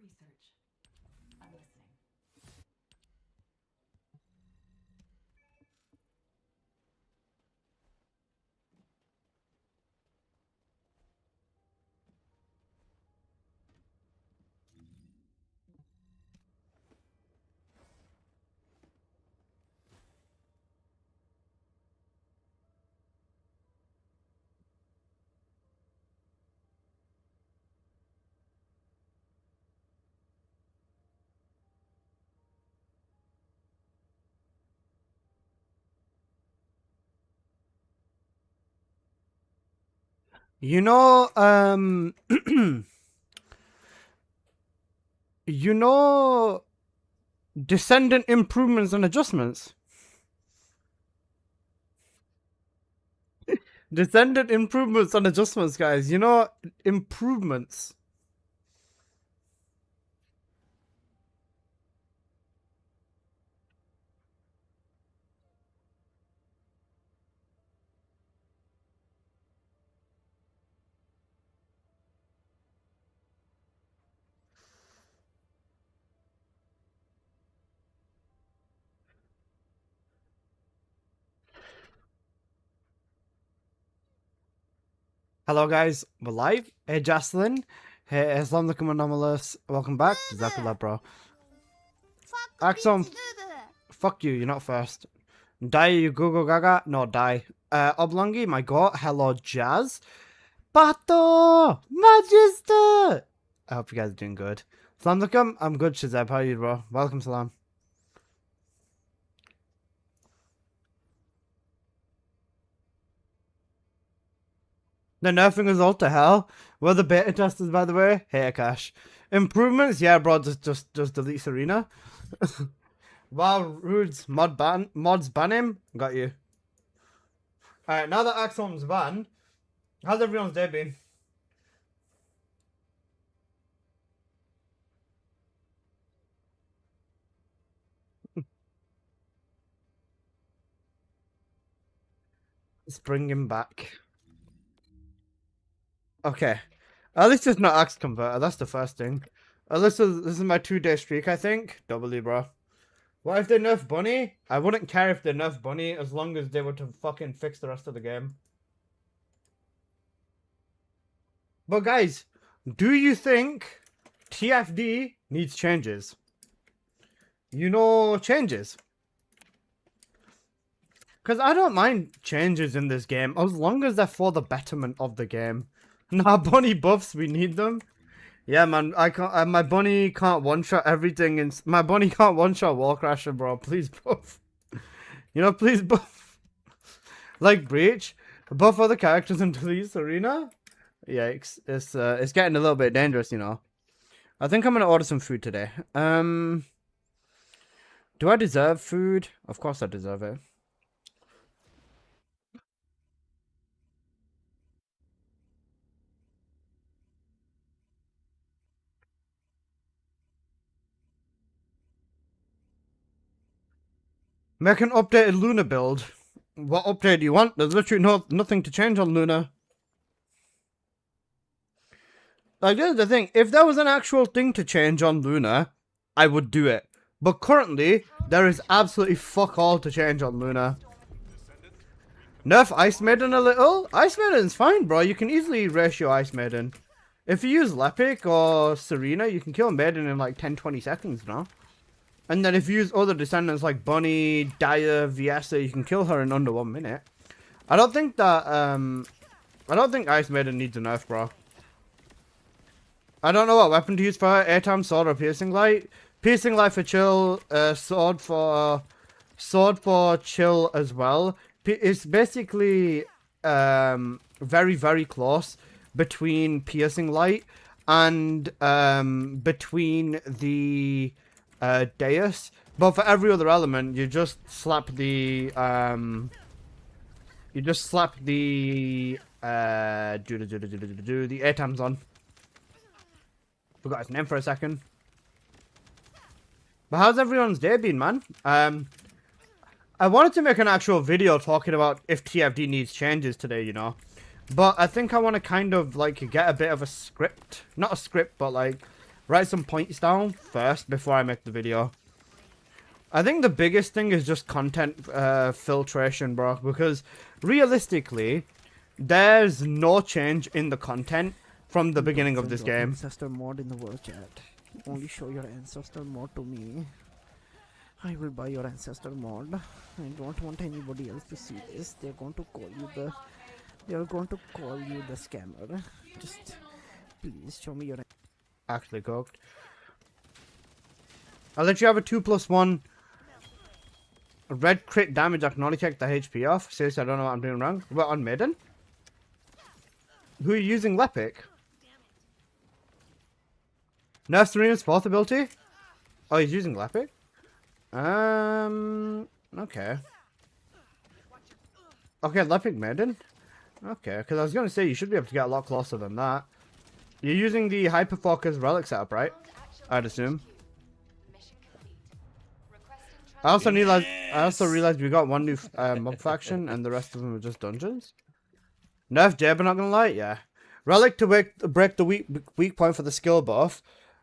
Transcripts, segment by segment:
research. I'm listening. You know, you know, Descendant Improvements and Adjustments. Descendant Improvements and Adjustments, guys. You know, improvements. Hello, guys. We're live. Hey, Jocelyn. Hey, Assalamualaikum Anomalous. Welcome back. Jazakallah, bro. Axon, fuck you. You're not first. Die, you Google Gaga. No, die. Oblongi, my god. Hello, Jazz. Pato! Magister! I hope you guys are doing good. Assalamualaikum. I'm good, Shazab. How are you, bro? Welcome, salam. The nerfing is all to hell. We're the beta testers, by the way. Hey, Akash. Improvements? Yeah, bro. Just delete Serena. Wow, Rude's mods ban him. Got you. Alright, now that Axom's banned, how's everyone's day been? Let's bring him back. Okay. At least it's not Axe Converter. That's the first thing. At least this is my 2-day streak, I think. Doubly, bro. What if they nerf Bunny? I wouldn't care if they nerf Bunny as long as they were to fucking fix the rest of the game. But guys, do you think TFD needs changes? You know, changes. Because I don't mind changes in this game as long as they're for the betterment of the game. Nah, Bunny buffs, we need them. Yeah, man, I can't. My Bunny can't one-shot everything, and my Bunny can't one-shot Wall Crasher, bro. Please buff. You know, please buff. Like Breach, buff other characters and delete Serena. Yikes! It's getting a little bit dangerous, you know. I think I'm gonna order some food today. Do I deserve food? Of course I deserve it. Make an updated Luna build. What update do you want? There's literally nothing to change on Luna. Like, this is the thing. If there was an actual thing to change on Luna, I would do it. But currently, there is absolutely fuck all to change on Luna. Nerf Ice Maiden a little? Ice Maiden's fine, bro. You can easily ratio Ice Maiden. If you use Lepic or Serena, you can kill Maiden in like 10-20 seconds now. And then if you use other descendants like Bunny, Daya, Viesa, you can kill her in under 1 minute. I don't think that, I don't think Ice Maiden needs a nerf, bro. I don't know what weapon to use for her. Airtime Sword or Piercing Light. Piercing Light for chill, sword for chill as well. It's basically, very, very close between Piercing Light and, between the... Deus, but for every other element, you just slap the the ATAMs on. Forgot his name for a second. But how's everyone's day been, man? I wanted to make an actual video talking about if TFD needs changes today, you know, but I think I want to kind of like get a bit of a script, not a script, but like write some points down first before I make the video. I think the biggest thing is just content filtration, bro. Because realistically, there's no change in the content from the beginning of this game. Ancestor mod in the world chat. Only show your ancestor mod to me. I will buy your ancestor mod. I don't want anybody else to see this. They're going to call you the. They are going to call you the scammer. Just please show me your. Actually cooked. I'll let you have a 2+1 red crit damage. I can only take the HP off. Seriously, I don't know what I'm doing wrong. What, on Maiden? Who are you using Lepic? Nerf Serena's 4th ability? Oh, he's using Lepic? Okay. Okay, Lepic Maiden? Okay, because I was going to say you should be able to get a lot closer than that. You're using the Hyper Focus Relic setup, right? I'd assume. I also realized we got one new mob faction and the rest of them are just dungeons. Nerf Jabber, not gonna lie, yeah. Relic to break the weak point for the skill buff.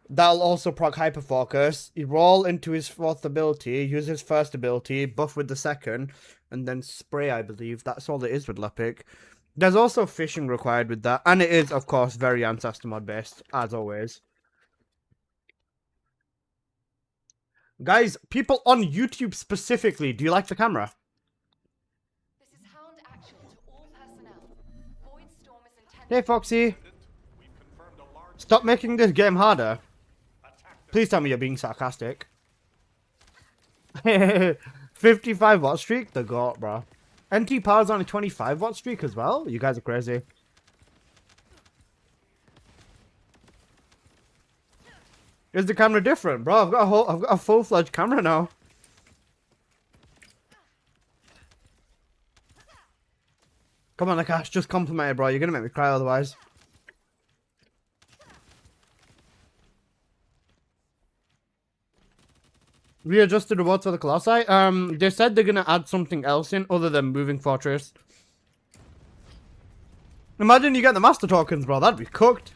That'll also proc Hyper Focus. You roll into his 4th ability, use his 1st ability, buff with the 2nd, and then spray, I believe. That's all it is with Lepic. There's also fishing required with that, and it is, of course, very Ancestor mod based, as always. Guys, people on YouTube specifically, do you like the camera? This is Hound Actual to all personnel. Void Storm is intended. Hey, Foxy. Stop making this game harder. Please tell me you're being sarcastic. 55 watt streak? The GOAT, bro. NT Power's on a 25 watt streak as well? You guys are crazy. Is the camera different? Bro, I've got a full-fledged camera now. Come on, Akash, just compliment it, bro. You're gonna make me cry otherwise. Readjusted rewards for the Colossi. They said they're gonna add something else in other than Moving Fortress. Imagine you get the Master Tokens, bro. That'd be cooked.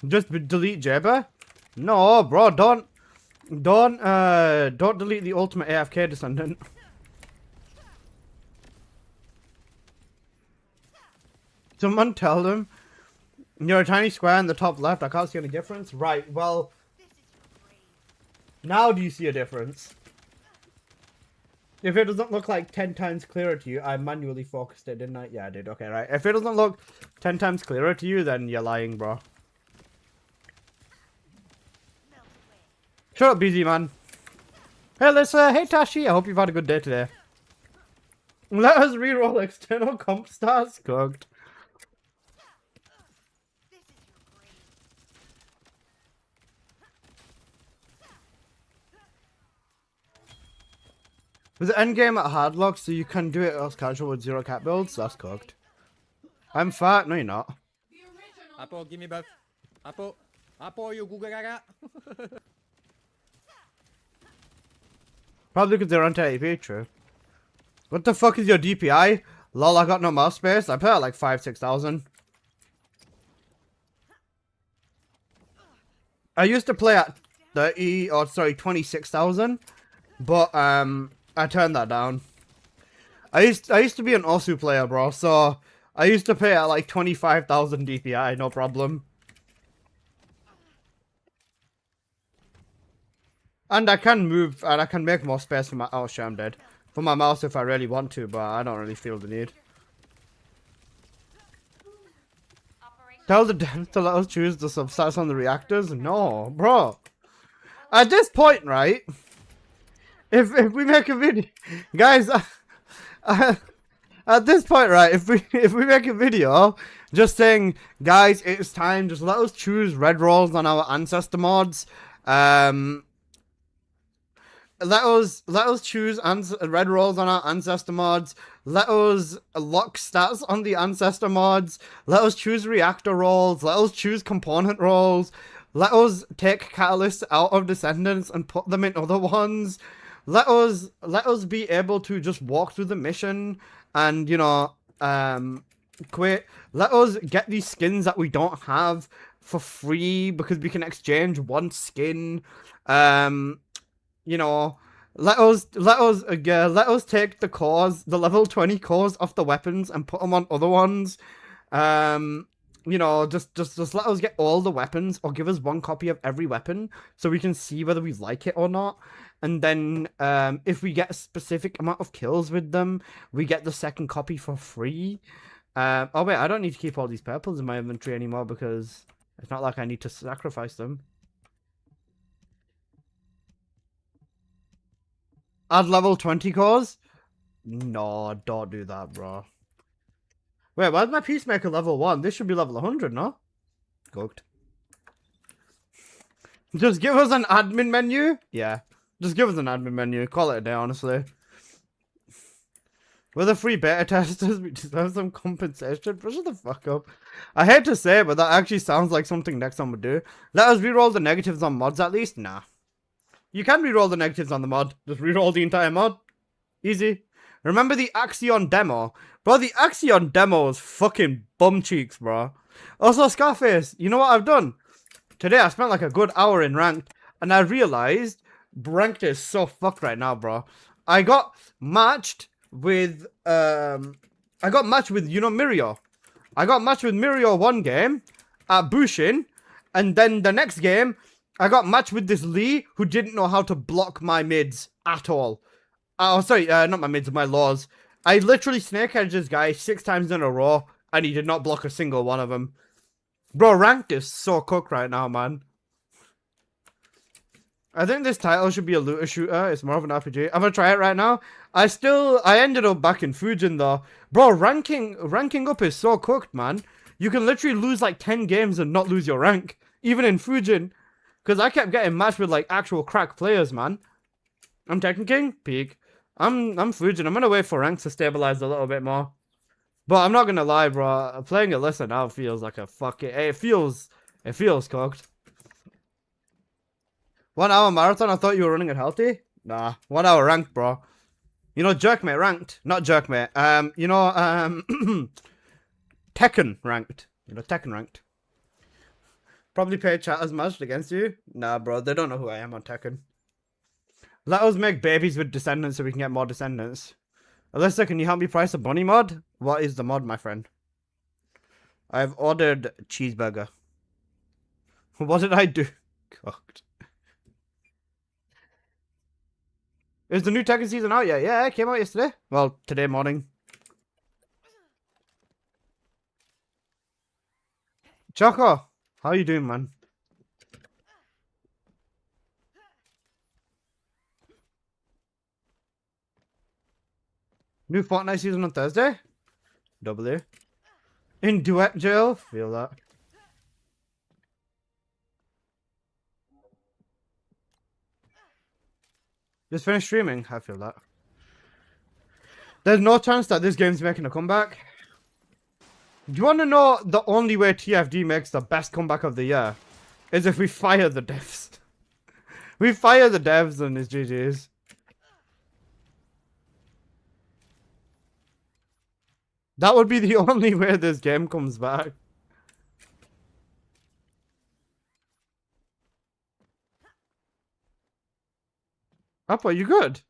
Just delete Jabber? No, bro, don't delete the ultimate AFK Descendant. Someone tell them you're a tiny square in the top left. I can't see any difference. Right, well, now do you see a difference? If it doesn't look like 10 times clearer to you, I manually focused it, didn't I? Yeah, I did. Okay, right. If it doesn't look 10 times clearer to you, then you're lying, bro. Shut up, busy man. Hey, Alyssa. Hey, Tashi. I hope you've had a good day today. Let us reroll external comp stars. Cooked. Was it endgame at hardlock so you can do it as casual with 0 cat builds? That's cooked. I'm fat. No, you're not. Apo, give me buff. Apo, you Google gaga. Probably because they're on 1080p, true. What the fuck is your DPI? Lol, I got no mouse space. I put it at like 5,000-6,000. I used to play at 26,000, but I turned that down. I used to be an Osu player, bro, so I used to pay at like 25,000 DPI, no problem. And I can move, and I can make more space for my... Oh, shit, I'm dead. For my mouse if I really want to, but I don't really feel the need. Tell the devs to let us choose the substats on the reactors? No, bro. At this point, right? If we make a video... Guys, at this point, right, if we make a video just saying, guys, it's time, just let us choose red rolls on our ancestor mods. Let us choose red rolls on our ancestor mods. Let us lock stats on the ancestor mods. Let us choose reactor rolls. Let us choose component rolls. Let us take catalysts out of Descendants and put them in other ones. Let us be able to just walk through the mission and, you know, quit. Let us get these skins that we don't have for free because we can exchange one skin. You know, let us take the cores, the level 20 cores off the weapons and put them on other ones. You know, just let us get all the weapons, or give us one copy of every weapon so we can see whether we like it or not. And then if we get a specific amount of kills with them, we get the second copy for free. Oh wait, I don't need to keep all these purples in my inventory anymore because it's not like I need to sacrifice them. Add level 20 cores? No, don't do that, bro. Wait, why is my Peacemaker level 1? This should be level 100, no? Cooked. Just give us an admin menu? Yeah. Just give us an admin menu. Call it a day, honestly. We're the free beta testers. We deserve some compensation. But shut the fuck up. I hate to say it, but that actually sounds like something Nexon would do. Let us reroll the negatives on mods at least? Nah. You can reroll the negatives on the mod. Just reroll the entire mod. Easy. Remember the Axion demo? Bro, the Axion demo is fucking bum cheeks, bro. Also, Scarface, you know what I've done? Today I spent like a good hour in ranked, and I realized ranked is so fucked right now, bro. I got matched with, you know, Mirio. I got matched with Mirio one game at Bushin, and then the next game, I got matched with this Lee who didn't know how to block my mids at all. Oh, sorry, not my mids, my laws. I literally snake edged this guy 6 times in a row, and he did not block a single one of them. Bro, ranked is so cooked right now, man. I think this title should be a looter shooter. It's more of an RPG. I'm gonna try it right now. I ended up back in Fujin though. Bro, ranking up is so cooked, man. You can literally lose like 10 games and not lose your rank. Even in Fujin. Because I kept getting matched with like actual crack players, man. I'm Tekken King, peak. I'm Fujin. I'm gonna wait for ranks to stabilize a little bit more. But I'm not gonna lie, bro. Playing Alyssa now feels like a fucking... It feels cooked. 1 hour marathon? I thought you were running it healthy? Nah. 1 hour ranked, bro. You know, Jerkmate ranked. Not Jerkmate. You know, Tekken ranked. You know, Tekken ranked. Probably paid chatters matched against you? Nah, bro. They don't know who I am on Tekken. Let us make babies with descendants so we can get more descendants. Alyssa, can you help me price a bunny mod? What is the mod, my friend? I've ordered cheeseburger. What did I do? Cooked. Is the new Tekken season out yet? Yeah, it came out yesterday. Well, today morning. Choco, how you doing, man? New Fortnite season on Thursday? W. In duet jail? Feel that. Just finished streaming? I feel that. There's no chance that this game's making a comeback. Do you want to know the only way TFD makes the best comeback of the year? Is if we fire the devs. We fire the devs and it's GG's. That would be the only way this game comes back. Appa, you good?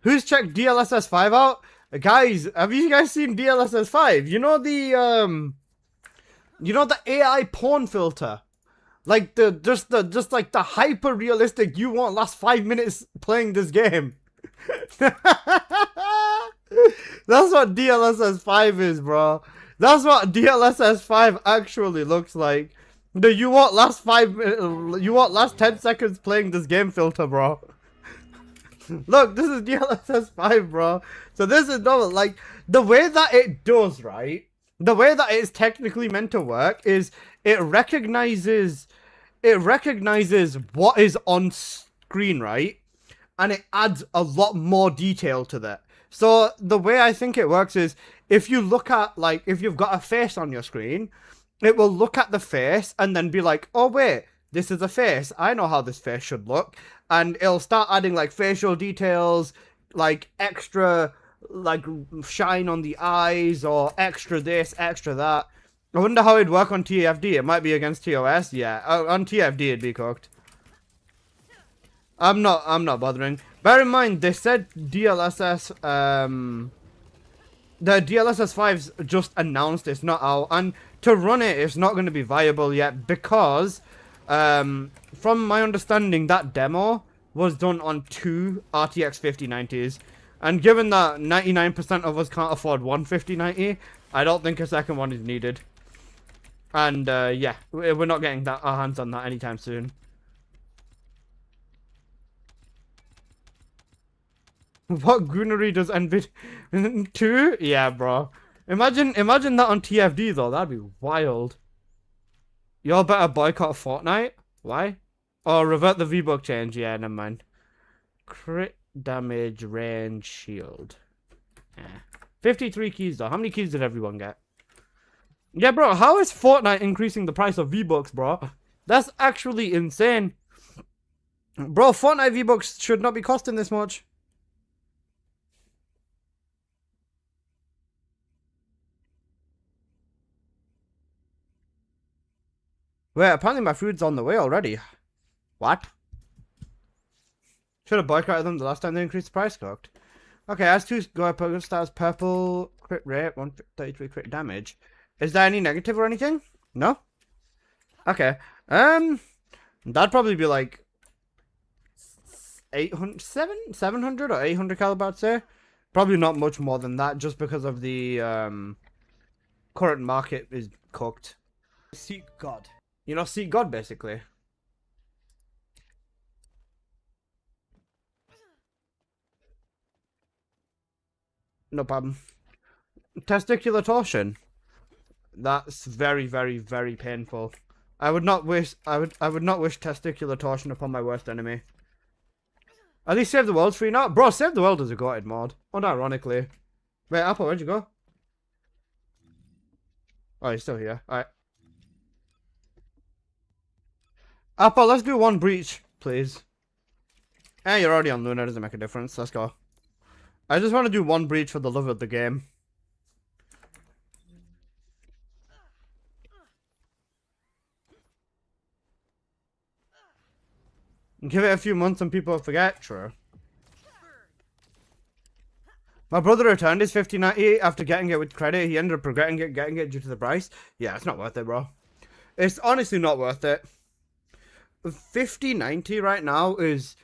Who's checked DLSS 5 out? Guys, have you guys seen DLSS 5? You know the AI porn filter? Like just like the hyper realistic you won't last 5 minutes playing this game. That's what DLSS 5 is, bro. That's what DLSS 5 actually looks like. You won't last 10 seconds playing this game filter, bro. Look, this is DLSS 5, bro. So this is normal. Like, the way that it does, right? The way that it's technically meant to work is it recognizes what is on screen, right? And it adds a lot more detail to that. So the way I think it works is if you look at, like, if you've got a face on your screen it will look at the face and then be like, oh wait, this is a face. I know how this face should look. And it'll start adding like facial details, like extra like shine on the eyes, or extra this, extra that. I wonder how it'd work on TFD. It might be against TOS. Yeah, on TFD it'd be cooked. I'm not bothering. Bear in mind, they said DLSS, the DLSS 5's just announced it's not out, and to run it, it's not going to be viable yet because, from my understanding, that demo was done on 2 RTX 5090s, and given that 99% of us can't afford one 5090, I don't think a second one is needed. And yeah, we're not getting our hands on that anytime soon. What goonery does NVIDIA 2? Yeah, bro. Imagine that on TFD though. That'd be wild. Y'all better boycott Fortnite. Why? Oh, revert the V-Buck change. Yeah, never mind. Crit damage, range, shield. 53 keys though. How many keys did everyone get? Yeah, bro. How is Fortnite increasing the price of V-Bucks, bro? That's actually insane. Bro, Fortnite V-Bucks should not be costing this much. Wait, apparently my food's on the way already. What? Should have boycotted them the last time they increased the price, cooked. Okay, as two go up stars, purple, crit rate, 133 crit damage. Is there any negative or anything? No? Okay. That'd probably be like 700 or 800 caliber, I'd say. Probably not much more than that, just because of the current market is cooked. Seek God. You know, seek God, basically. No problem. Testicular torsion. That's very, very, very painful. I would not wish testicular torsion upon my worst enemy. At least Save the World's free now. Bro, Save the World is a goated mod. Unironically. Wait, Apple, where'd you go? Oh, he's still here. Alright. Apple, let's do one breach, please. You're already on Luna, doesn't make a difference. Let's go. I just want to do one breach for the love of the game. Give it a few months and people forget. True. My brother returned his 5090 after getting it with credit. He ended up regretting getting it due to the price. Yeah, it's not worth it, bro. It's honestly not worth it. 5090 right now is...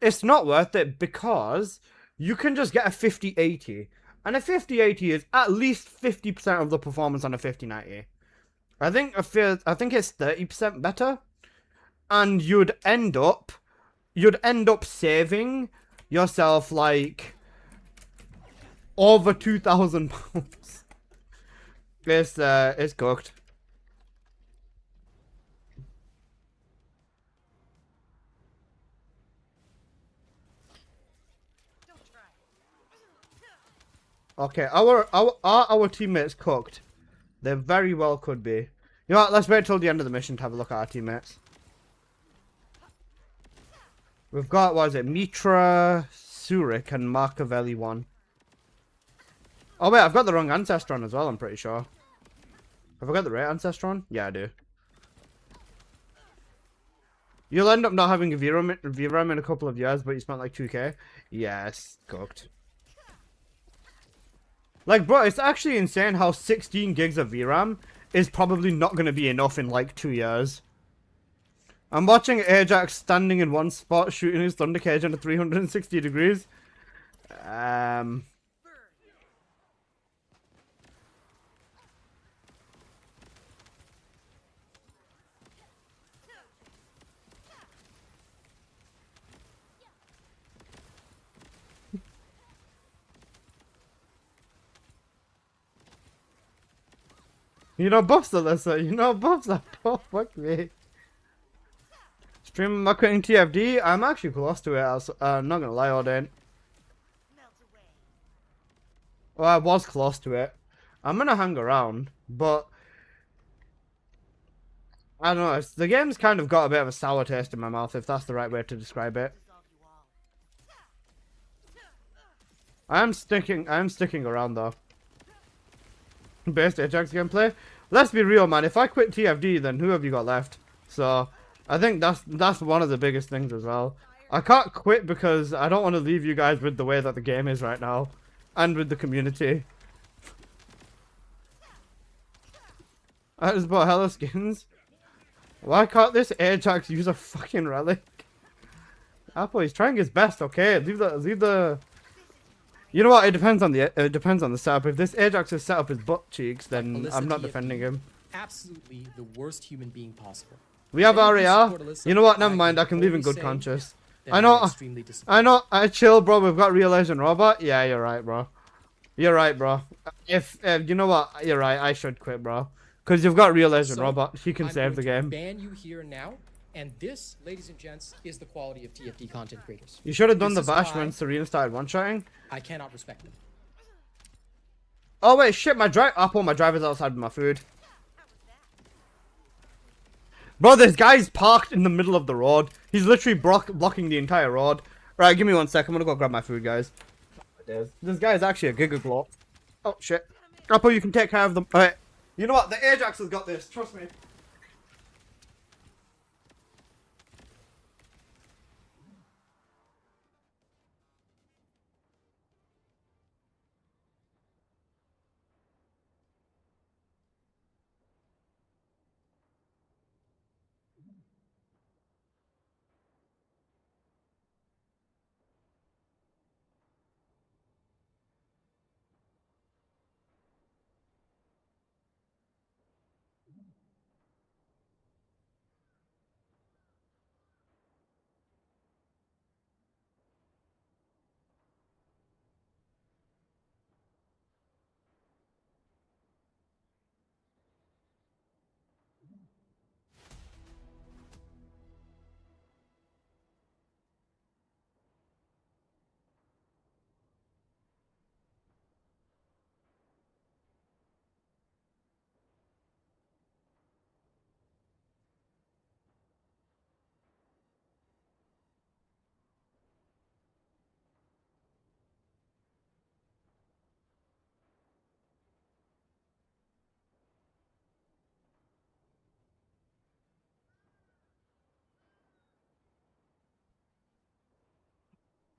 It's not worth it because you can just get a 5080. And a 5080 is at least 50% of the performance on a 5090. I think it's 30% better. And you'd end up saving yourself like over £2,000. It's cooked. Okay, are our teammates cooked? They very well could be. You know what, let's wait till the end of the mission to have a look at our teammates. We've got, what is it, Mitra, Surik, and Marcavelli 1. Oh wait, I've got the wrong ancestor on as well, I'm pretty sure. Have I got the right ancestor on? Yeah, I do. You'll end up not having a VRAM in a couple of years, but you spent like 2k. Yes, cooked. Like, bro, it's actually insane how 16 gigs of VRAM is probably not going to be enough in like 2 years. I'm watching Ajax standing in one spot, shooting his thunder cage under 360 degrees. You know buffs, Alyssa. You know buffs. Oh, fuck me. Stream marketing TFD. I'm actually close to it. I'm not gonna lie, Odin. Well, I was close to it. I'm gonna hang around, but I don't know. The game's kind of got a bit of a sour taste in my mouth, if that's the right way to describe it. I am sticking around though. Best Ajax gameplay. Let's be real, man. If I quit TFD, then who have you got left? So, I think that's one of the biggest things as well. I can't quit because I don't want to leave you guys with the way that the game is right now, and with the community. I just bought hella skins. Why can't this Ajax use a fucking relic? Apple, he's trying his best. Okay, leave the. You know what? It depends on the setup. If this Ajax's setup is butt cheeks, then Alyssa I'm not TFD, defending him. Absolutely the worst human being possible. We have If you Aria. support Alyssa, You know what? Never mind. I can can leave in only good say conscience. that I I'm know. extremely I disappointed. know. I chill, bro. We've got Real Legend Robot. Yeah, you're right, bro. You're right, bro. If you know what, you're right. I should quit, bro. Because you've got Real Legend So, Robot. He can I'm save the going to game. ban you here now, and this, ladies and gents, is the quality of TFD content creators. You should have done This the is bash why when Serena started one-shotting. I cannot respect them. Oh wait, shit! My driver's outside with my food. Bro, this guy's parked in the middle of the road. He's literally blocking the entire road. Right, give me 1 sec. I'm gonna go grab my food, guys. This guy is actually a gigaglot. Oh shit! Apple, you can take care of them. Alright. You know what? The Ajax has got this. Trust me.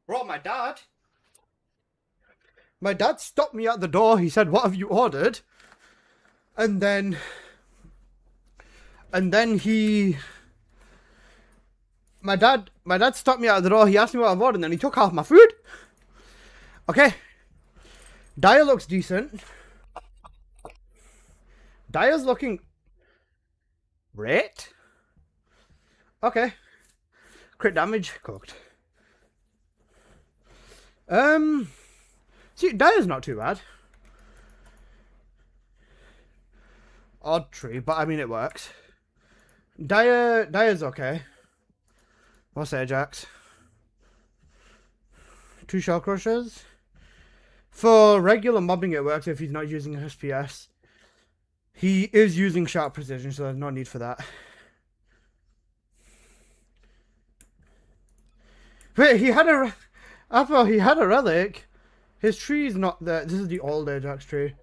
Bro, my dad stopped me at the door. He said, "What have you ordered?" And then my dad stopped me at the door. He asked me what I've ordered, and then he took half my food. Okay. Dyer looks decent. Dyer's looking great. Okay. Crit damage cooked. See, Dyer's not too bad. Odd tree, but I mean it works. Dyer's okay. What's Ajax? 2 shell crushers. For regular mobbing it works if he's not using SPS. He is using sharp precision, so there's no need for that. Wait, he had a relic. His tree's not there. This is the old Ajax tree.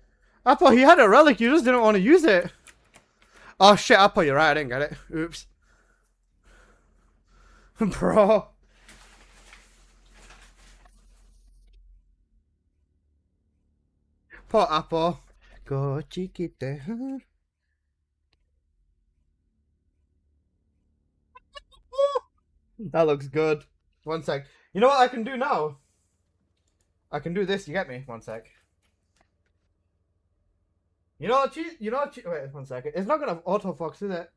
Apple, he had a relic, you just didn't want to use it. Oh shit, Apple, you're right, I didn't get it. Oops. Bro. Poor Apple. Go chiquite. That looks good. 1 sec. You know what I can do now? I can do this, you get me? 1 sec. You know what, wait 1 second. It's not gonna autofocus, is it?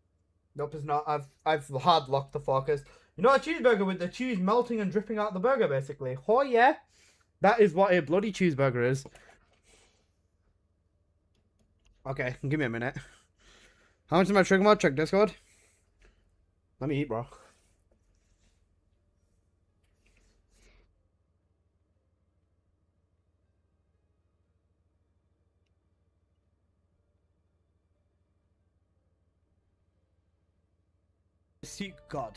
Nope, it's not. I've hard locked the focus. You know a cheeseburger with the cheese melting and dripping out the burger, basically. Oh yeah, that is what a bloody cheeseburger is. Okay, give me a minute. How much is my trigger mod? Check Discord. Let me eat, bro. seek God.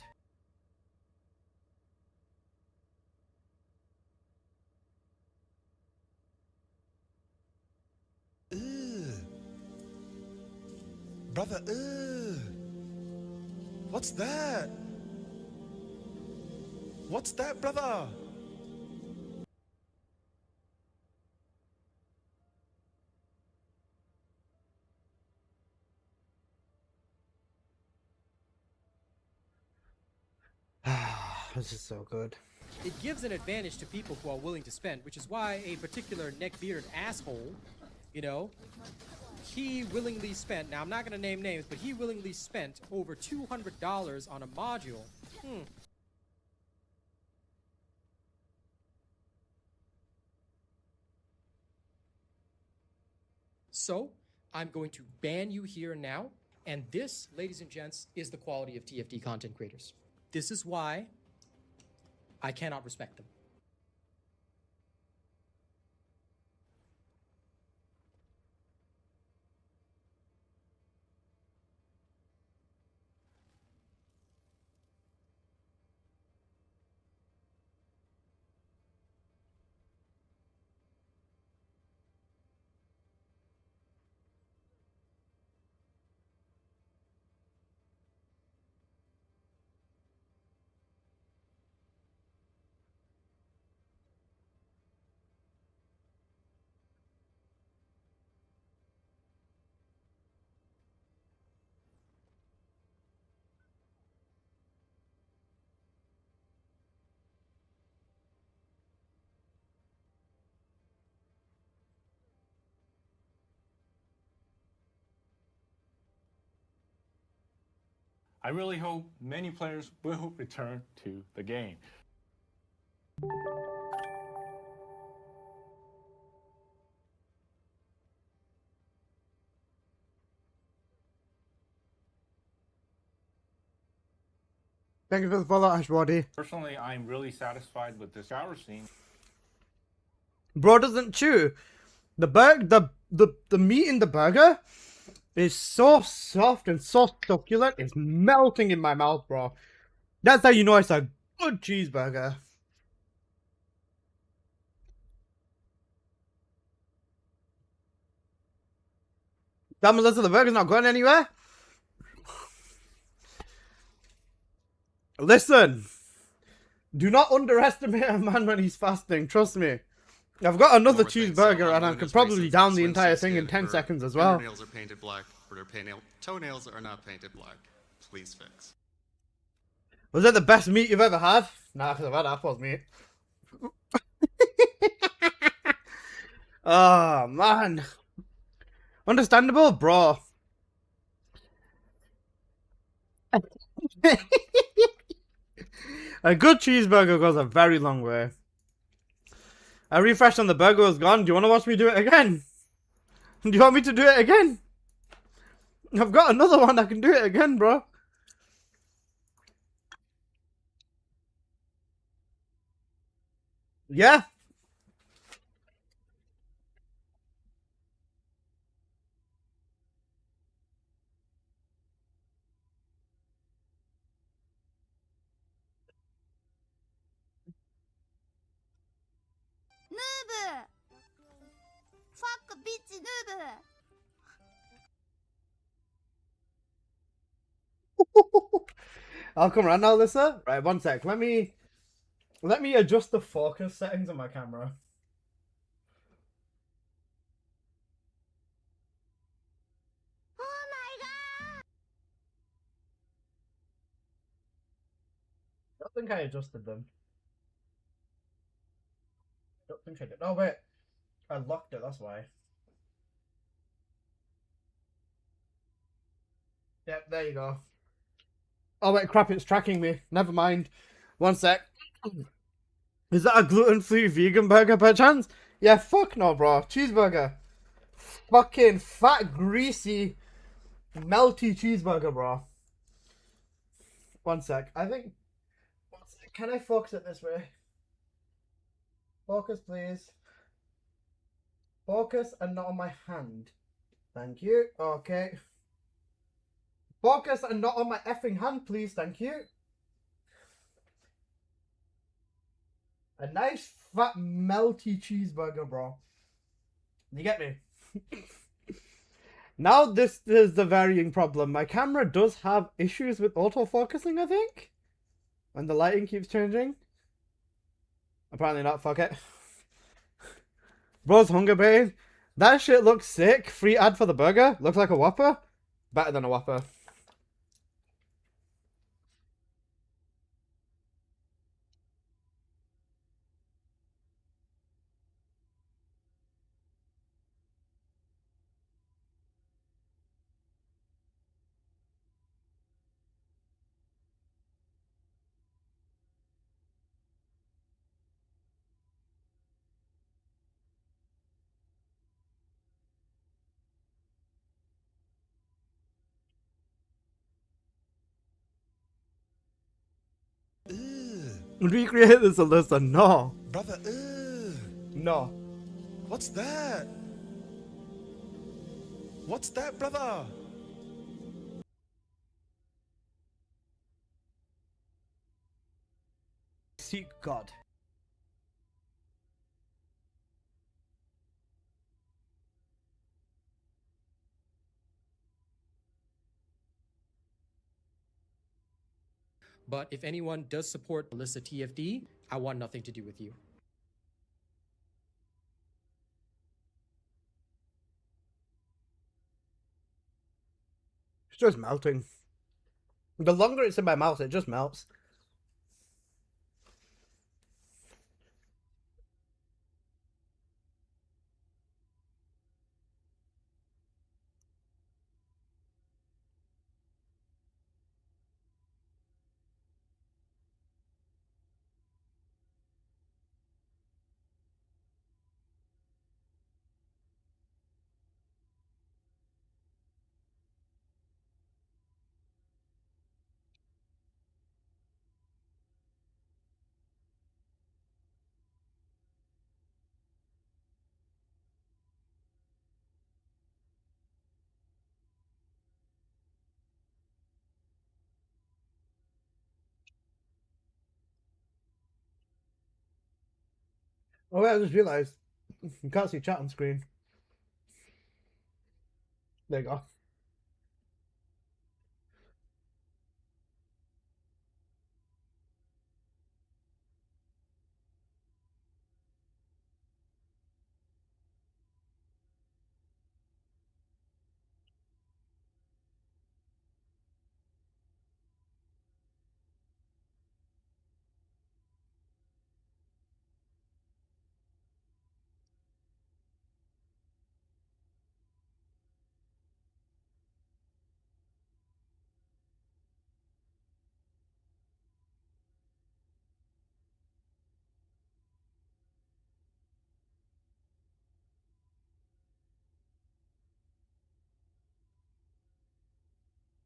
Brother, what's that? What's that, brother? This is so good. It gives an advantage to people who are willing to spend, which is why a particular neck-bearded asshole, you know, he willingly spent, now I'm not going to name names, but he willingly spent over $200 on a module. So, I'm going to ban you here and now, and this, ladies and gents, is the quality of TFD content creators. This is why I cannot respect them. I really hope many players will return to the game. Thank you for the follow, Ashwadi. Personally, I'm really satisfied with this shower scene. Bro doesn't chew. The meat in the burger is so soft and so succulent. It's melting in my mouth, bro. That's how you know it's a good cheeseburger. Damn, Melissa, the burger's not going anywhere. Listen, do not underestimate a man when he's fasting. Trust me. I've got another cheeseburger and I could probably down the entire thing in 10 seconds as well. Fingernails are painted black, or their toenails are not painted black. Please fix. Was that the best meat you've ever had? Nah, because I've had apples meat. Oh, man. Understandable, bro. A good cheeseburger goes a very long way. I refreshed and the burger was gone. Do you want to watch me do it again? Do you want me to do it again? I've got another one. I can do it again, bro. Yeah. Noob! Fuck bitch noob! I'll come around now, Alyssa. Right, one sec. Let me adjust the focus settings on my camera. Oh my god! I don't think I adjusted them. I don't think I did. Oh wait, I locked it. That's why. Yep, there you go. Oh wait, crap! It's tracking me. Never mind. One sec. Is that a gluten-free vegan burger by chance? Yeah, fuck no, bro. Cheeseburger. Fucking fat, greasy, melty cheeseburger, bro. One sec. I think. One sec. Can I focus it this way? Focus, please. Focus and not on my hand. Thank you. Okay. Focus and not on my effing hand, please. Thank you. A nice fat melty cheeseburger, bro. You get me? Now this is the varying problem. My camera does have issues with autofocusing, I think. When the lighting keeps changing. Apparently not, fuck it. Bro's Hunger Pain. That shit looks sick. Free ad for the burger. Looks like a Whopper. Better than a Whopper. Recreate this, Alyssa. No. Brother, ugh. No. What's that? What's that, brother? Seek God. But if anyone does support Alyssa TFD, I want nothing to do with you. It's just melting. The longer it's in my mouth, it just melts. Oh wait, I just realised you can't see chat on screen. There you go.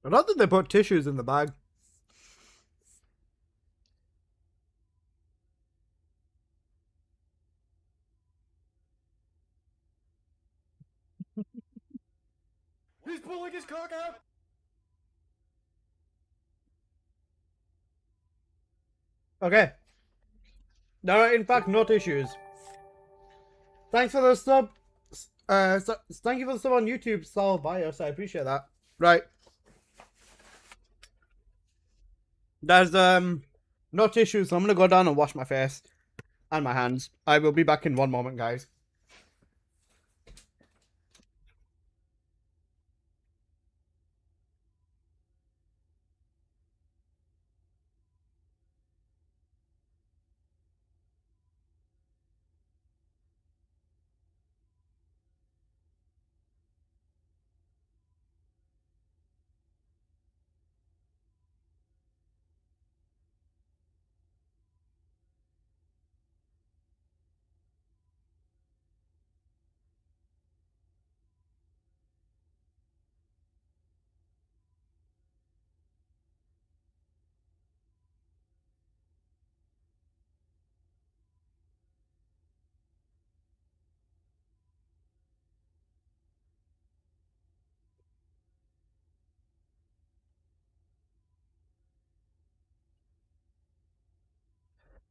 I don't think they put tissues in the bag. He's pulling his cock out! Okay. There are in fact no tissues. Thanks for the sub. Thank you for the sub on YouTube, Saul Bios. I appreciate that. Right. There's no tissues, so I'm gonna go down and wash my face and my hands. I will be back in one moment, guys.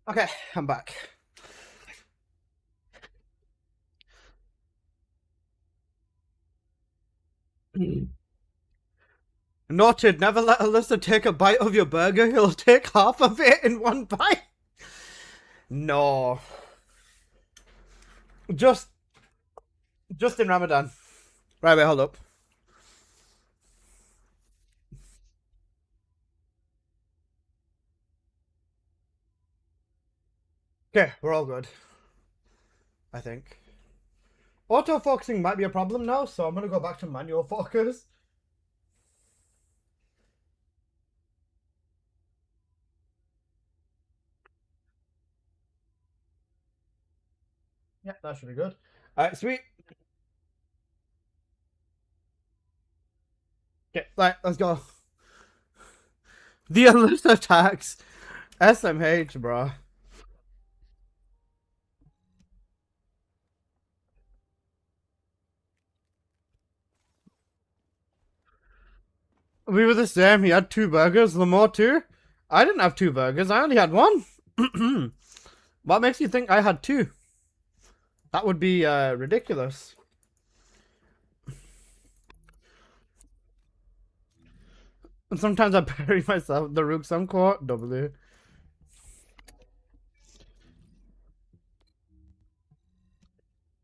Okay, I'm back. Noted, never let Alyssa take a bite of your burger. He'll take half of it in one bite. No. Just in Ramadan. Right, wait, hold up. Okay, we're all good. I think. Auto-focusing might be a problem now, so I'm gonna go back to manual focus. Yeah, that should be good. Alright, sweet. Okay, right, let's go. The Alyssa attacks. SMH, bro. We were the same. He had 2 burgers. Lamar too. I didn't have 2 burgers. I only had 1. What makes you think I had 2? That would be ridiculous. And sometimes I bury myself. The Rook some court. W.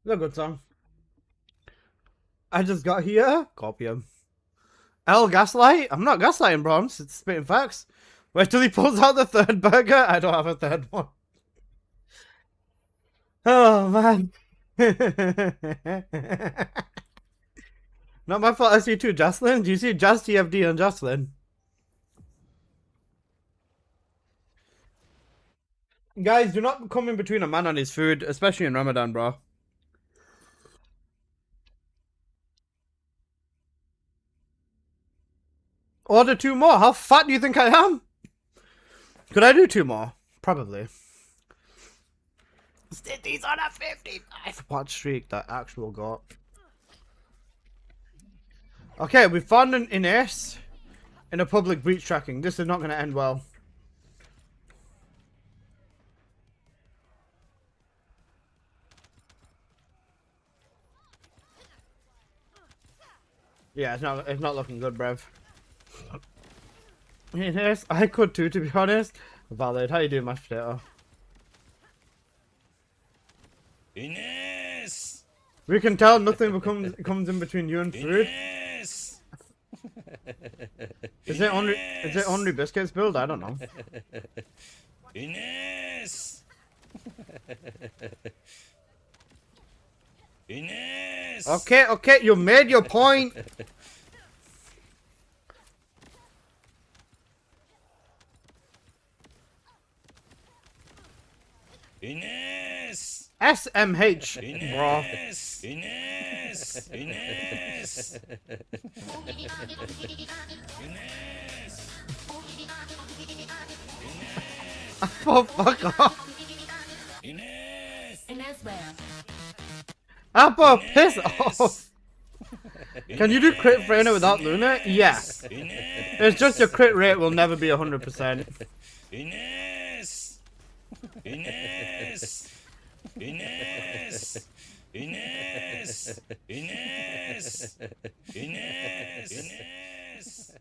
It's a good song. I just got here. Copy him. L gaslight? I'm not gaslighting, bro. I'm just spitting facts. Wait till he pulls out the 3rd burger. I don't have a 3rd one. Oh man. Not my fault. I see 2 Jocelyn. Do you see Jazz, TFD, and Jocelyn? Guys, do not come in between a man and his food, especially in Ramadan, bro. Order 2 more. How fat do you think I am? Could I do 2 more? Probably. City's on a 55 watch streak that actual got. Okay, we found an Ines in a public breach tracking. This is not going to end well. Yeah, it's not looking good, bruv. Ines, I could too, to be honest. Valid. How you doing, mashed potato? Ines! We can tell nothing comes in between you and food. Ines! Is it only biscuits build? I don't know. Ines! Ines! Okay, you made your point. Ines! SMH, bro. Ines! Ines! Ines! Oh, fuck off. Ines! Apple, piss off. Can you do crit Freyna without Luna? Yeah. It's just your crit rate will never be 100%. Ines! Ines! Ines! Ines! Ines! Ines!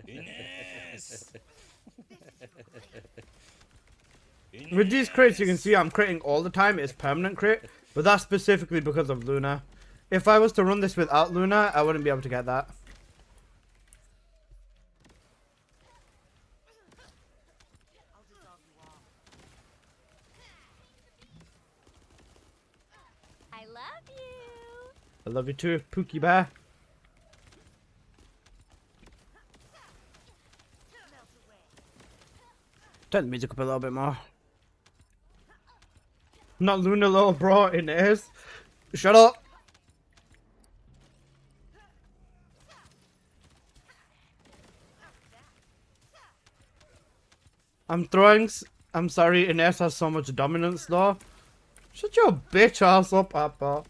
Ines! With these crits, you can see I'm critting all the time. It's permanent crit, but that's specifically because of Luna. If I was to run this without Luna, I wouldn't be able to get that. I love you. I love you too, Pookie Bear. Turn the music up a little bit more. Not Luna, little bro, in is. Shut up. I'm sorry, Ines has so much dominance though. Shut your bitch ass up, Apple.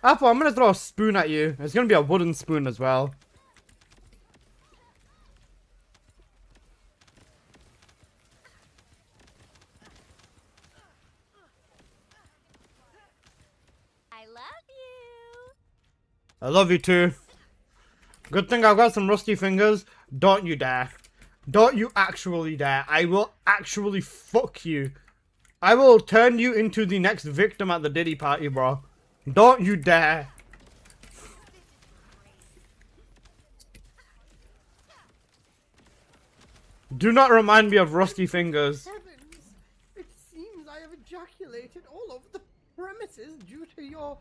Apple, I'm gonna throw a spoon at you. It's gonna be a wooden spoon as well. I love you too. Good thing I've got some rusty fingers. Don't you dare. Don't you actually dare. I will actually fuck you. I will turn you into the next victim at the Diddy party, bro. Don't you dare. Do not remind me of rusty fingers. Heavens! It seems I have ejaculated all over the premises due to your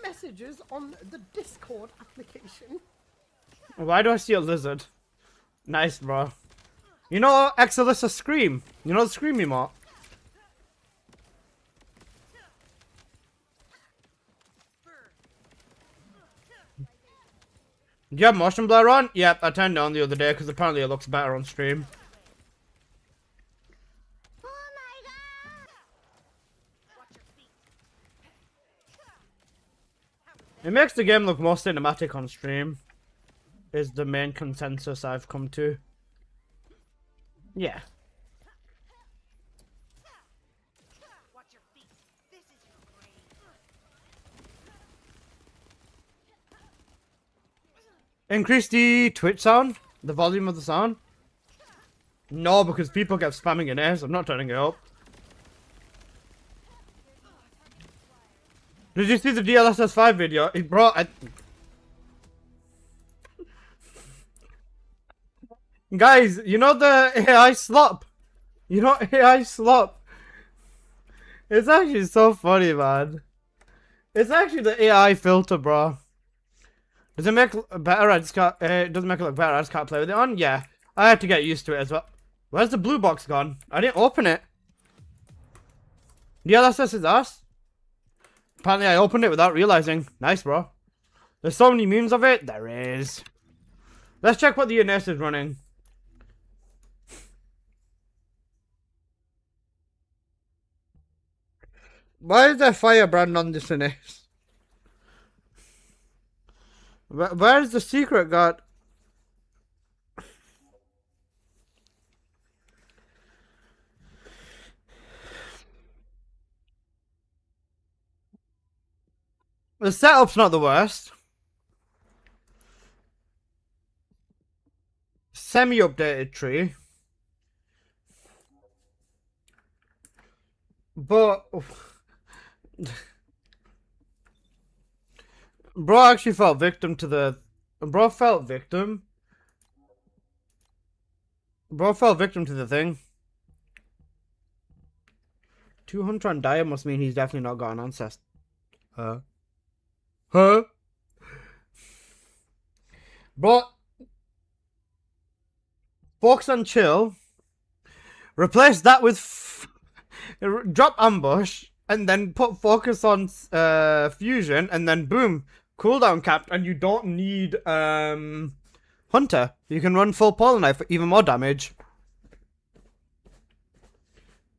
messages on the Discord application. Why do I see a lizard? Nice, bro. You know, Exilissa Scream. You know the Scream emote? Do you have motion blur on? Yep, I turned it on the other day because apparently it looks better on stream. Oh my god! It makes the game look more cinematic on stream. Is the main consensus I've come to. Yeah. Increase the Twitch sound? The volume of the sound? No, because people kept spamming in here, so I'm not turning it up. Did you see the DLSS 5 video? Bro, Guys, you know the AI slop? You know AI slop? It's actually so funny, man. It's actually the AI filter, bro. Does it make it better? I just can't. It doesn't make it look better. I just can't play with it on. Yeah, I had to get used to it as well. Where's the blue box gone? I didn't open it. DLSS is us. Apparently, I opened it without realizing. Nice, bro. There's so many memes of it. There is. Let's check what the Ines is running. Why is there firebrand on this Ines? Where's the secret god? The setup's not the worst. Semi-updated tree. But... Bro actually fell victim to the... Bro fell victim to the thing. 200 on Dire must mean he's definitely not got an ancestor. Huh? Bro... Focus on chill. Replace that with... Drop ambush. And then put focus on fusion. And then boom. Cooldown capped. And you don't need Hunter. You can run full Polar Knife for even more damage.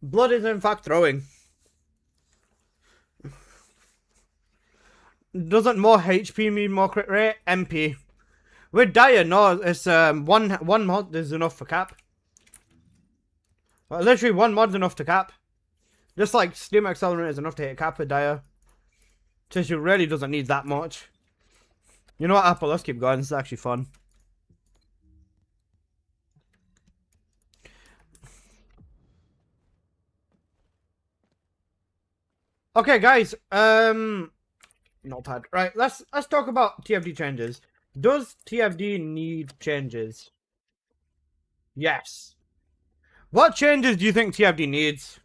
Blood is in fact throwing. Doesn't more HP mean more crit rate? MP. With Dire, no, it's one mod is enough for cap. Literally one mod's enough to cap. Just like Steam Accelerator is enough to hit cap with Dire. Tissue really doesn't need that much. You know what, Apple, let's keep going, this is actually fun. Okay guys, notepad. Right, let's talk about TFD changes. Does TFD need changes? Yes. What changes do you think TFD needs?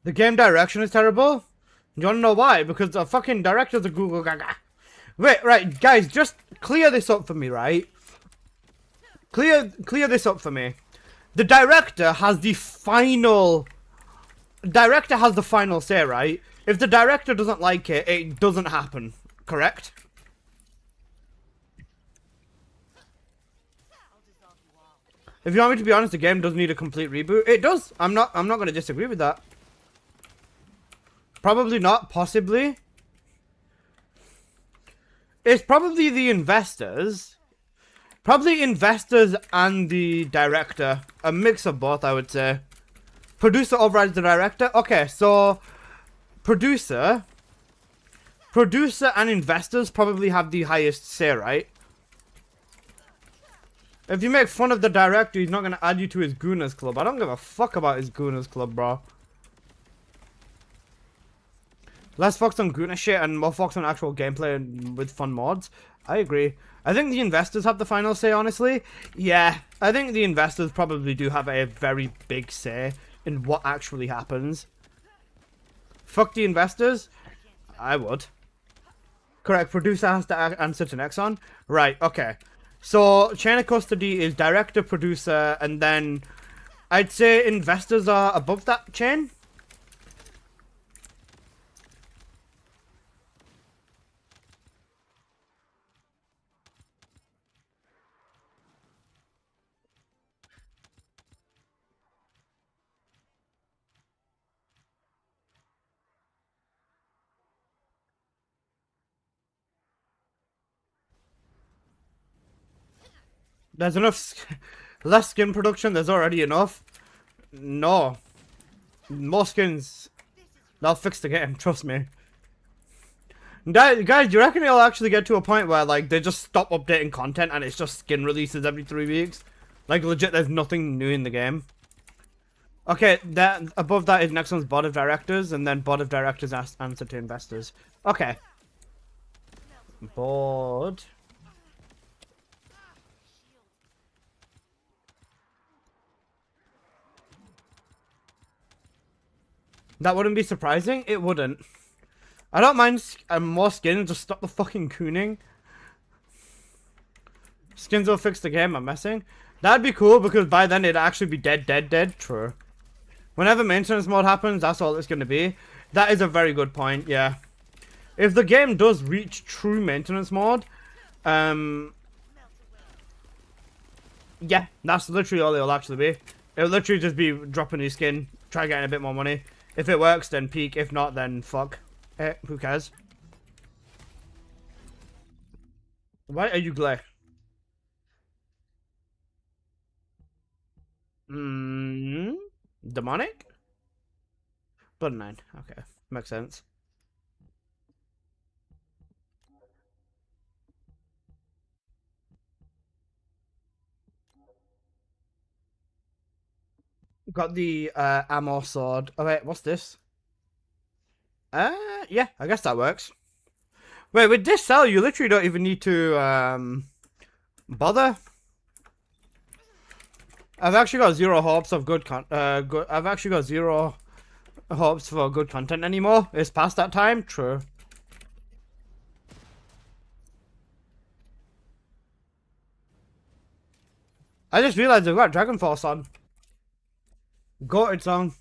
The game direction is terrible? You wanna know why? Because the fucking director's a Google Gaga. Wait, right, guys, just clear this up for me, right? Clear this up for me. The director has the final director has the final say, right? If the director doesn't like it, it doesn't happen. Correct? If you want me to be honest, the game does need a complete reboot. It does. I'm not going to disagree with that. Probably not. Possibly. It's probably the investors. Probably investors and the director. A mix of both, I would say. Producer overrides the director. Okay, so producer and investors probably have the highest say, right? If you make fun of the director, he's not going to add you to his Gooners Club. I don't give a fuck about his Gooners Club, bro. Less focus on Gooner shit and more focus on actual gameplay and with fun mods. I agree. I think the investors have the final say, honestly. Yeah, I think the investors probably do have a very big say in what actually happens. Fuck the investors? I would. Correct, producer has to answer to Nexon. Right, okay. So, chain of custody is director, producer, and then I'd say investors are above that chain. There's enough, less skin production, there's already enough. No. More skins, they'll fix the game, trust me. Guys, do you reckon it'll actually get to a point where, like, they just stop updating content and it's just skin releases every 3 weeks? Like, legit, there's nothing new in the game. Okay, that above that is next one's board of directors, and then board of directors answer to investors. Okay. Board. That wouldn't be surprising. It wouldn't. I don't mind more skins. Just stop the fucking cooning. Skins will fix the game. I'm messing. That'd be cool because by then it'd actually be dead. True. Whenever maintenance mode happens, that's all it's going to be. That is a very good point. Yeah. If the game does reach true maintenance mode, yeah, that's literally all it'll actually be. It'll literally just be dropping new skin, try getting a bit more money. If it works, then peak. If not, then fuck. Who cares? Why are you glare? Demonic? Blood 9. Okay. Makes sense. Got the ammo sword. Oh wait, what's this? Yeah, I guess that works. Wait, with this cell, you literally don't even need to bother. I've actually got zero hopes of I've actually got zero hopes for good content anymore. It's past that time. True. I just realized they've got Dragon Force on. Goated song.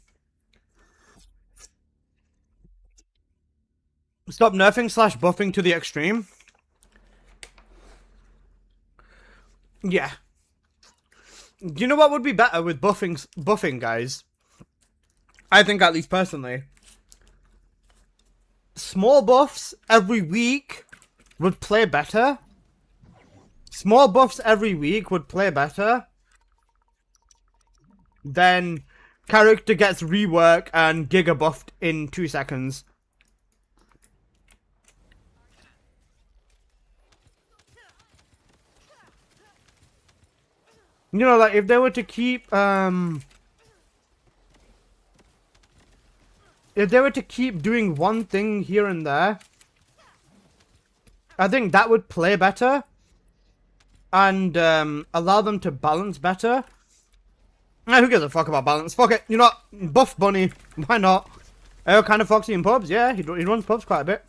Stop nerfing / buffing to the extreme. Yeah. Do you know what would be better with buffing, guys? I think, at least personally, small buffs every week would play better. Small buffs every week would play better than character gets rework and giga buffed in 2 seconds. You know, like, if they were to keep, if they were to keep doing one thing here and there, I think that would play better. And, allow them to balance better. Who gives a fuck about balance? Fuck it, you know, buff Bunny, why not? Kind of Foxy in pubs, yeah, he runs pubs quite a bit.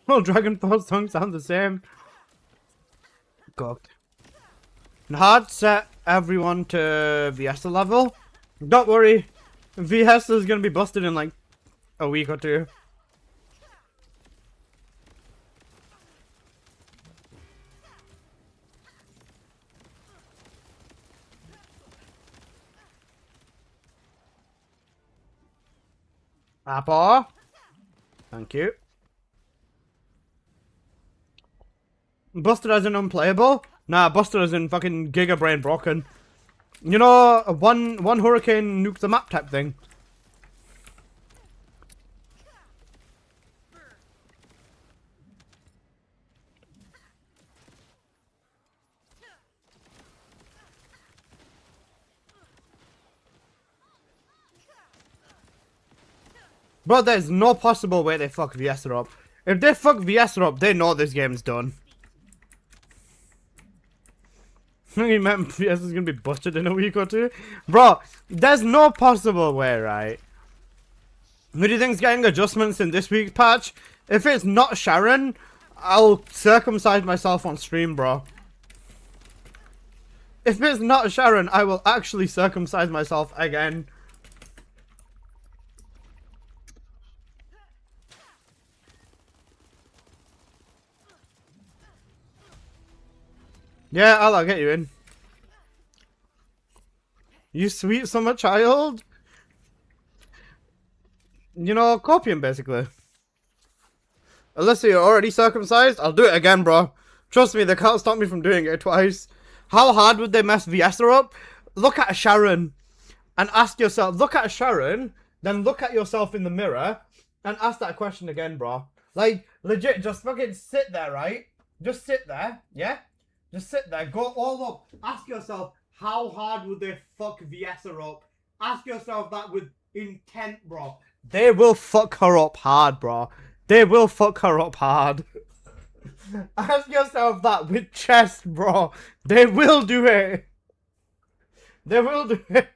All Dragon Force songs sound the same. God. Hard set everyone to Viesta level. Don't worry, Viesta is gonna be busted in like a week or two. Apple. Thank you. Busted as in unplayable? Nah, busted as in fucking Giga Brain broken. You know, one hurricane nuked the map type thing. Bro, there's no possible way they fuck Viesta up. If they fuck Viesta up, they know this game's done. You meant Viesta's gonna be busted in a week or two? Bro, there's no possible way, right? Who do you think's getting adjustments in this week's patch? If it's not Sharon, I'll circumcise myself on stream, bro. If it's not Sharon, I will actually circumcise myself again. Yeah, I'll get you in. You sweet summer child? You know, copium basically. Unless you're already circumcised, I'll do it again, bro. Trust me, they can't stop me from doing it twice. How hard would they mess Viesta up? Look at Sharon and ask yourself, look at Sharon, then look at yourself in the mirror and ask that question again, bro. Like, legit, just fucking sit there, right? Just sit there, yeah? Just sit there, go all up. Ask yourself, how hard would they fuck Viesta up? Ask yourself that with intent, bro. They will fuck her up hard, bro. They will fuck her up hard. Ask yourself that with chest, bro. They will do it. They will do it.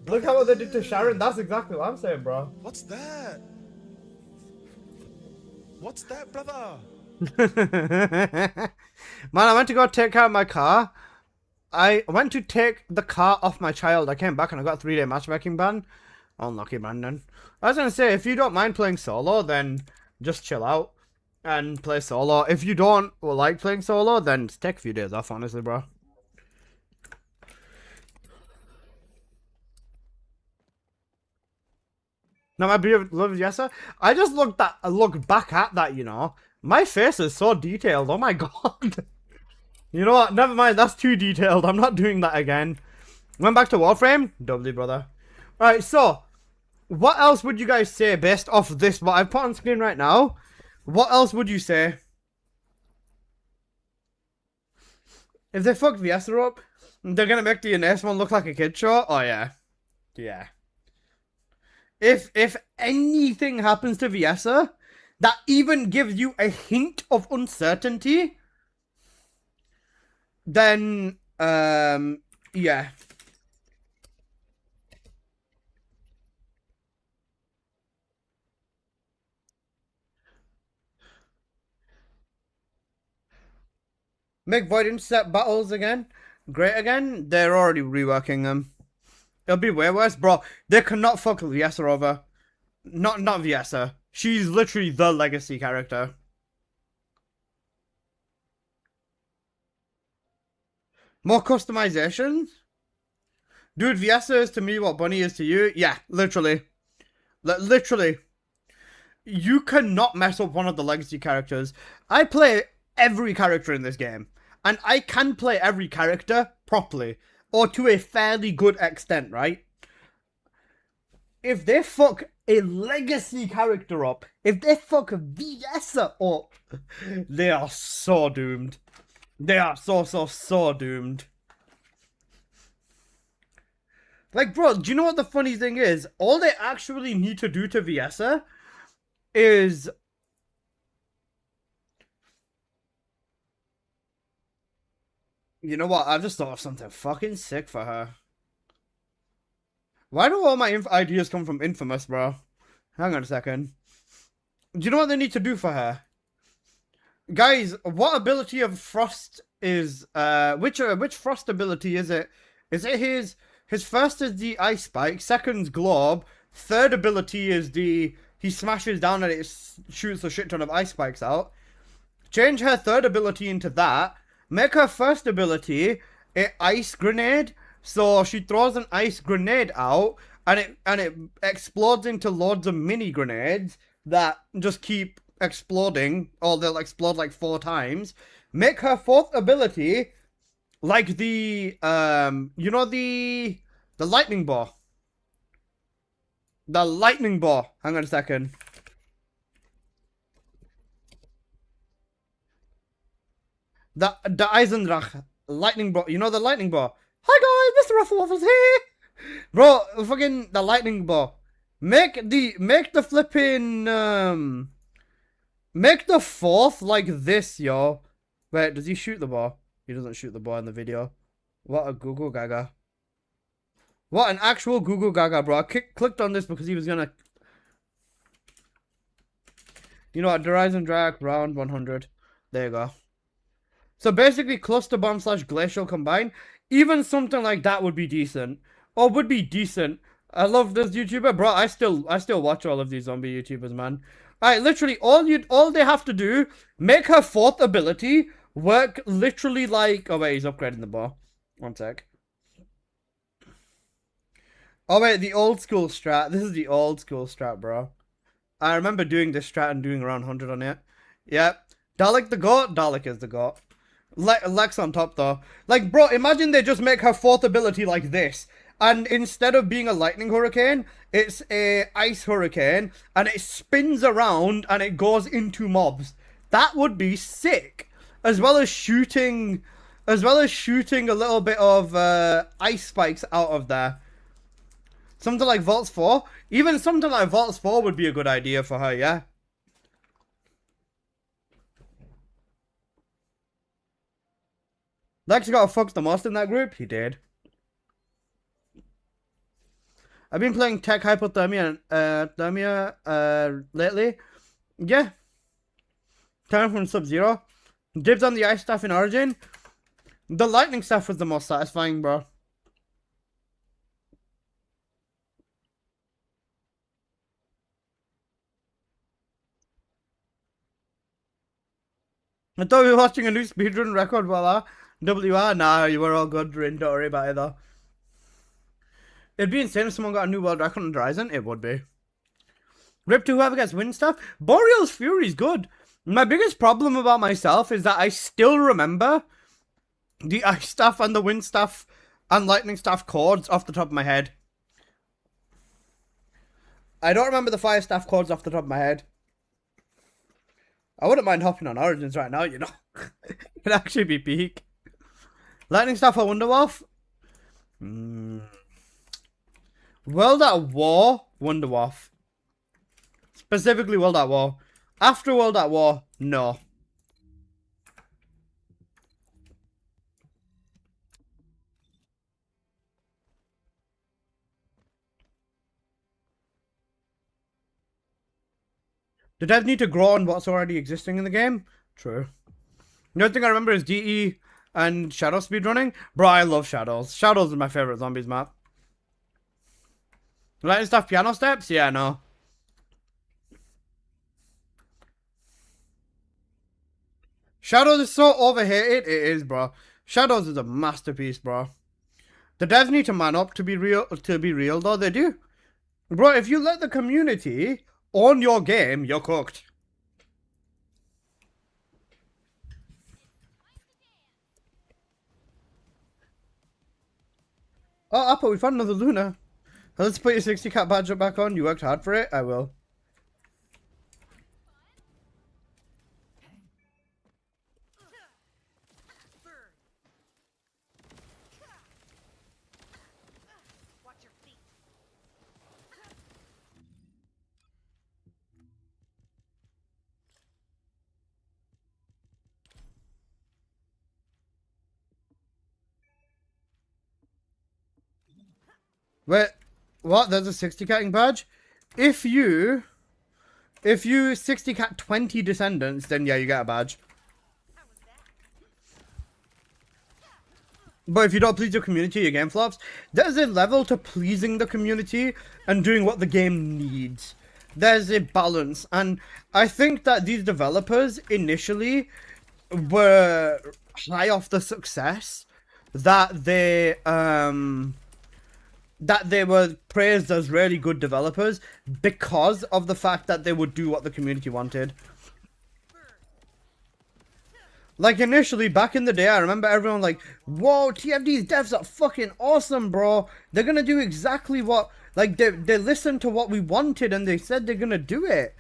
Look at what they did to Sharon. That's exactly what I'm saying, bro. What's that? What's that, brother? Man, I went to go take out my car. I went to take the car off my child. I came back and I got a 3-day matchmaking ban. Unlucky, Brandon. I was gonna say, if you don't mind playing solo, then just chill out and play solo. If you don't like playing solo, then just take a few days off, honestly, bro. Now, my beloved Yessa, I just look back at that, you know. My face is so detailed. Oh my god. You know what? Never mind. That's too detailed. I'm not doing that again. Went back to Warframe. Doubly, brother. Alright, so. What else would you guys say based off this, what I've put on screen right now? What else would you say? If they fuck Viesta up, they're gonna make the next one look like a kid show? Oh, yeah. Yeah. If anything happens to Viesta that even gives you a hint of uncertainty, then, yeah. Make Void Intercept battles again great again? They're already reworking them. It'll be way worse, bro. They cannot fuck Viesta over. Not Viesta. She's literally the legacy character. More customizations? Dude, Viesta is to me what Bunny is to you. Yeah, literally. Literally. You cannot mess up one of the legacy characters. I play every character in this game. And I can play every character properly. Or to a fairly good extent, right? If they fuck a legacy character up, if they fuck Viesta up, they are so doomed. They are so doomed. Like, bro, do you know what the funny thing is? All they actually need to do to Viesta is... You know what? I've just thought of something fucking sick for her. Why do all my ideas come from Infamous, bro? Hang on a second. Do you know what they need to do for her? Guys, what ability of Frost is which Frost ability is it? Is it his first is the Ice Spike, second's Globe, third ability is the he smashes down and it shoots a shit ton of Ice Spikes out. Change her third ability into that. Make her first ability an Ice Grenade, so she throws an Ice Grenade out and it explodes into loads of mini grenades that just keep exploding, or they'll explode like 4 times. Make her fourth ability like the you know the lightning bow. The lightning bow. Hang on a second. The Eisendrach lightning bow. You know the lightning bow. Hi guys, Mr. Rufflewaffles here. Bro, fucking the lightning bow. Make the flipping make the fourth like this, yo. Wait, does he shoot the ball? He doesn't shoot the ball in the video. What a Google Gaga. What an actual Google Gaga, bro. I clicked on this because he was gonna... You know what? Horizon Drag round 100. There you go. So basically, cluster bomb / glacial combined. Even something like that would be decent. Or would be decent. I love this YouTuber, bro. I still watch all of these zombie YouTubers, man. Alright, literally, all they have to do, make her fourth ability work literally like... Oh, wait, he's upgrading the bar. One sec. Oh, wait, the old school strat. This is the old school strat, bro. I remember doing this strat and doing around 100 on it. Yep. Dalek the GOAT? Dalek is the GOAT. Lex on top, though. Like, bro, imagine they just make her fourth ability like this. And instead of being a lightning hurricane, it's a ice hurricane. And it spins around and it goes into mobs. That would be sick. As well as shooting a little bit of ice spikes out of there. Something like Vaults 4. Even something like Vaults 4 would be a good idea for her, yeah? Lex got fucked the most in that group? He did. I've been playing Tech Hypothermia lately. Yeah. Time from Sub-Zero. Dibs on the ice stuff in Origin. The lightning stuff was the most satisfying, bro. I thought we were watching a new speedrun record, voila. WR, nah, you were all good, Rin, don't worry about it though. It'd be insane if someone got a new world record on Horizon, it would be. Rip to whoever gets wind stuff. Boreal's Fury's good. My biggest problem about myself is that I still remember the ice stuff and the wind stuff and lightning stuff chords off the top of my head. I don't remember the fire staff chords off the top of my head. I wouldn't mind hopping on Origins right now, you know. It'd actually be peak. Lightning Staff or Wonderwolf? World at War, Wonderwolf. Specifically World at War. After World at War, no. The devs need to grow on what's already existing in the game. True. The only thing I remember is DE and Shadow speedrunning. Bro, I love Shadows. Shadows is my favorite zombies map. Lightning Staff piano steps? Yeah, no. Shadows is so overhated. It is, bro. Shadows is a masterpiece, bro. The devs need to man up to be real, though. They do. Bro, if you let the community own your game, you're cooked. Oh, Apple, we found another Luna. Let's put your 60 cat badge back on. You worked hard for it. I will. Wait, what? There's a 60 catting badge? If you If you 60 cat 20 descendants, then yeah, you get a badge. But if you don't please your community, your game flops. There's a level to pleasing the community and doing what the game needs. There's a balance, and I think that these developers initially were high off the success that they were praised as really good developers because of the fact that they would do what the community wanted. Like, initially, back in the day, I remember everyone like, whoa, TFD's devs are fucking awesome, bro. They're gonna do exactly what, like, they listened to what we wanted and they said they're gonna do it.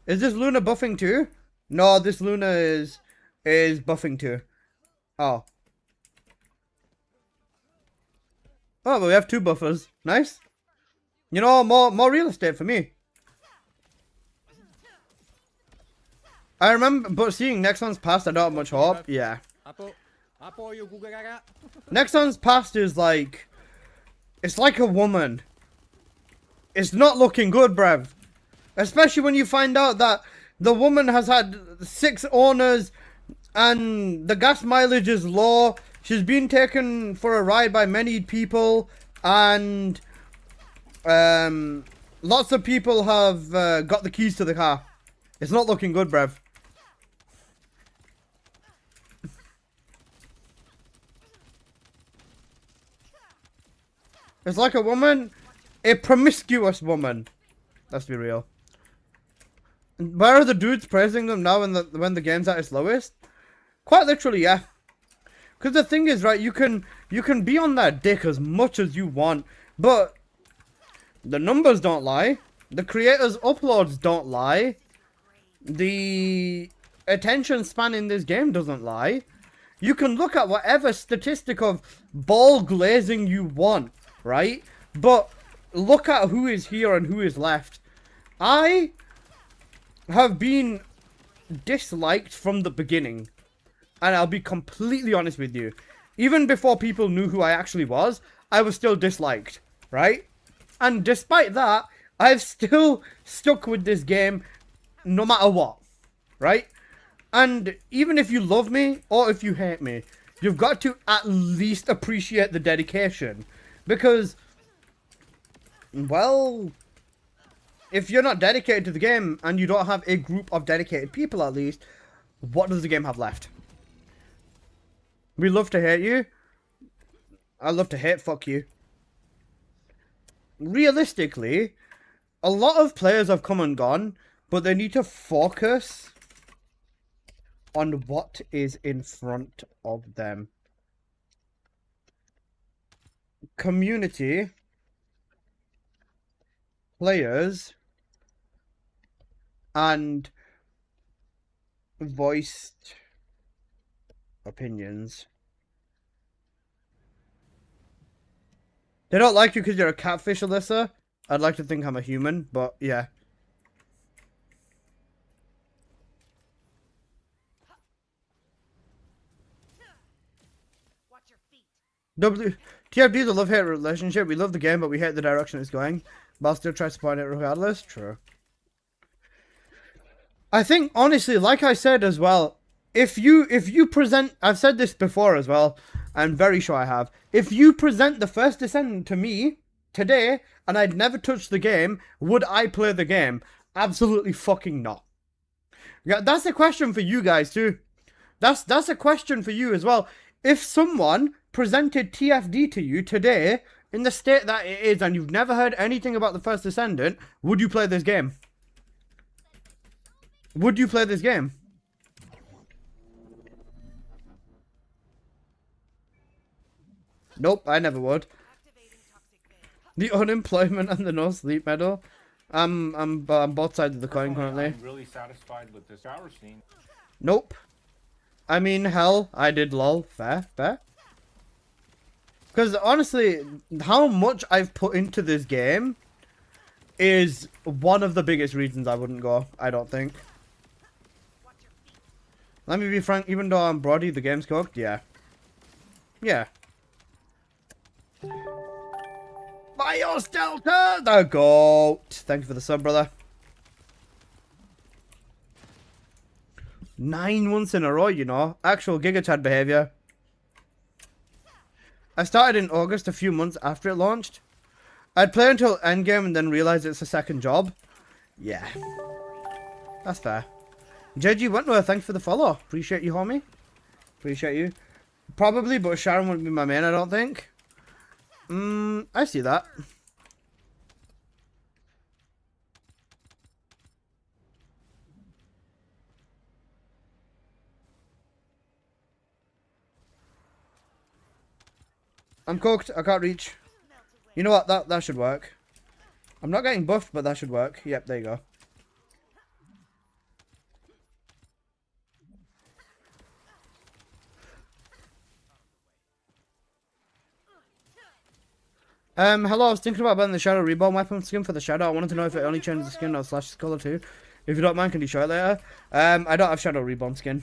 Is this Luna buffing too? No, this Luna is buffing too. Oh. Oh, but we have 2 buffers. Nice. You know, more real estate for me. I remember, but seeing Nexon's past, I don't have much hope. Yeah. Nexon's past is like, it's like a woman. It's not looking good, bruv. Especially when you find out that the woman has had 6 owners and the gas mileage is low. She's been taken for a ride by many people and lots of people have got the keys to the car. It's not looking good, bruv. It's like a woman, a promiscuous woman. Let's be real. Where are the dudes praising them now when the game's at its lowest? Quite literally, yeah. Because the thing is, right, you can be on that dick as much as you want, but the numbers don't lie. The creators' uploads don't lie. The attention span in this game doesn't lie. You can look at whatever statistic of ball glazing you want, right? But look at who is here and who is left. I have been disliked from the beginning. And I'll be completely honest with you. Even before people knew who I actually was, I was still disliked, right? And despite that, I've still stuck with this game no matter what, right? And even if you love me or if you hate me, you've got to at least appreciate the dedication. Because, well, if you're not dedicated to the game and you don't have a group of dedicated people at least, what does the game have left? We love to hate you. I love to hate fuck you. Realistically, a lot of players have come and gone, but they need to focus on what is in front of them. Community, players, and voiced opinions. They don't like you because you're a catfish, Alyssa. I'd like to think I'm a human, but yeah. TFD is a love-hate relationship. We love the game, but we hate the direction it's going. But I'll still try to support it regardless. True. I think, honestly, like I said as well, if you present, I've said this before as well, I'm very sure I have. If you present the first Descendant to me today, and I'd never touched the game, would I play the game? Absolutely fucking not. Yeah, that's a question for you guys too. That's a question for you as well. If someone presented TFD to you today, in the state that it is, and you've never heard anything about the first Descendant, would you play this game? Would you play this game? Nope, I never would. The unemployment and the no sleep medal. I'm both sides of the coin currently. I'm really satisfied with this shower scene. Nope. I mean, hell, I did lol. Fair, fair. Because honestly, how much I've put into this game is one of the biggest reasons I wouldn't go, I don't think. Let me be frank, even though I'm Brody, the game's cooked, yeah. Yeah. Bios Delta, the GOAT. Thank you for the sub, brother. 9 months in a row, you know. Actual Giga Chad behavior. I started in August, a few months after it launched. I'd play until endgame and then realize it's a second job. Yeah. That's fair. JG Wentworth, thanks for the follow. Appreciate you, homie. Appreciate you. Probably, but Sharon wouldn't be my main, I don't think. I see that. I'm cooked. I can't reach. You know what? That should work. I'm not getting buffed, but that should work. Yep, there you go. Hello, I was thinking about buying the Shadow Reborn weapon skin for the Shadow. I wanted to know if it only changes the skin or slash the color too. If you don't mind, can you show it later? I don't have Shadow Reborn skin.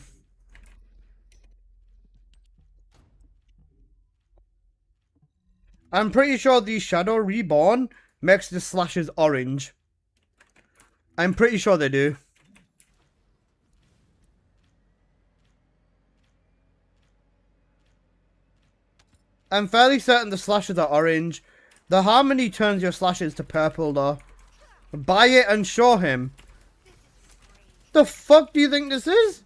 I'm pretty sure the Shadow Reborn makes the slashes orange. I'm pretty sure they do. I'm fairly certain the slashes are orange. The Harmony turns your slashes to purple though. Buy it and show him. The fuck do you think this is?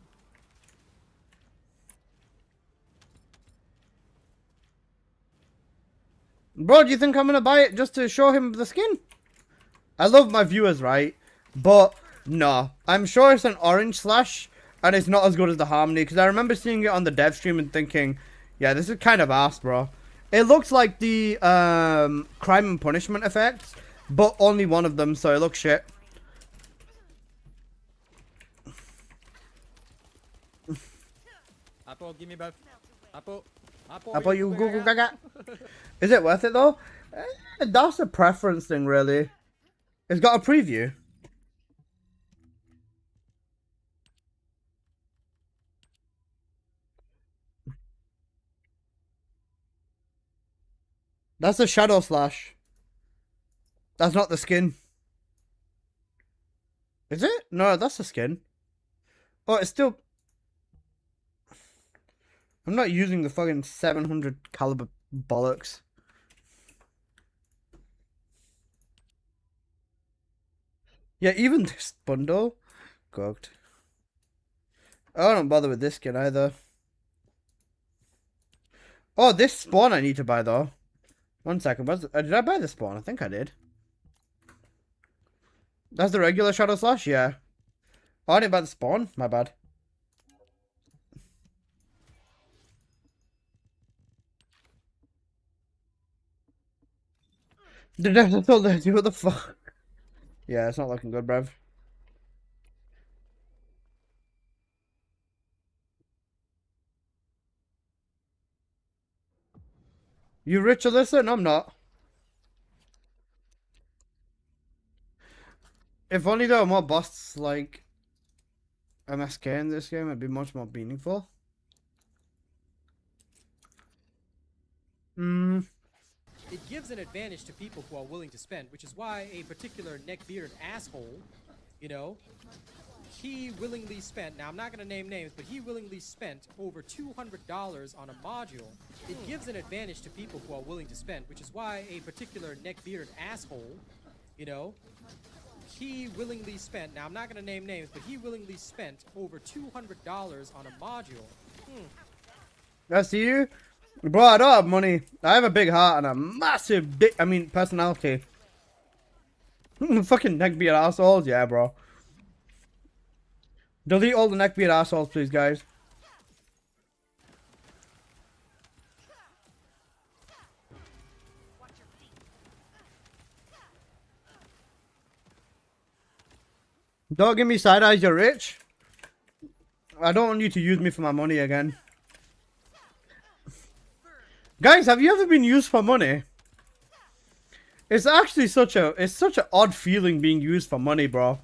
Bro, do you think I'm gonna buy it just to show him the skin? I love my viewers, right? But, no. I'm sure it's an orange slash, and it's not as good as the Harmony, because I remember seeing it on the dev stream and thinking, yeah, this is kind of ass, bro. It looks like the, Crime and Punishment effects, but only one of them, so it looks shit. Apple, give me both. Apple. Apple, you Google Gaga. Is it worth it though? That's a preference thing, really. It's got a preview. That's a shadow slash. That's not the skin. Is it? No, that's the skin. Oh, it's still... I'm not using the fucking 700 caliber bollocks. Yeah, even this bundle. Cooked. I don't bother with this skin either. Oh, this spawn I need to buy though. 1 second. Did I buy the spawn? I think I did. That's the regular Shadow Slash? Yeah. Oh, I didn't buy the spawn? My bad. The devil told them, what the fuck? Yeah, it's not looking good, bruv. You rich, Alyssa? No, I'm not. If only there were more busts like MSK in this game, it'd be much more meaningful. It gives an advantage to people who are willing to spend, which is why a particular neck-bearded asshole, you know, he willingly spent, now I'm not going to name names, but he willingly spent over $200 on a module. It gives an advantage to people who are willing to spend, which is why a particular neck-bearded asshole, you know, he willingly spent, now I'm not going to name names, but he willingly spent over $200 on a module. I see you. Bro, I don't have money. I have a big heart and a massive dick, personality. Fucking neckbeard assholes, yeah, bro. Delete all the neckbeard assholes, please, guys. Don't give me side eyes, you're rich. I don't want you to use me for my money again. Guys, have you ever been used for money? It's actually such an odd feeling being used for money, bro.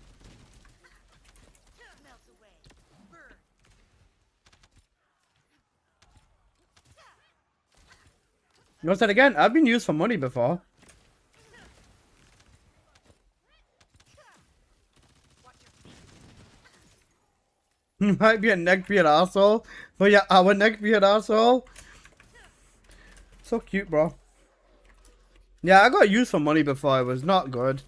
Notice that again, I've been used for money before. You might be a neckbeard arsehole, but yeah, our neckbeard arsehole. So cute, bro. Yeah, I got used for money before. It was not good.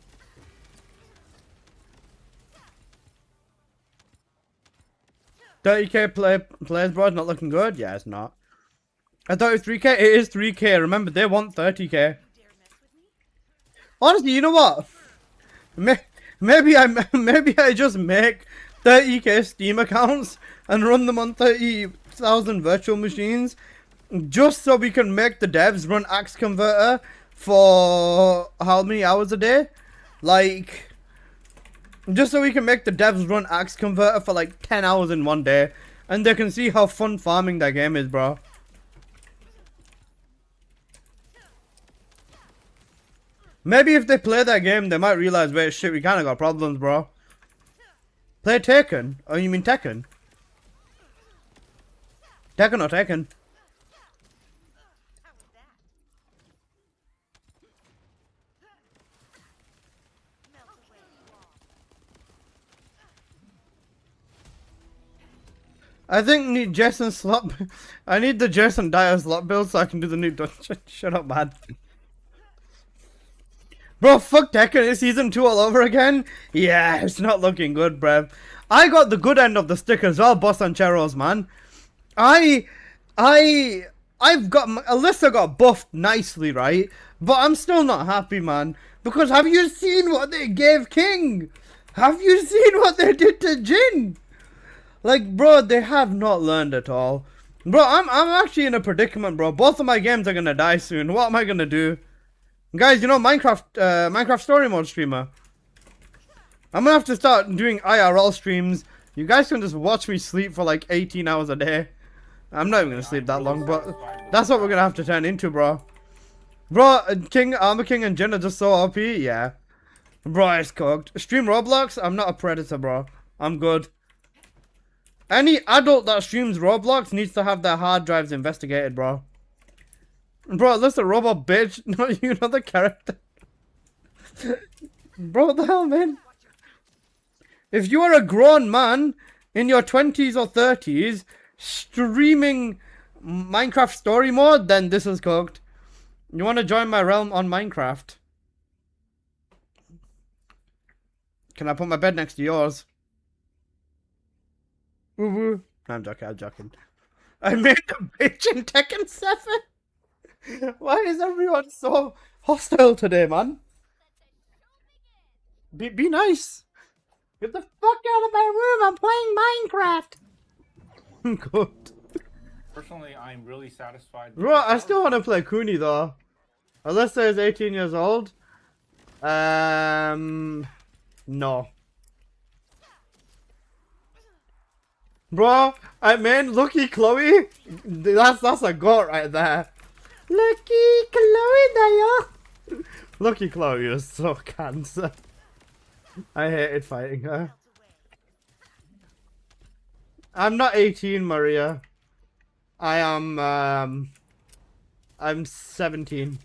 $30K players, bro. It's not looking good. Yeah, it's not. I thought it was 3K. It is 3K. Remember, they want 30K. Honestly, you know what? Maybe I just make 30K Steam accounts and run them on 30,000 virtual machines, just so we can make the devs run Axe Converter for how many hours a day? Like, just so we can make the devs run Axe Converter for like 10 hours in one day, and they can see how fun farming that game is, bro. Maybe if they play that game, they might realize, wait, shit, we kind of got problems, bro. Play Taken? Oh, you mean Tekken? Tekken or Taken? I think need Jason slot. I need the Jason Dyer slot build so I can do the new dungeon. Shut up, man. Bro, fuck Tekken, it's season 2 all over again? Yeah, it's not looking good, bruv. I got the good end of the stick as well, Boss Ancheros, man. I've got, Alyssa got buffed nicely, right? But I'm still not happy, man. Because have you seen what they gave King? Have you seen what they did to Jin? Like, bro, they have not learned at all. Bro, I'm actually in a predicament, bro. Both of my games are gonna die soon. What am I gonna do? Guys, you know Minecraft Story Mode streamer. I'm gonna have to start doing IRL streams. You guys can just watch me sleep for like 18 hours a day. I'm not even gonna sleep that long, but that's what we're gonna have to turn into, bro. Bro, Armor King and Jin are just so OP, yeah. Bro, it's cooked. Stream Roblox? I'm not a predator, bro. I'm good. Any adult that streams Roblox needs to have their hard drives investigated, bro. Bro, that's a robot bitch. No, you know the character. Bro, what the hell, man? If you are a grown man in your 20s or 30s streaming Minecraft story mode, then this is cooked. You want to join my realm on Minecraft? Can I put my bed next to yours? Woo woo. No, I'm joking. I made a bitch in Tekken 7. Why is everyone so hostile today, man? Be nice. Get the fuck out of my room. I'm playing Minecraft. Good. Personally, I'm really satisfied. Bro, I still want to play Cooney though. Alyssa is 18 years old. No. Bro, I mean, Lucky Chloe. That's a goat right there. Lucky Chloe there. Lucky Chloe is so cancer. I hated fighting her. I'm not 18, Maria. I am, I'm 17.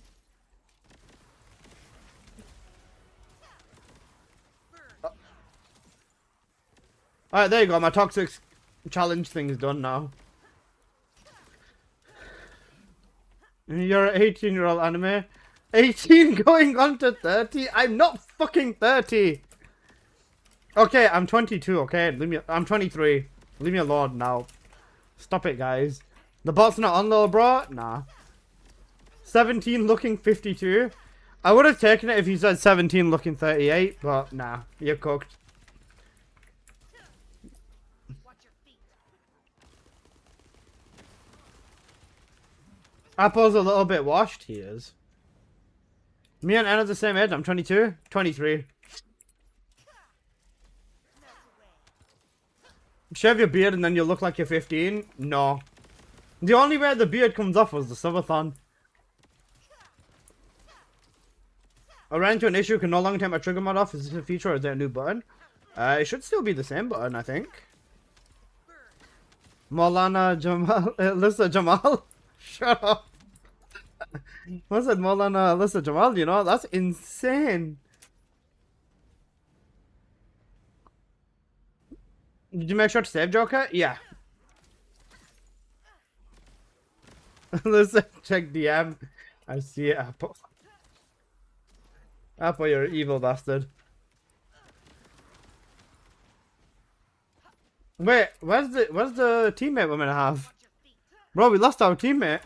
Alright, there you go. My toxic challenge thing is done now. You're an 18-year-old anime. 18 going on to 30? I'm not fucking 30. Okay, I'm 22, okay? I'm 23. Leave me alone now. Stop it, guys. The bot's not on though, bro? Nah. 17 looking 52. I would have taken it if you said 17 looking 38, but nah. You're cooked. Apple's a little bit washed. He is. Me and Anna's the same age. I'm 22. 23. Shave your beard and then you'll look like you're 15? No. The only way the beard comes off was the subathon. I ran into an issue, can no longer take my trigger mod off. Is this a feature or is there a new button? It should still be the same button, I think. Maulana Jamal. Alyssa Jamal? Shut up. What's that, Maulana Alyssa Jamal? You know, that's insane. Did you make sure to save Joker? Yeah. Listen, check DM. I see it, Apple. Apple, you're an evil bastard. Wait, where's the teammate we're gonna have? Bro, we lost our teammate.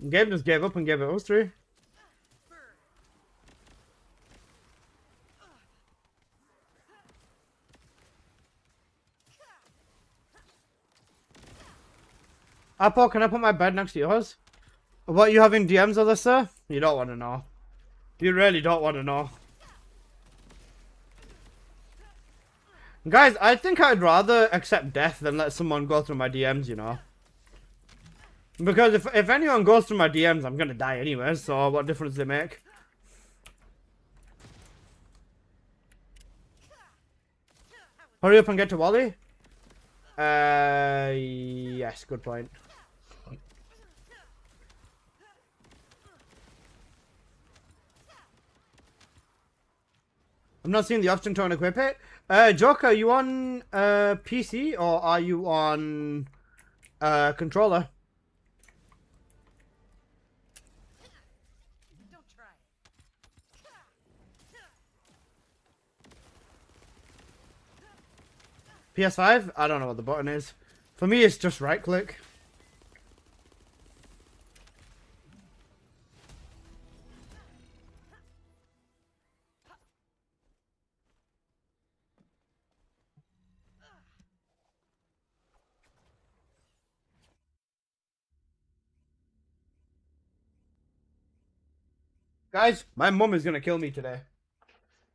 Gabe just gave up and gave it us three. Apple, can I put my bed next to yours? What you have in DMs, Alyssa? You don't want to know. You really don't want to know. Guys, I think I'd rather accept death than let someone go through my DMs, you know. Because if anyone goes through my DMs, I'm gonna die anyway, so what difference does it make? Hurry up and get to Wally? Yes, good point. I'm not seeing the option to unequip it. Joker, are you on PC or are you on controller? PS5? I don't know what the button is. For me, it's just right click. Guys, my mum is gonna kill me today.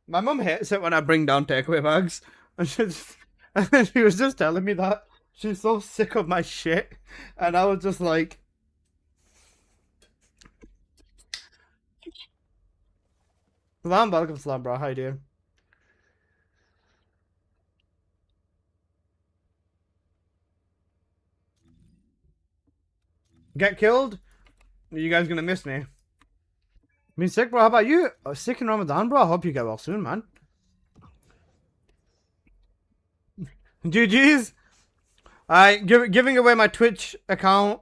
My mum hates it when I bring down takeaway bags. And she was just telling me that. She's so sick of my shit. And I was just like... Salam, welcome, salam, bro. How you doing? Get killed? You guys gonna miss me? Me sick, bro. How about you? Sick in Ramadan, bro. I hope you get well soon, man. GG's. Alright, giving away my Twitch account,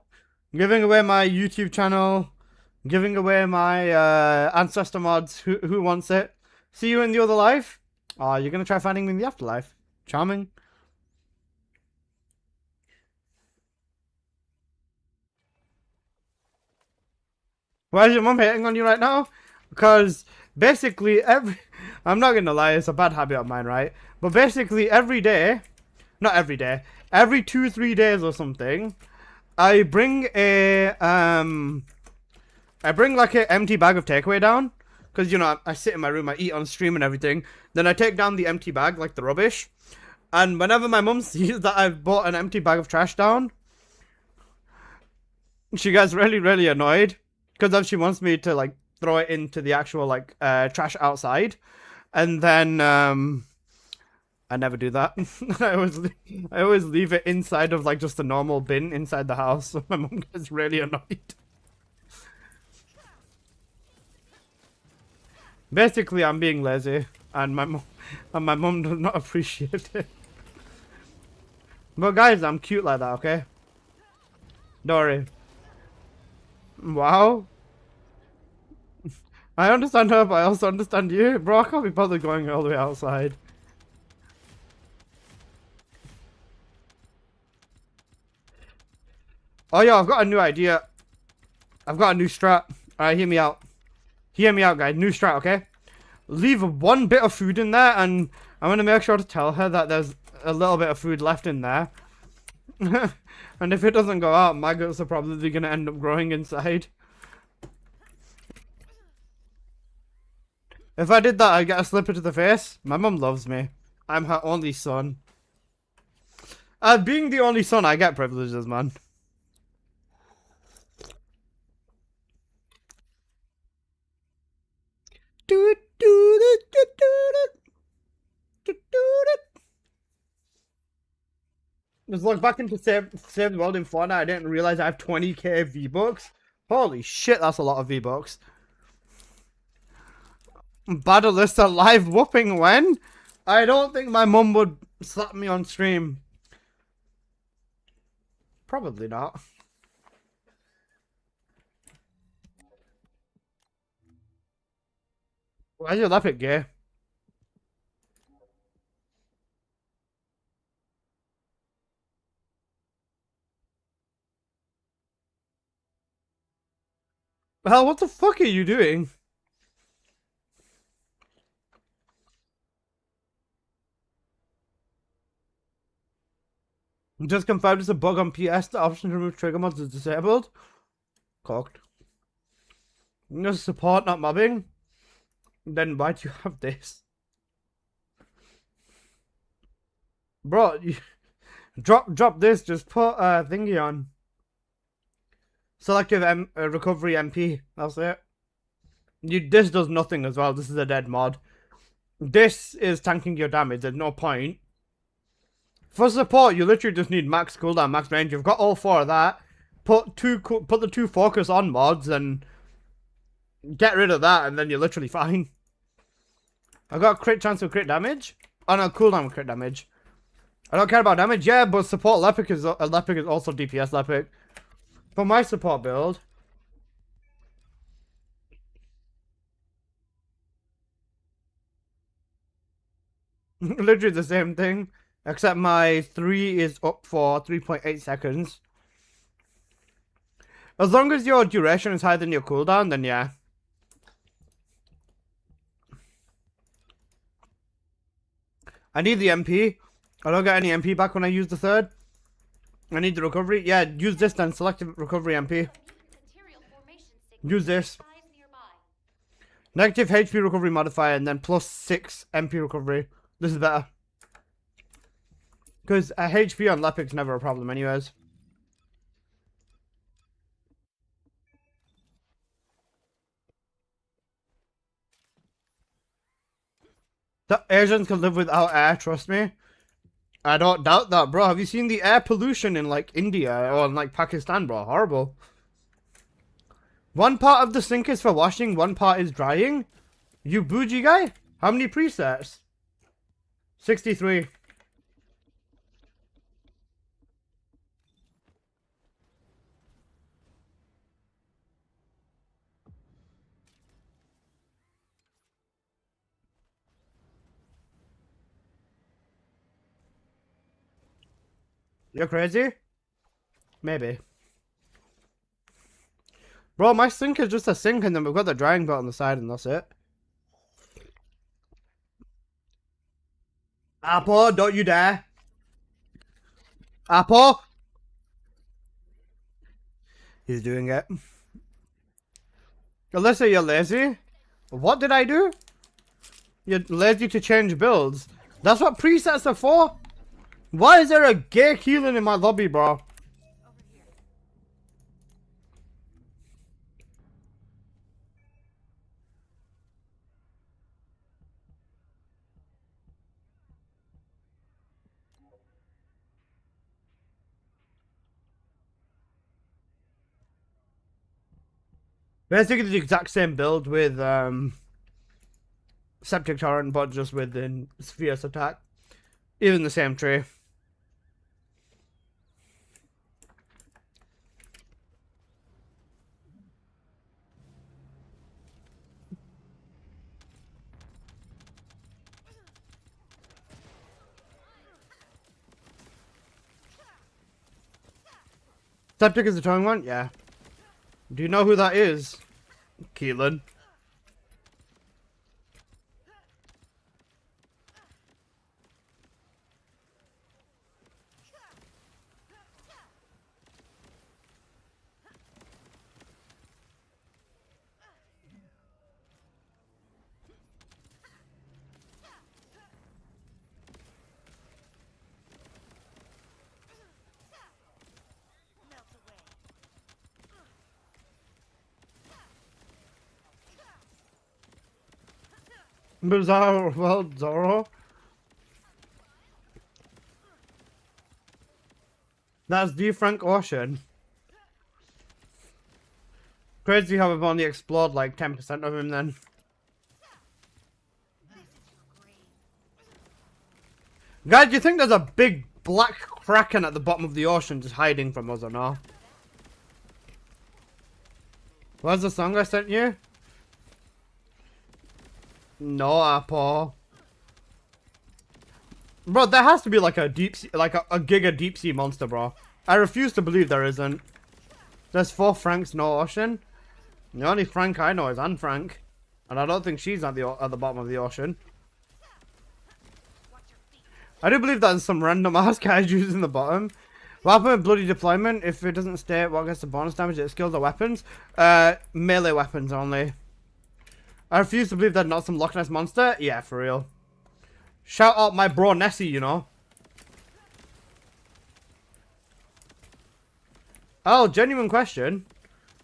giving away my YouTube channel, giving away my ancestor mods. Who wants it? See you in the other life? Oh, you're gonna try finding me in the afterlife. Charming. Why is your mum hating on you right now? Because basically I'm not gonna lie, it's a bad habit of mine, right? But basically every day, not every day, every 2-3 days or something, I bring like an empty bag of takeaway down. Because, you know, I sit in my room, I eat on stream and everything. Then I take down the empty bag, like the rubbish. And whenever my mum sees that I've brought an empty bag of trash down, she gets really, really annoyed. Because then she wants me to, like, throw it into the actual, like, trash outside. And then, I never do that. I always leave it inside of, like, just a normal bin inside the house. So my mum gets really annoyed. Basically, I'm being lazy. And my mum does not appreciate it. But guys, I'm cute like that, okay? Don't worry. Wow. I understand her, but I also understand you. Bro, I can't be bothered going all the way outside. Oh yeah, I've got a new idea. I've got a new strat. Alright, hear me out. Hear me out, guys. New strat, okay? Leave one bit of food in there, and I'm going to make sure to tell her that there's a little bit of food left in there. And if it doesn't go out, maggots are probably going to end up growing inside. If I did that, I'd get a slipper to the face. My mum loves me. I'm her only son. Being the only son, I get privileges, man. Just look back into Save the World in Fortnite. I didn't realize I have 20k V-Bucks. Holy shit, that's a lot of V-Bucks. Bad Alyssa live whooping when? I don't think my mum would slap me on stream. Probably not. Why is your Lepic gay? Hell, what the fuck are you doing? Just confirmed it's a bug on PS. The option to remove trigger mods is disabled. Cocked. Just support, not mobbing. Then why do you have this? Bro, you drop this, just put thingy on. Selective recovery MP. That's it. This does nothing as well. This is a dead mod. This is tanking your damage. There's no point. For support, you literally just need max cooldown, max range. You've got all 4 of that. Put the 2 focus on mods and get rid of that, and then you're literally fine. I got a crit chance of crit damage. Oh no, cooldown crit damage. I don't care about damage. Yeah, but support Lepic is also DPS Lepic. For my support build, literally the same thing, except my 3 is up for 3.8 seconds. As long as your duration is higher than your cooldown, then yeah. I need the MP. I don't get any MP back when I use the 3rd. I need the recovery. Yeah, use this then. Selective recovery MP. Use this. Negative HP recovery modifier and then plus 6 MP recovery. This is better. Because HP on Lepic's never a problem anyways. The Asians can live without air, trust me. I don't doubt that, bro. Have you seen the air pollution in, like, India or in, like, Pakistan, bro? Horrible. One part of the sink is for washing, one part is drying. You bougie guy? How many presets? 63. You're crazy? Maybe. Bro, my sink is just a sink and then we've got the drying belt on the side and that's it. Apple, don't you dare. Apple! He's doing it. Alyssa, you're lazy? What did I do? You're lazy to change builds. That's what presets are for. Why is there a gay healing in my lobby, bro? Basically the exact same build with Septic Torrent, but just with the Fierce Attack. Even the same tree. Septic is the towing one? Yeah. Do you know who that is? Keelan. Bizarre, well, Zoro. That's the Frank Ocean. Crazy how we've only explored like 10% of him then. Guys, do you think there's a big black kraken at the bottom of the ocean just hiding from us or no? What's the song I sent you? No, Apple. Bro, there has to be like a deep sea, like a giga deep sea monster, bro. I refuse to believe there isn't. There's 4 Franks, no ocean. The only Frank I know is Anne Frank, and I don't think she's at the bottom of the ocean. I do believe there's some random ass kaijus in the bottom. What happened with bloody deployment? If it doesn't state what gets the bonus damage, it skills or weapons. Melee weapons only. I refuse to believe they're not some Loch Ness monster. Yeah, for real. Shout out my bro Nessie, you know. Oh, genuine question.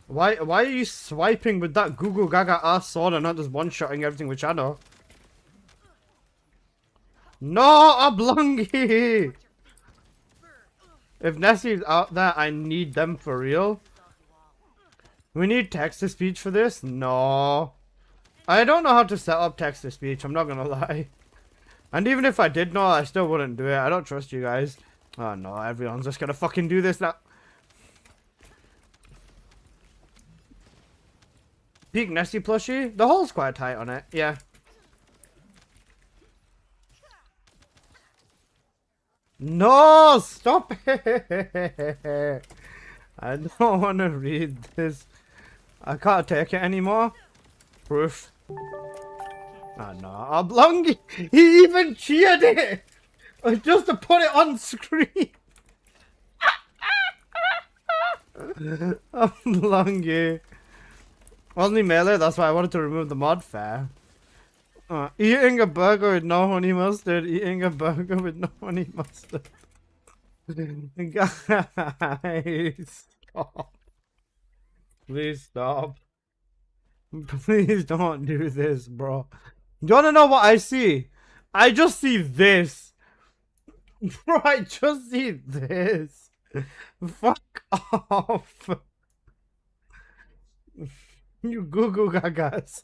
Why are you swiping with that Google Gaga ass sword and not just one-shotting everything with Shadow? No, Oblongi! If Nessie's out there, I need them for real. We need text-to-speech for this? No. I don't know how to set up text-to-speech, I'm not gonna lie. And even if I did know, I still wouldn't do it. I don't trust you guys. Oh no, everyone's just gonna fucking do this now. Peak Nessie plushie? The hole's quite tight on it, yeah. No, stop it. I don't want to read this. I can't take it anymore. Proof. Oh no, Oblongi! He even cheered it! Just to put it on screen! Oblongi. Only melee, that's why I wanted to remove the mod fair. Eating a burger with no honey mustard. Eating a burger with no honey mustard. Guys, stop. Please stop. Please don't do this, bro. You wanna know what I see? I just see this. Bro, I just see this. Fuck off. You Google Gagas.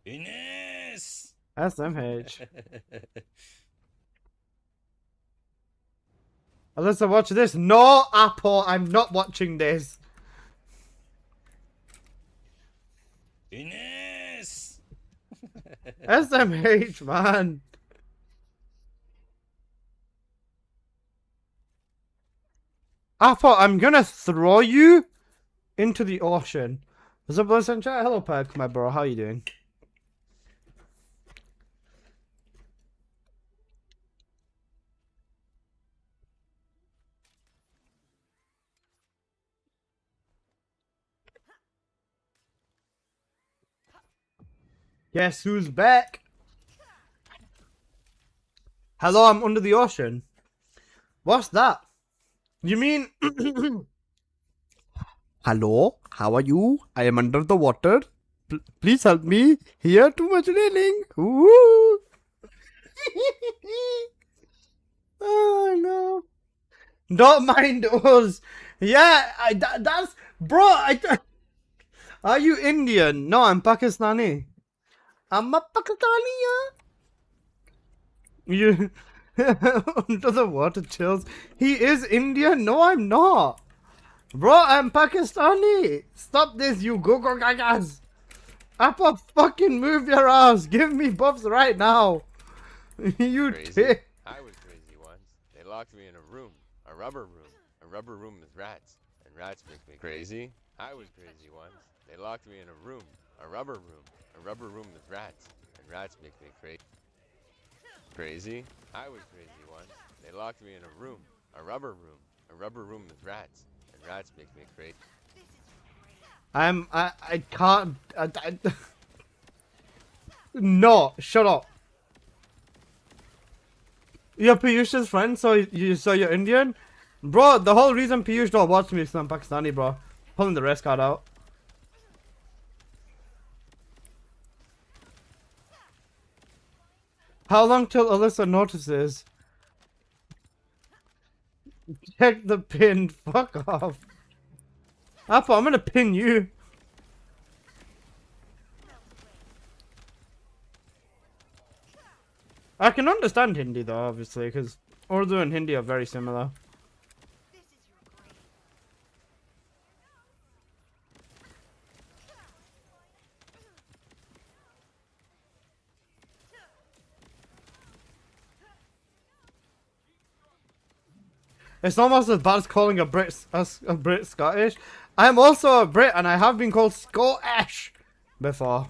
Ines! SMH. Alyssa, watch this. No, Apple, I'm not watching this. Ines! SMH, man. Apple, I'm gonna throw you into the ocean. What's up, boys and chat? Hello, Perk, my bro. How you doing? Guess who's back? Hello, I'm under the ocean. What's that? You mean... Hello, how are you? I am under the water. Please help me. Here, too much raining. Ooh. Oh, no. Don't mind us. Yeah, that's... Bro, are you Indian? No, I'm Pakistani. I'm a Pakistani. You... Under the water chills. He is Indian. No, I'm not. Bro, I'm Pakistani. Stop this, you go-go gagas. Appa, fucking move your ass. Give me buffs right now. You dick. I was crazy once. They locked me in a room. A rubber room. A rubber room with rats. And rats make me crazy. I was crazy once. They locked me in a room. A rubber room. A rubber room with rats. And rats make me crazy. I was crazy once. They locked me in a room. A rubber room. A rubber room with rats. And rats make me crazy. I can't. No, shut up. You're Piyush's friend, so you're Indian? Bro, the whole reason Piyush don't watch me is I'm Pakistani, bro. Pulling the race card out. How long till Alyssa notices? Check the pin. Fuck off. Apple, I'm gonna pin you. I can understand Hindi though, obviously, because Urdu and Hindi are very similar. It's almost as bad as calling a Brit Scottish. I am also a Brit, and I have been called Scottish before.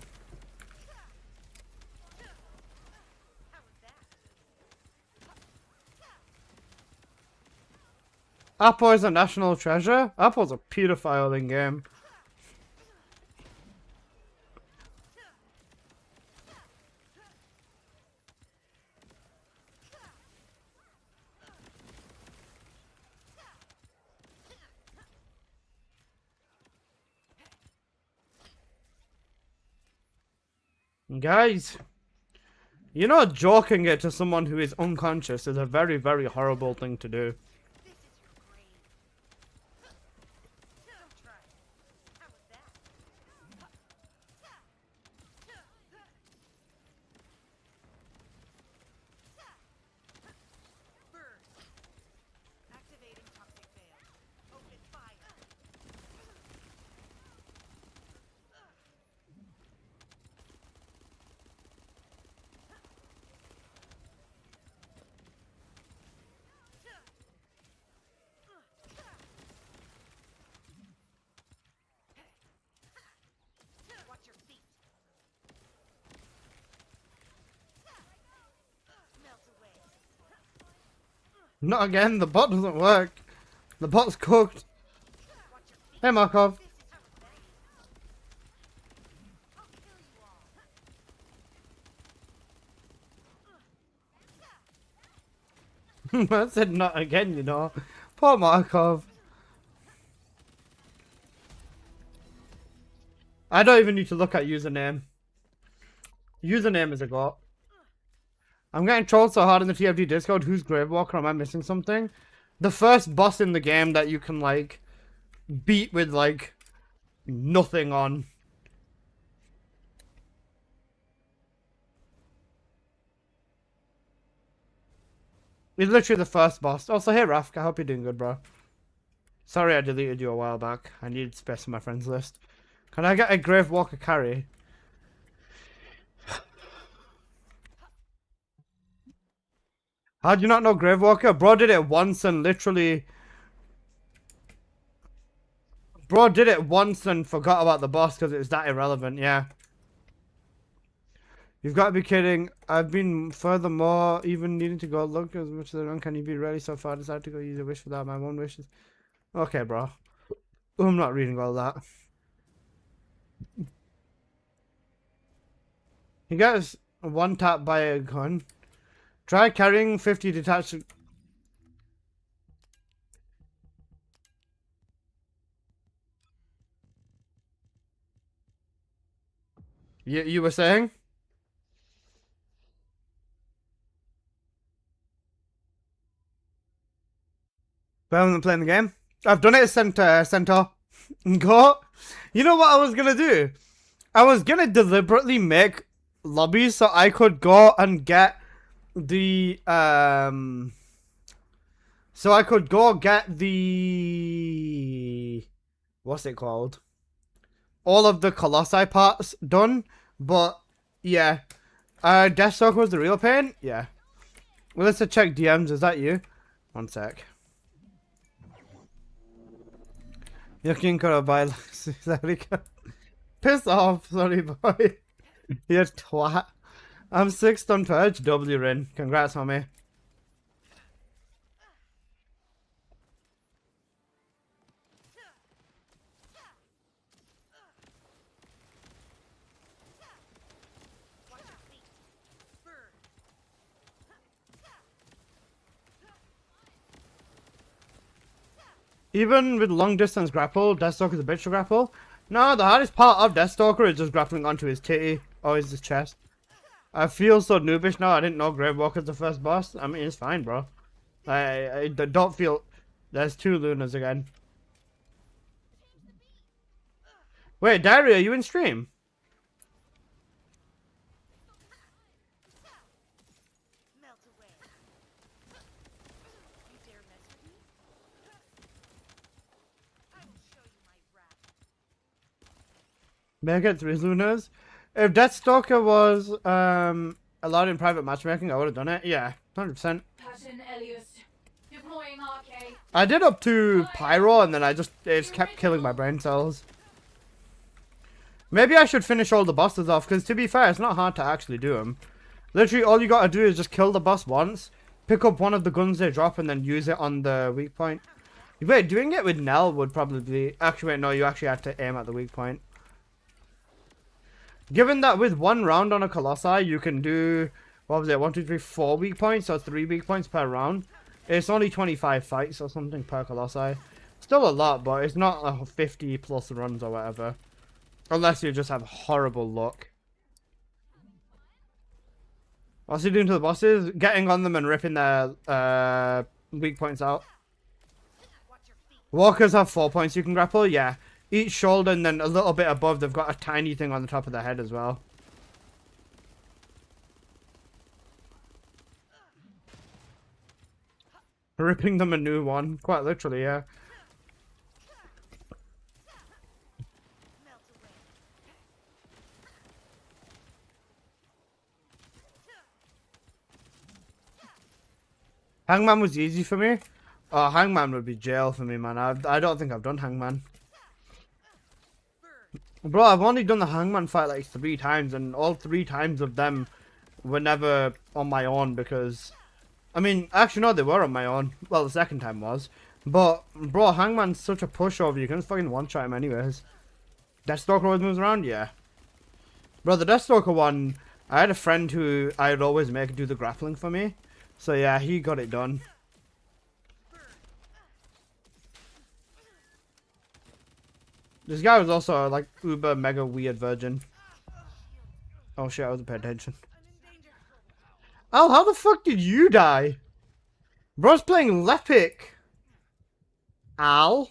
Apple is a national treasure. Apple's a pedophile in game. Guys, you know, joking it to someone who is unconscious is a very, very horrible thing to do. Not again, the bot doesn't work. The bot's cooked. Hey Markov. I said not again, you know. Poor Markov. I don't even need to look at username. Username is a god. I'm getting trolled so hard in the TFD Discord. Who's Gravewalker? Am I missing something? The first boss in the game that you can, like, beat with, like, nothing on. He's literally the first boss. Also, hey, Rafk. I hope you're doing good, bro. Sorry I deleted you a while back. I needed space on my friends list. Can I get a Gravewalker carry? How do you not know Gravewalker? Bro did it once and literally... Bro did it once and forgot about the boss because it's that irrelevant, yeah. You've got to be kidding. I've been furthermore even needing to go look as much as I run. Can you be ready so far? I decided to go use a wish for that. My one wish is... Okay, bro. I'm not reading all that. He gets one tap by a gun. Try carrying 50 detached. You were saying? But I haven't playing the game. I've done it, Centaur. Go. You know what I was gonna do? I was gonna deliberately make lobbies so I could go and get the so I could go get the what's it called? All of the Colossi parts done, but yeah. Deathstalker was the real pain? Yeah. Well, let's check DMs, is that you? One sec. You can go buy piss off, sorry boy. You twat. I'm 6th on Twitch, W Rin. Congrats, homie. Even with long distance grapple, Deathstalker is a bitch to grapple. No, the hardest part of Deathstalker is just grappling onto his titty or his chest. I feel so noobish now. I didn't know Gravewalker's the first boss. I mean, it's fine, bro. I don't feel... There's 2 Lunas again. Wait, Diary, are you in stream? Make it 3 Lunas. If Deathstalker was allowed in private matchmaking, I would have done it. Yeah, 100%. I did up to Pyro, and then it just kept killing my brain cells. Maybe I should finish all the bosses off, because to be fair, it's not hard to actually do them. Literally, all you gotta do is just kill the boss once, pick up one of the guns they drop, and then use it on the weak point. Wait, doing it with Nell would probably be... Actually, wait, no, you actually had to aim at the weak point. Given that with 1 round on a Colossi, you can do... What was it? 1, 2, 3, 4 weak points, so 3 weak points per round. It's only 25 fights or something per Colossi. Still a lot, but it's not 50 plus runs or whatever. Unless you just have horrible luck. What's he doing to the bosses? Getting on them and ripping their weak points out. Walkers have 4 points you can grapple, yeah. Each shoulder and then a little bit above, they've got a tiny thing on the top of their head as well. Ripping them a new one, quite literally, yeah. Hangman was easy for me. Oh, Hangman would be jail for me, man. I don't think I've done Hangman. Bro, I've only done the Hangman fight like 3 times, and all 3 times of them were never on my own because... I mean, actually no, they were on my own. Well, the second time was. But, bro, Hangman's such a pushover, you can just fucking one-shot him anyways. Deathstalker always moves around? Yeah. Bro, the Deathstalker one, I had a friend who I'd always make do the grappling for me. So yeah, he got it done. This guy was also like uber mega weird virgin. Oh shit, I wasn't paying attention. Al, how the fuck did you die? Bro's playing Lepic. Al.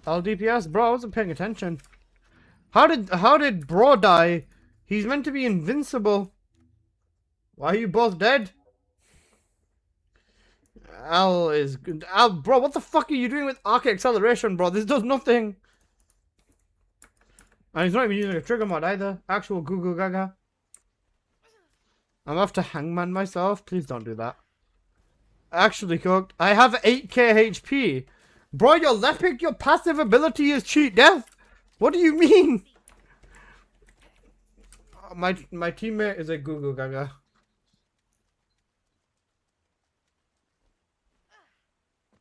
Al DPS? Bro, I wasn't paying attention. How did Bro die? He's meant to be invincible. Why are you both dead? Al is good. Al, bro, what the fuck are you doing with arc acceleration, bro? This does nothing. And he's not even using a trigger mod either. Actual goo goo gaga. I'm off to Hangman myself. Please don't do that. Actually cooked. I have 8k HP. Bro, your Lepic, your passive ability is cheat death. What do you mean? My teammate is a goo goo gaga.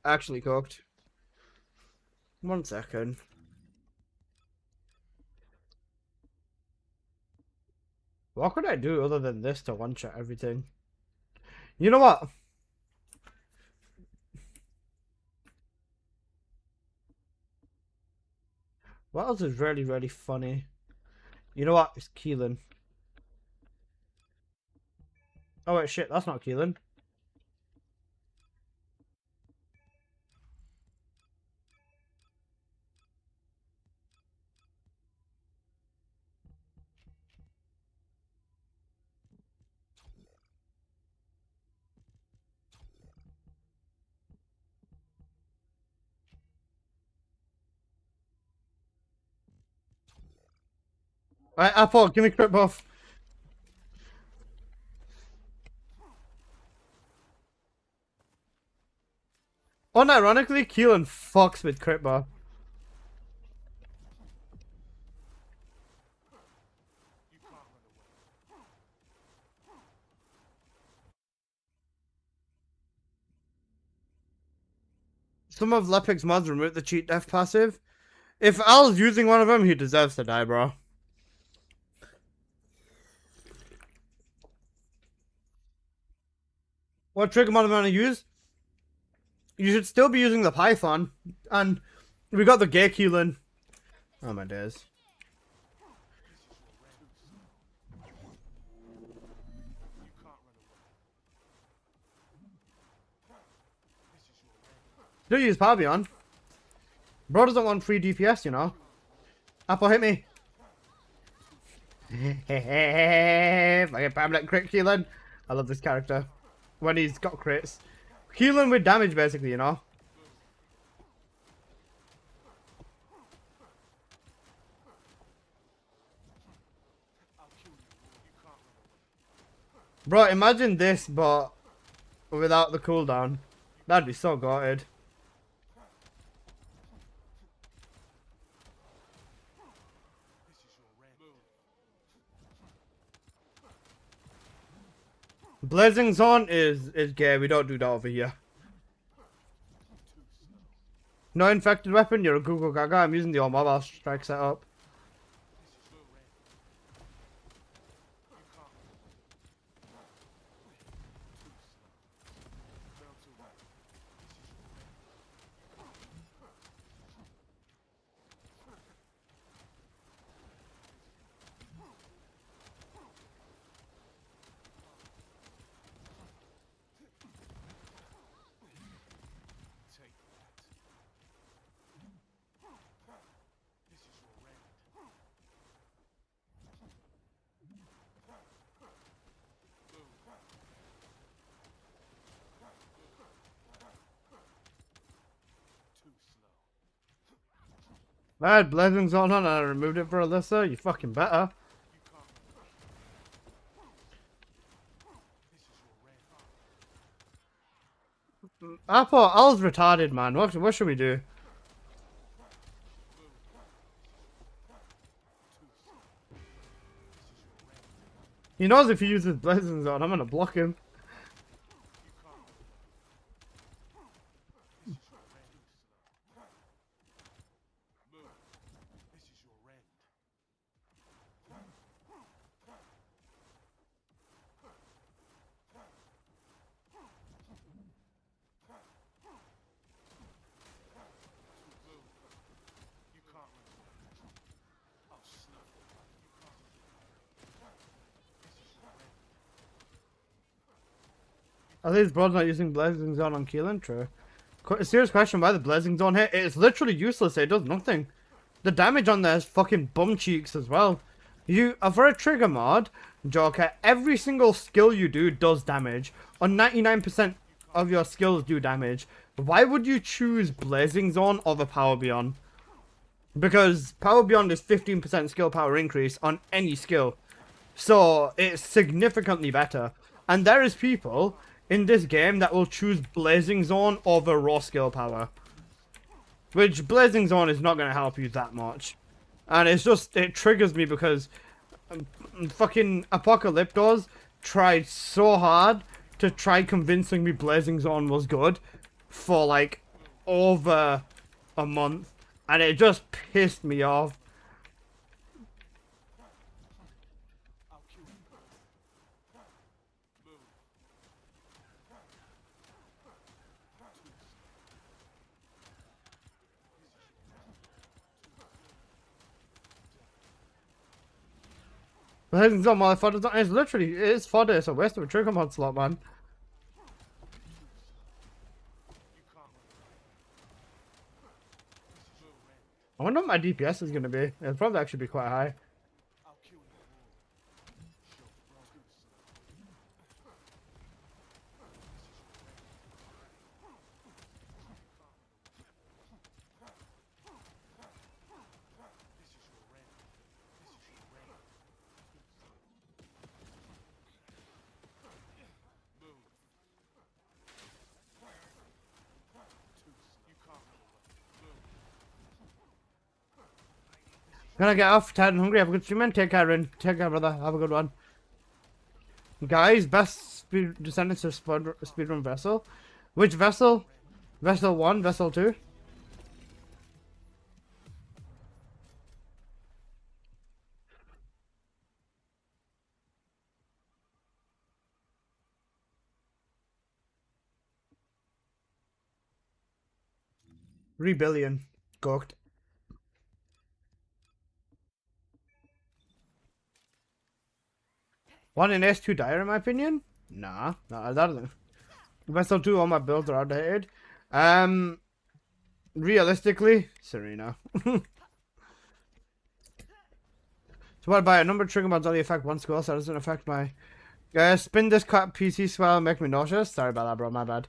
Actually cooked. 1 second. What could I do other than this to one-shot everything? You know what? What else is really, really funny? You know what? It's Keelan. Oh wait, shit, that's not Keelan. Alright, Apple, give me crit buff. Unironically, Keelan fucks with crit buff. Some of Lepic's mods remove the cheat death passive. If Al's using one of them, he deserves to die, bro. What trigger mod am I going to use? You should still be using the Python. And we got the gay Keelan. Oh my days. Still use Pavion. Bro doesn't want free DPS, you know. Apple, hit me. Fucking Pamlet crit Keelan. I love this character. when he's got crits. Healing with damage, basically, you know. Bro, imagine this, but without the cooldown. That'd be so gutted. Blazing Zone is gay. We don't do that over here. No infected weapon. You're a Google Gaga. I'm using the all mobile strike setup. I had Blazing Zone on and I removed it for Alyssa. You fucking better. Apple, Al's retarded, man. What should we do? He knows if he uses Blazing Zone, I'm gonna block him. Are these broads not using Blazing Zone on Keelan? True. A serious question, why the Blazing Zone hit? It's literally useless, it does nothing. The damage on there is fucking bum cheeks as well. For a trigger mod, Joker, every single skill you do does damage. On 99% of your skills do damage. Why would you choose Blazing Zone over Power Beyond? Because Power Beyond is 15% skill power increase on any skill. So, it's significantly better. And there is people in this game that will choose Blazing Zone over raw skill power. Which Blazing Zone is not going to help you that much. And it's just, it triggers me because fucking Apocalyptos tried so hard to try convincing me Blazing Zone was good for like over a month. And it just pissed me off. Blazing Zone motherfucker, it's literally, it's fodder, it's a waste of a trigger mod slot, man. I wonder what my DPS is gonna be. It'll probably actually be quite high. Gonna get off, tired and hungry. Have a good stream, man. Take care, Rin. Take care, brother. Have a good one. Guys, best Descendants of speedrun vessel. Which vessel? Vessel 1, Vessel 2? Rebellion. Cooked. One in S2 dire in my opinion? Nah, that doesn't. Vessel 2, all my builds are outdated. Realistically, Serena. So what about a number of trigger mods only affect one skill, so it doesn't affect my Spin this cut PC swell make me nauseous. Sorry about that, bro. My bad.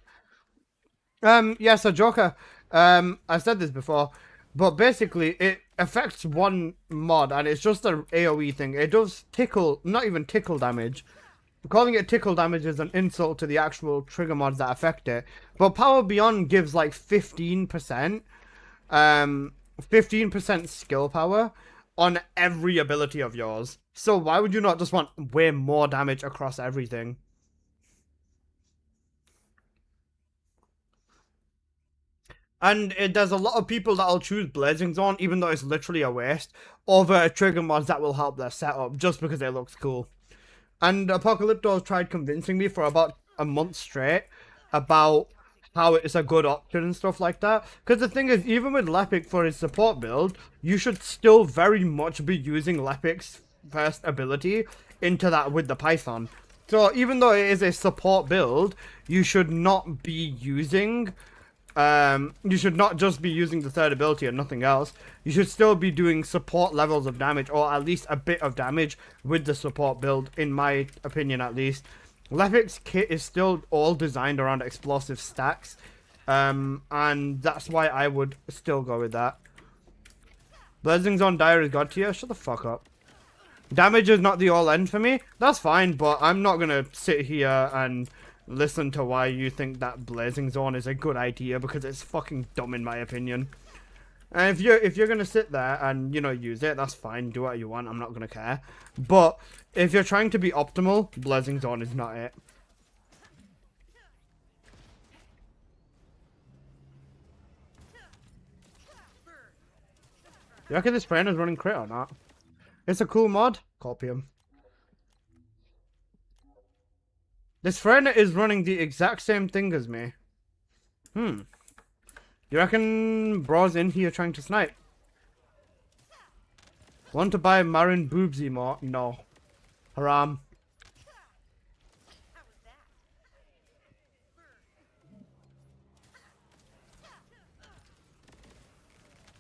Yeah, so Joker, I said this before, but basically it affects one mod and it's just an AoE thing. It does tickle, not even tickle damage. Calling it tickle damage is an insult to the actual trigger mods that affect it. But Power Beyond gives like 15%, 15% skill power on every ability of yours. So why would you not just want way more damage across everything? And there's a lot of people that'll choose Blazing Zone, even though it's literally a waste, over trigger mods that will help their setup just because it looks cool. And Apocalypto tried convincing me for about a month straight about how it's a good option and stuff like that. Because the thing is, even with Lepic for his support build, you should still very much be using Lepic's first ability into that with the Python. So even though it is a support build, you should not be using... you should not just be using the third ability and nothing else. You should still be doing support levels of damage, or at least a bit of damage with the support build, in my opinion at least. Lepic's kit is still all designed around explosive stacks, and that's why I would still go with that. Blazing Zone Dire is god tier? Shut the fuck up. Damage is not the all end for me? That's fine, but I'm not gonna sit here and listen to why you think that Blazing Zone is a good idea, because it's fucking dumb in my opinion. And if you're gonna sit there and, you know, use it, that's fine. Do what you want. I'm not gonna care. But if you're trying to be optimal, Blazing Zone is not it. You reckon this friend is running crit or not? It's a cool mod. Copy him. This friend is running the exact same thing as me. You reckon bro's in here trying to snipe? Want to buy Marin boobs emote? No. Haram.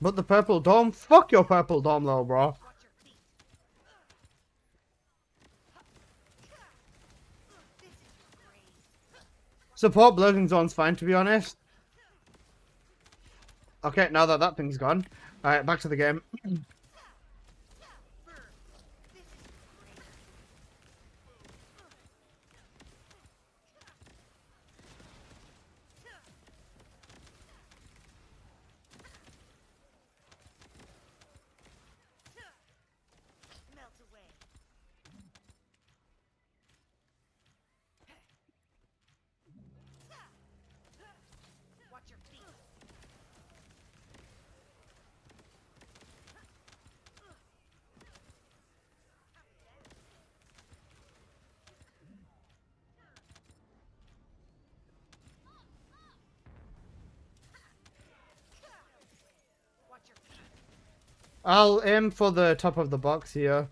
But the purple dome? Fuck your purple dome, little bro. Support Blazing Zone's fine, to be honest. Okay, now that thing's gone. Alright, back to the game. I'll aim for the top of the box here.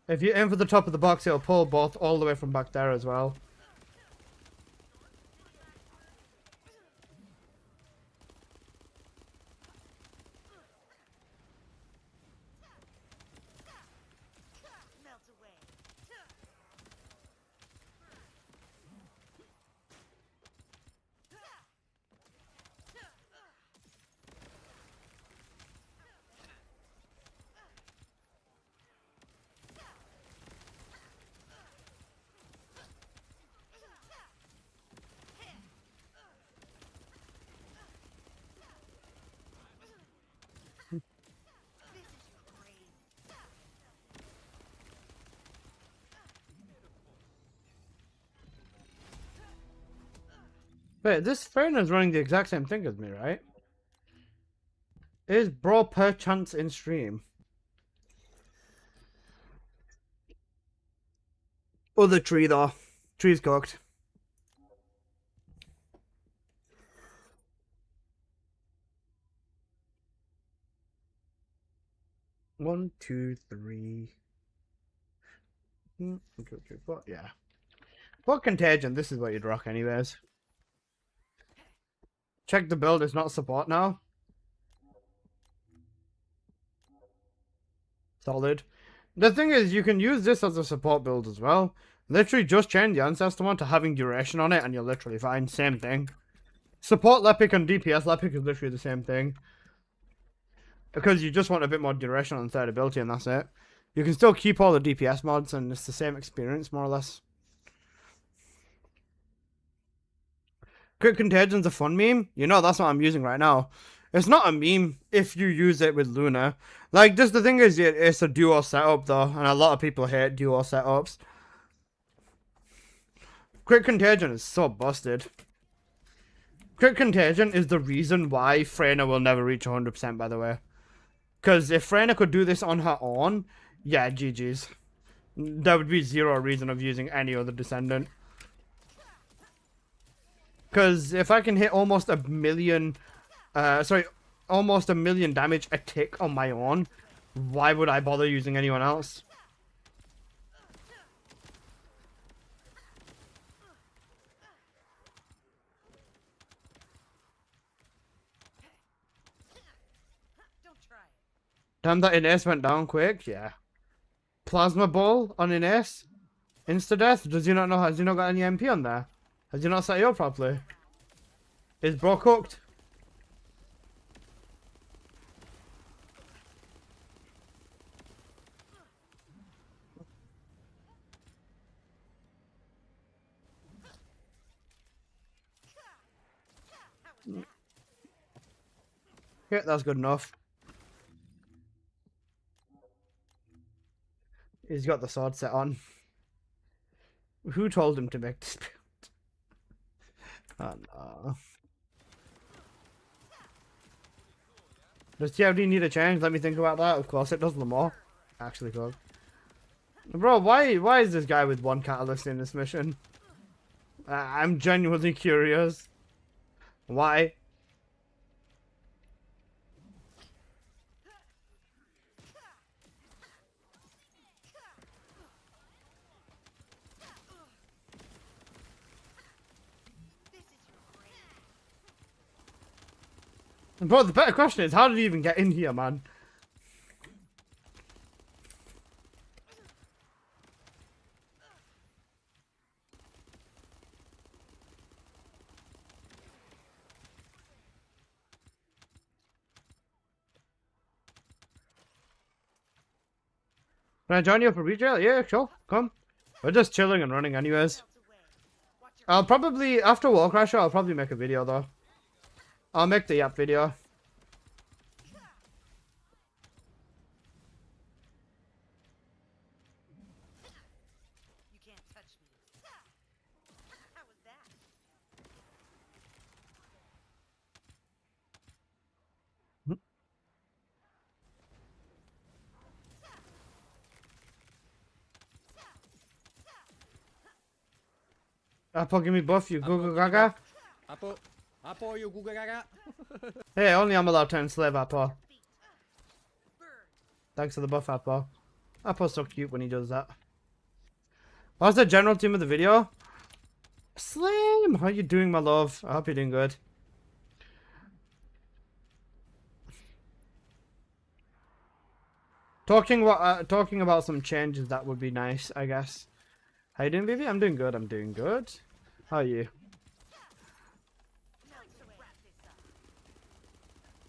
If you aim for the top of the box, it'll pull both all the way from back there as well. Wait, this friend is running the exact same thing as me, right? Is bro perchance in stream? Other tree though. Tree's cooked. One, two, three. Okay, four. Yeah. What Contagion? This is what you'd rock anyways. Check the build, it's not support now. Solid. The thing is, you can use this as a support build as well. Literally just change the ancestor one to having duration on it and you're literally fine. Same thing. Support Lepic and DPS Lepic is literally the same thing. Because you just want a bit more duration on third ability and that's it. You can still keep all the DPS mods and it's the same experience more or less. Crit Contagion's a fun meme. You know, that's what I'm using right now. It's not a meme if you use it with Luna. Like, just the thing is, it's a duo setup though, and a lot of people hate duo setups. Crit Contagion is so busted. Crit Contagion is the reason why Freyna will never reach 100%, by the way. Because if Freyna could do this on her own, yeah, GG's. There would be zero reason of using any other Descendant. Because if I can hit almost a million damage a tick on my own, why would I bother using anyone else? Damn, that Ines went down quick, yeah. Plasma Ball on Ines? Insta-death? Does he not know? Has he not got any MP on there? Has he not set it up properly? Is bro cooked? Yeah, that's good enough. He's got the sword set on. Who told him to make this build? Oh no. Does TFD need a change? Let me think about that. Of course it does, Lamar. Actually could. Bro, why is this guy with one catalyst in this mission? I'm genuinely curious. Why? Bro, the better question is, how did he even get in here, man? Can I join you for retail? Yeah, sure. Come. We're just chilling and running anyways. I'll probably, after Warcrasher, I'll probably make a video though. I'll make the app video. You can't touch me. How was that? Apple, give me buff, you Google Gaga. Apo, you Google Gaga. Hey, only I'm allowed to enslave Apple. Thanks for the buff, Apple. Apple's so cute when he does that. What's the general theme of the video? Slim, how you doing, my love? I hope you're doing good. Talking about some changes that would be nice, I guess. How you doing, baby? I'm doing good. I'm doing good. How are you?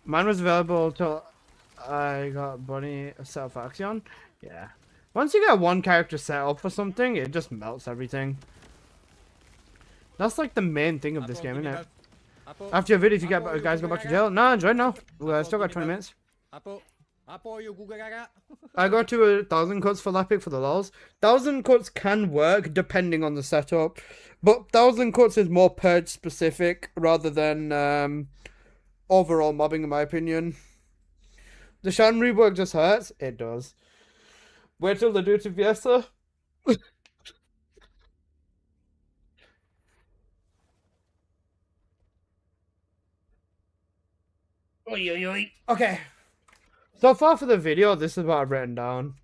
Mine was available till I got Bunny set up for Axion. Yeah. Once you get one character set up for something, it just melts everything. That's like the main thing of this game, isn't it? After your video, if you guys go back to jail. Nah, enjoy now. I still got 20 minutes. I got to 1,000 cuts for Lepic for the lols. 1,000 cuts can work depending on the setup, but 1,000 cuts is more purge specific rather than overall mobbing, in my opinion. The Shan rework just hurts. It does. Wait till they do it to Fiesta. Oy, oy, oy. Okay. So far for the video, this is what I've written down.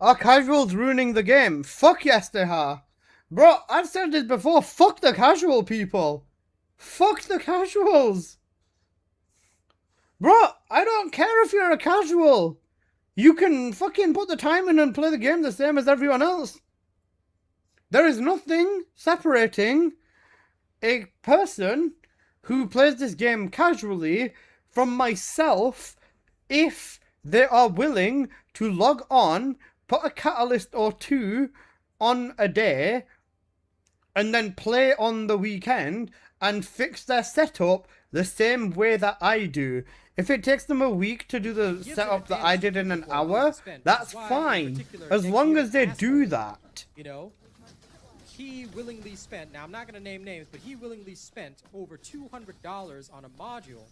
Are casuals ruining the game? Fuck yes they are. Bro, I've said this before. Fuck the casual people. Fuck the casuals. Bro, I don't care if you're a casual. You can fucking put the time in and play the game the same as everyone else. There is nothing separating a person who plays this game casually from myself if they are willing to log on, put a catalyst or two on a day, and then play on the weekend and fix their setup the same way that I do. If it takes them a week to do the setup that I did in an hour, that's fine. As long as they do that. You know, he willingly spent, now I'm not going to name names, but he willingly spent over $200 on a module.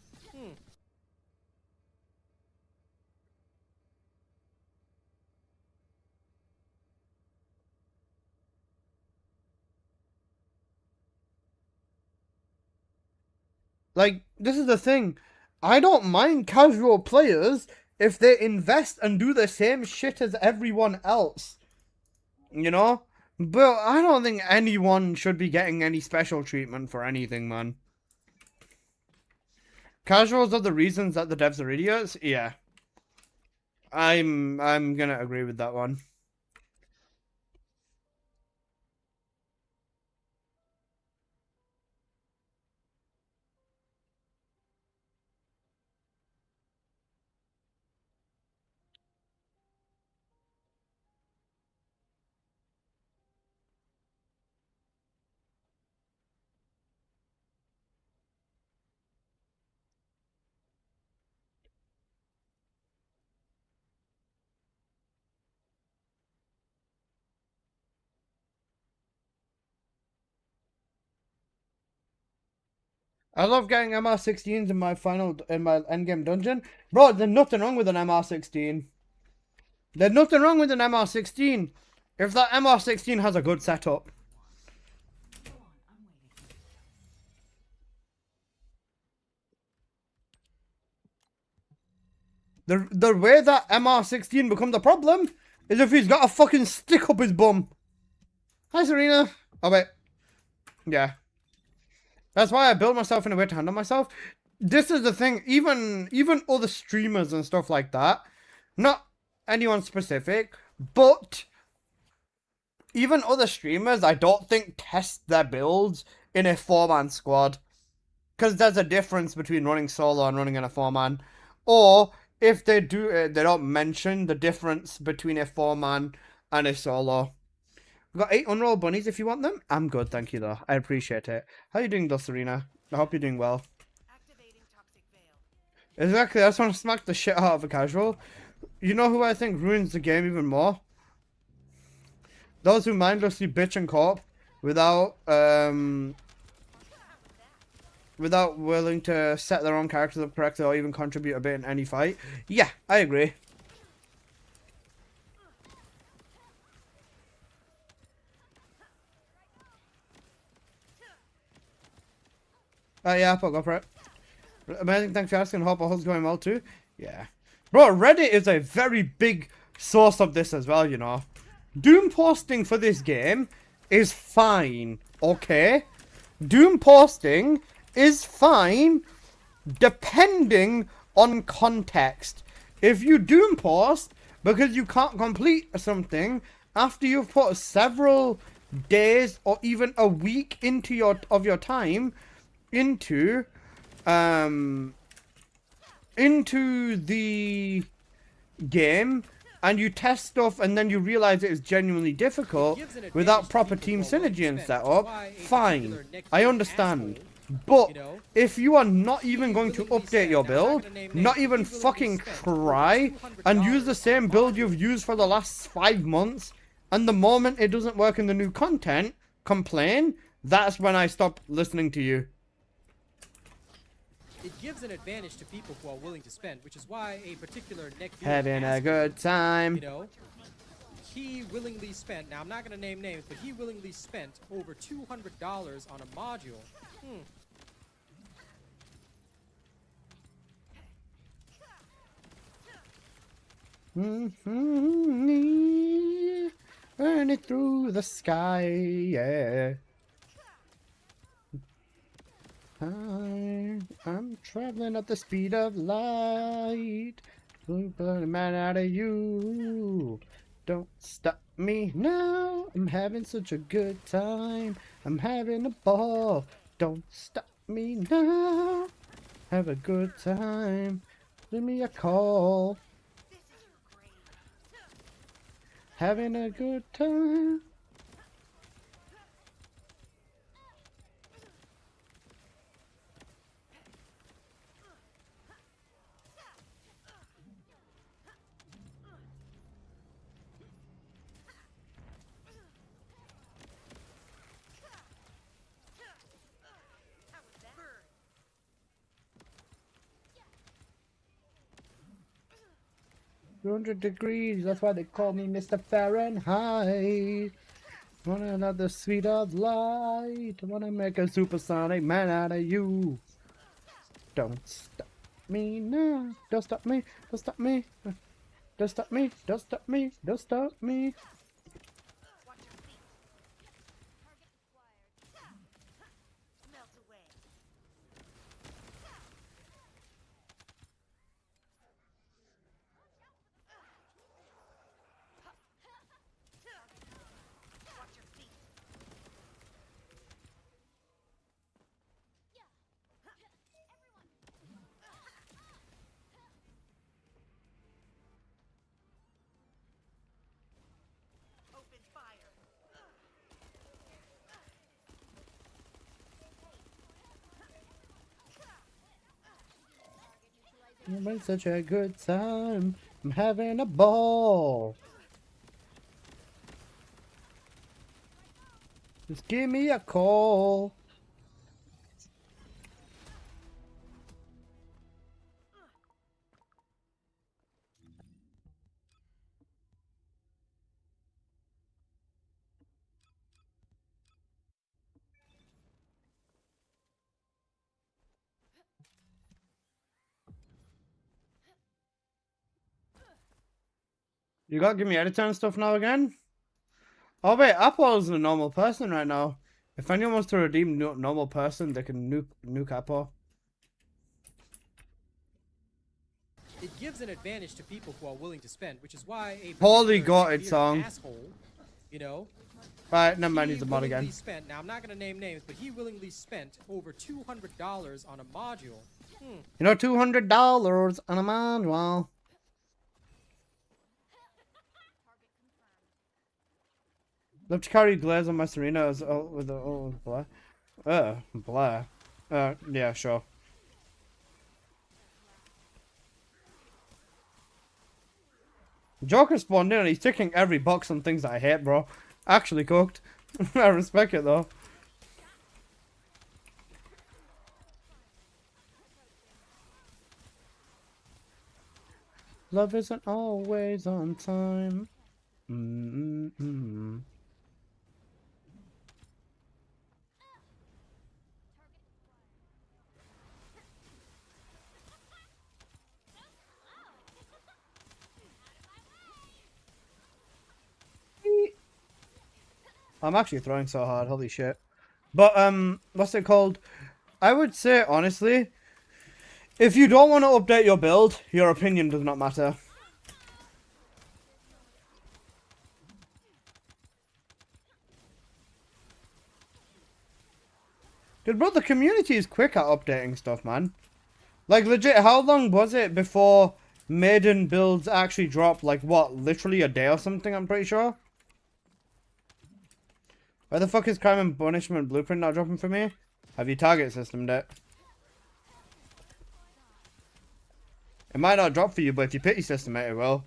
Like, this is the thing. I don't mind casual players if they invest and do the same shit as everyone else. You know? But I don't think anyone should be getting any special treatment for anything, man. Casuals are the reasons that the devs are idiots? Yeah. I'm gonna agree with that one. I love getting MR16s in my endgame dungeon. Bro, there's nothing wrong with an MR16. There's nothing wrong with an MR16 if that MR16 has a good setup. The way that MR16 becomes a problem is if he's got a fucking stick up his bum. Hi, Serena. Oh, wait. Yeah. That's why I built myself in a way to handle myself. This is the thing. Even other streamers and stuff like that, not anyone specific, but even other streamers, I don't think test their builds in a 4-man squad. Because there's a difference between running solo and running in a 4-man. Or if they do, they don't mention the difference between a 4-man and a solo. We've got 8 unrolled bunnies if you want them. I'm good, thank you though. I appreciate it. How are you doing though, Serena? I hope you're doing well. Exactly, I just want to smack the shit out of a casual. You know who I think ruins the game even more? Those who mindlessly bitch and cope without willing to set their own characters up correctly or even contribute a bit in any fight. Yeah, I agree. Yeah, I'll go for it. Amazing, thanks for asking. Hope all's going well too. Yeah. Bro, Reddit is a very big source of this as well, you know. Doom posting for this game is fine, okay? Doom posting is fine depending on context. If you Doom post because you can't complete something after you've put several days or even a week into your time into the game and you test stuff and then you realize it is genuinely difficult without proper team synergy and setup, fine, I understand. But if you are not even going to update your build, not even fucking try, and use the same build you've used for the last 5 months, and the moment it doesn't work in the new content, complain, that's when I stop listening to you. It gives an advantage to people who are willing to spend, which is why a particular neck having a good time. You know, he willingly spent, now I'm not going to name names, but he willingly spent over $200 on a module. Burn it through the sky, yeah. I'm traveling at the speed of light. Burn the man out of you. Don't stop me now. I'm having such a good time. I'm having a ball. Don't stop me now. Have a good time. Give me a call. This is your grave. Having a good time. How was that? 200 degrees, that's why they call me Mr. Fahrenheit. Want another sweet of light. Wanna make a supersonic man out of you. Don't stop me now. Don't stop me. Don't stop me. Don't stop me. Don't stop me. Don't stop me. Watch your feet. Melt away. Watch your feet. Open fire. I'm having such a good time. I'm having a ball. Just give me a call. You gotta give me editor and stuff now again? Oh wait, Apple's a normal person right now. If anyone wants to redeem normal person, they can nuke Apple. It gives an advantage to people who are willing to spend, which is why a Holy particular God, neck-bearded it's song. asshole, you know, Right, never mind, he he's a mod willingly again. spent. Now I'm not gonna name names, but he willingly spent over $200 on a module. You know, $200 on a manual. Love to carry glaze on my Serena as with the Blair. Blair. Yeah, sure. Joker spawned in and he's ticking every box on things that I hate, bro. Actually cooked. I respect it though. Love isn't always on time. I'm actually throwing so hard, holy shit. But, what's it called? I would say, honestly, if you don't want to update your build, your opinion does not matter. Dude, bro, the community is quick at updating stuff, man. Like, legit, how long was it before maiden builds actually dropped? Like, what, literally a day or something, I'm pretty sure? Why the fuck is Crime and Punishment Blueprint not dropping for me? Have you target systemed it? It might not drop for you, but if you pity system it, it will.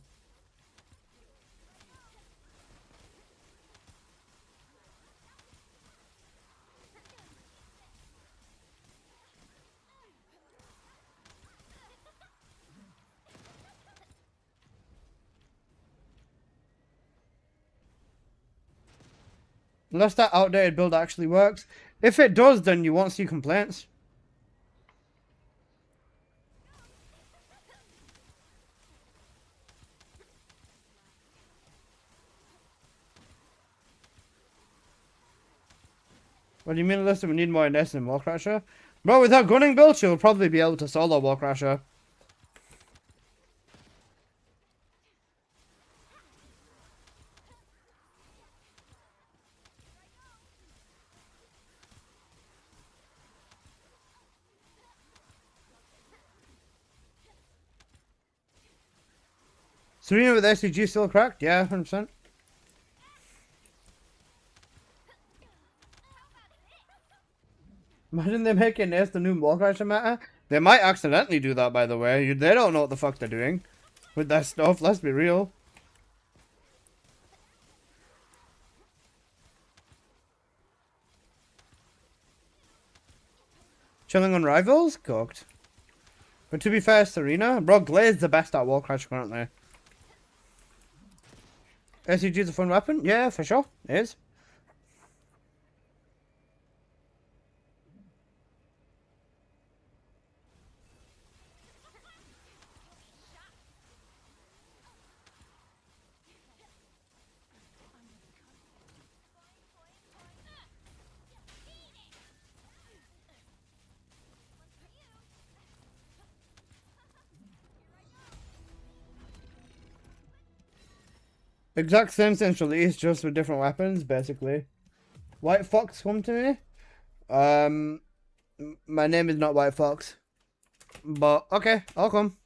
Unless that outdated build actually works. If it does, then you won't see complaints. What do you mean, Alyssa? We need more nest in Warcrasher? Bro, with her gunning build, she'll probably be able to solo Warcrasher. Serena with SCG still cracked? Yeah, 100%. Imagine they make nest the new Warcrasher meta. They might accidentally do that, by the way. They don't know what the fuck they're doing with that stuff, let's be real. Chilling on rivals? Cooked. But to be fair, Serena, bro, Glade's the best at Warcrasher currently. SCG's a fun weapon? Yeah, for sure. It is. Exact same since release, just with different weapons, basically. White Fox, come to me. My name is not White Fox. But, okay, I'll come.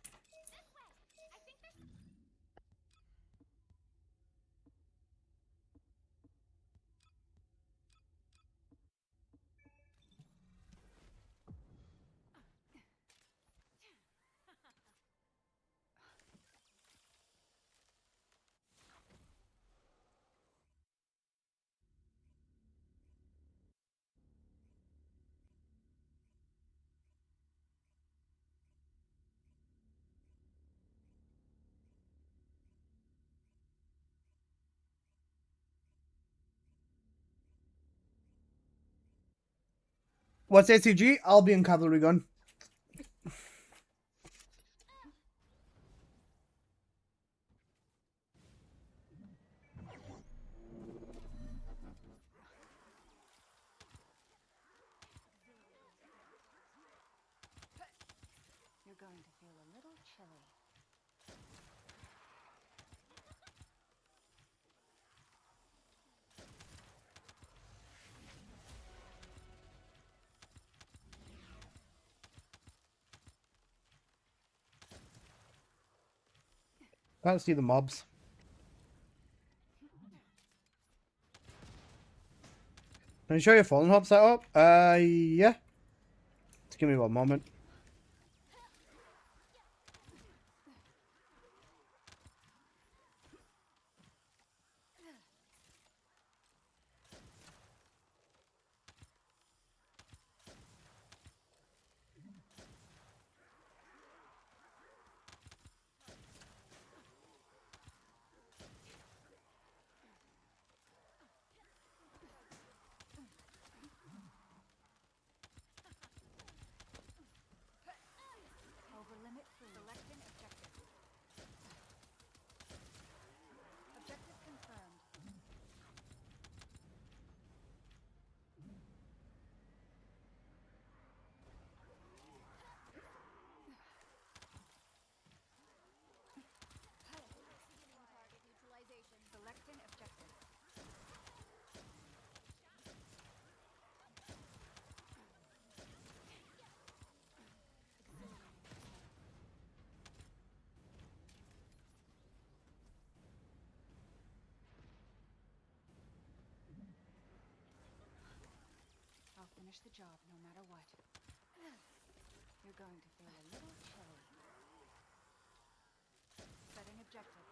What's ACG? Albion Cavalry Gun. You're going to feel a little chilly. Can't see the mobs. Can you show your Fallen Hub setup? Yeah. Just give me 1 moment. Over limit free. Select an objective. Objective confirmed. Select an objective. I'll finish the job no matter what. You're going to feel a little chilly. Setting objective.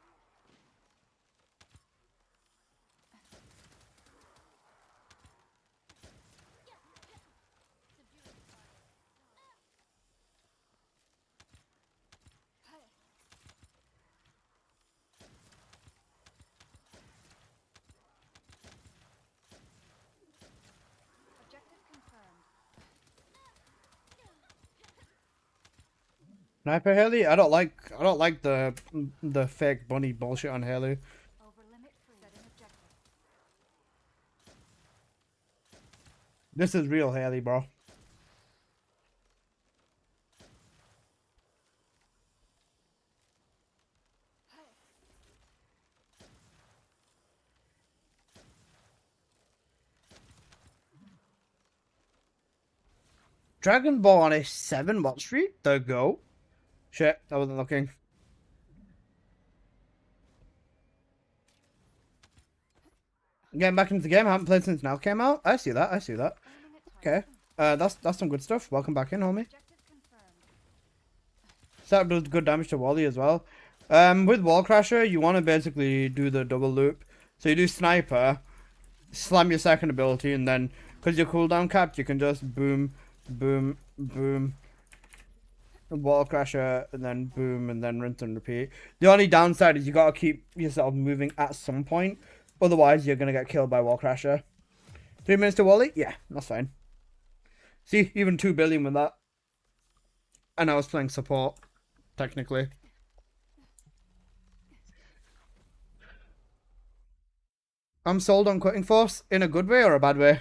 Objective confirmed. Sniper Haley? I don't like the fake bunny bullshit on Haley. Over limit free. Setting objective. This is real Haley, bro. Dragon Ball on a 7 watch street? The go. Shit, I wasn't looking. Getting back into the game. I haven't played since now came out. I see that. I see that. Okay. That's some good stuff. Welcome back in, homie. Setup does good damage to Wally as well. With Wall Crasher, you want to basically do the double loop. So you do Sniper, slam your second ability, and then because you're cooldown capped, you can just boom, boom, boom, Wall Crasher, and then boom, and then rinse and repeat. The only downside is you gotta keep yourself moving at some point, otherwise you're gonna get killed by Wall Crasher. 3 minutes to Wally? Yeah, that's fine. See, even 2 billion with that. And I was playing support, technically. I'm sold on quitting Force in a good way or a bad way.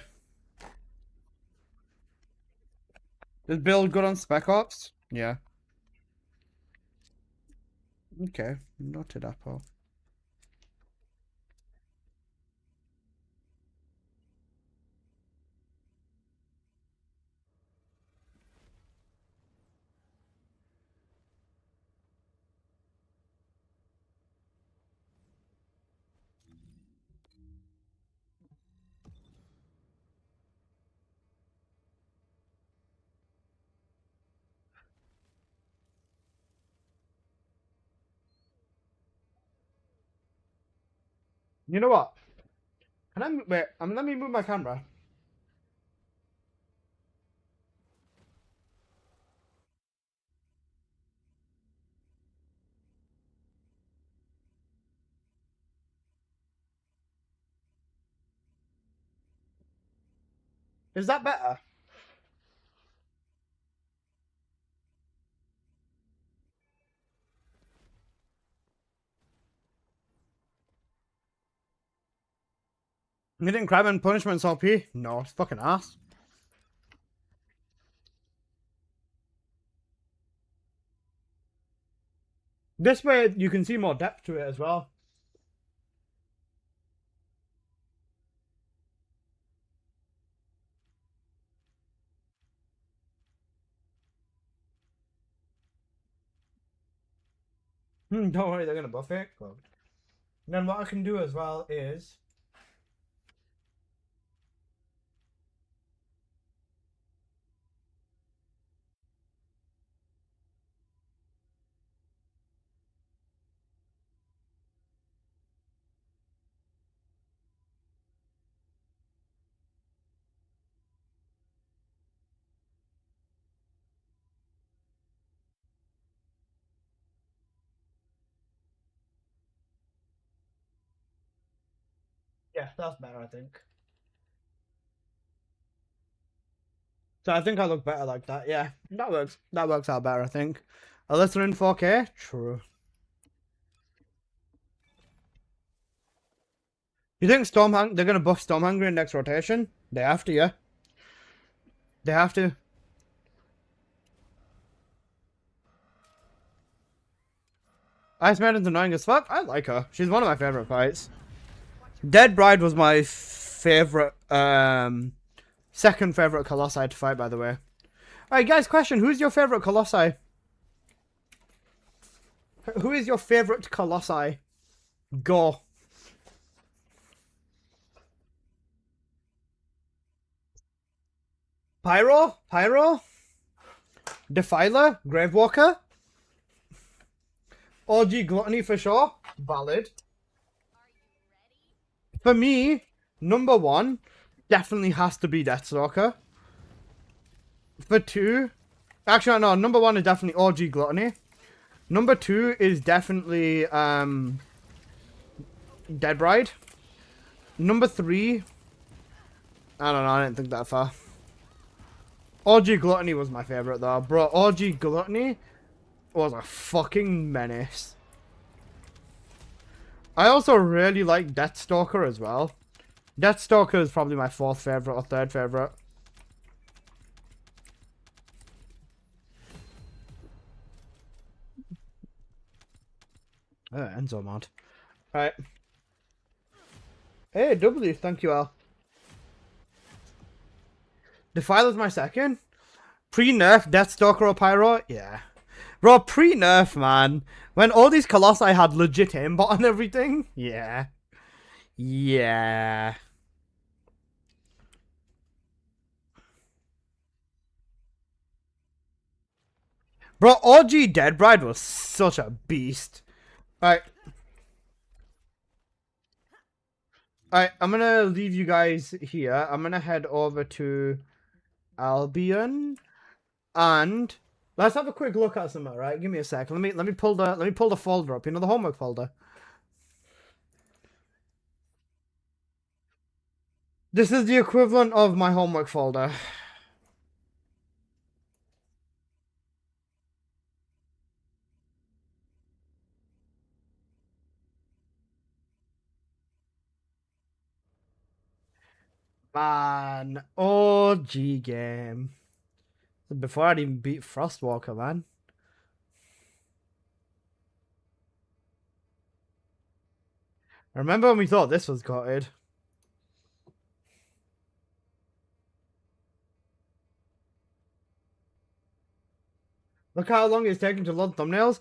Is build good on Spec Ops? Yeah. Okay, noted Apple. You know what? Can I wait? Let me move my camera. Is that better? You didn't crime and punishments OP? No, it's fucking ass. This way you can see more depth to it as well. Don't worry, they're gonna buff it. Good. And then what I can do as well is yeah, that's better, I think. So I think I look better like that. Yeah, that works. That works out better, I think. Unless they're in 4K? True. You think they're gonna buff Stormhanger in next rotation? They have to, yeah. They have to. Ice Maiden's annoying as fuck. I like her. She's one of my favorite fights. Dead Bride was my favorite, second favorite Colossi to fight, by the way. Alright, guys, question. Who's your favorite Colossi? Who is your favorite Colossi? Go. Pyro? Defiler? Gravewalker? OG Gluttony for sure. Valid. For me, number 1 definitely has to be Deathstalker. For 2, actually no, number 1 is definitely OG Gluttony. Number 2 is definitely Dead Bride. Number 3, I don't know, I didn't think that far. OG Gluttony was my favorite though, bro. OG Gluttony was a fucking menace. I also really like Deathstalker as well. Deathstalker is probably my 4th favorite or 3rd favorite. Enzo mod. Alright. Hey, W, thank you, Al. Defiler's my second. Pre-nerf, Deathstalker or Pyro? Yeah. Bro, pre-nerf, man. When all these Colossi had legit aimbot and everything? Yeah. Yeah. Bro, OG Dead Bride was such a beast. Alright. Alright, I'm gonna leave you guys here. I'm gonna head over to Albion. And let's have a quick look at some, right? Give me a sec. Let me pull the folder up. You know, the homework folder. This is the equivalent of my homework folder. Man, OG game. Before I'd even beat Frostwalker, man. I remember when we thought this was gutted. Look how long it's taking to load thumbnails.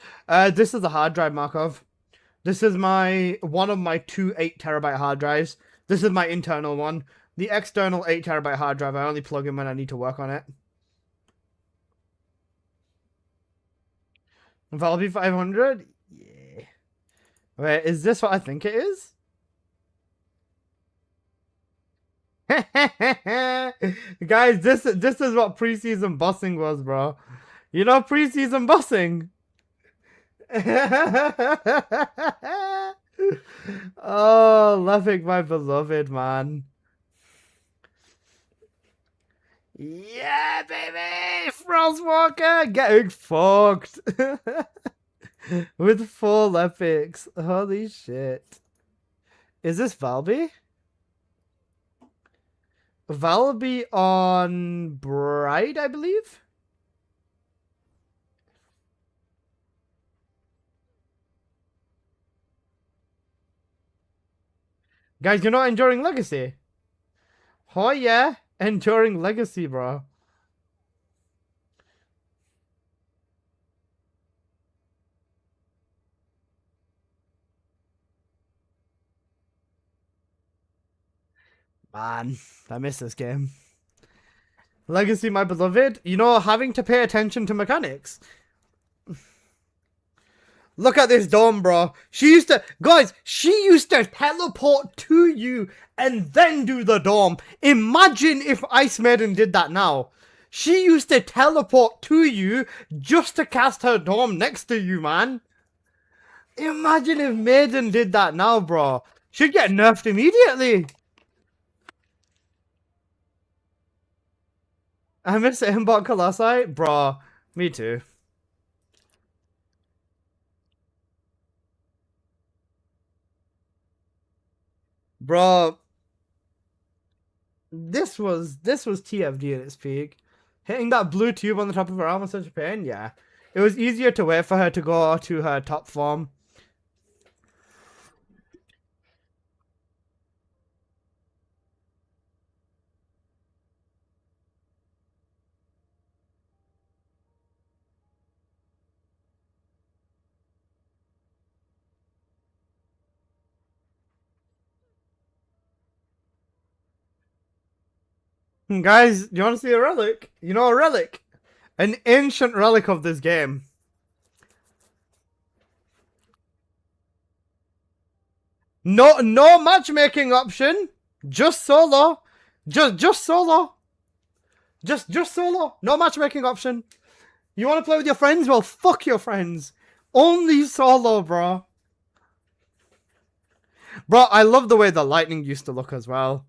This is a hard drive, Markov. This is one of my two 8TB hard drives. This is my internal one. The external 8TB hard drive, I only plug in when I need to work on it. Valve 500? Yeah. Wait, is this what I think it is? Guys, this is what preseason bossing was, bro. You know preseason bossing? Oh, Levick, my beloved, man. Yeah, baby! Frostwalker getting fucked. With full epics. Holy shit. Is this Valby? Valby on Bride, I believe? Guys, you're not enduring Legacy? Oh yeah, enduring Legacy, bro. Man, I miss this game. Legacy, my beloved. You know, having to pay attention to mechanics. Look at this dome, bro. She used to teleport to you and then do the dome. Imagine if Ice Maiden did that now. She used to teleport to you just to cast her dome next to you, man. Imagine if Maiden did that now, bro. She'd get nerfed immediately. I miss aimbot Colossi. Bro, me too. Bro, this was TFD at its peak. Hitting that blue tube on the top of her arm was such a pain. Yeah, it was easier to wait for her to go to her top form. Guys, you want to see a relic? You know a relic? An ancient relic of this game. No matchmaking option. Just solo. Just solo. Just solo. No matchmaking option. You want to play with your friends? Well, fuck your friends. Only solo, bro. Bro, I love the way the lightning used to look as well.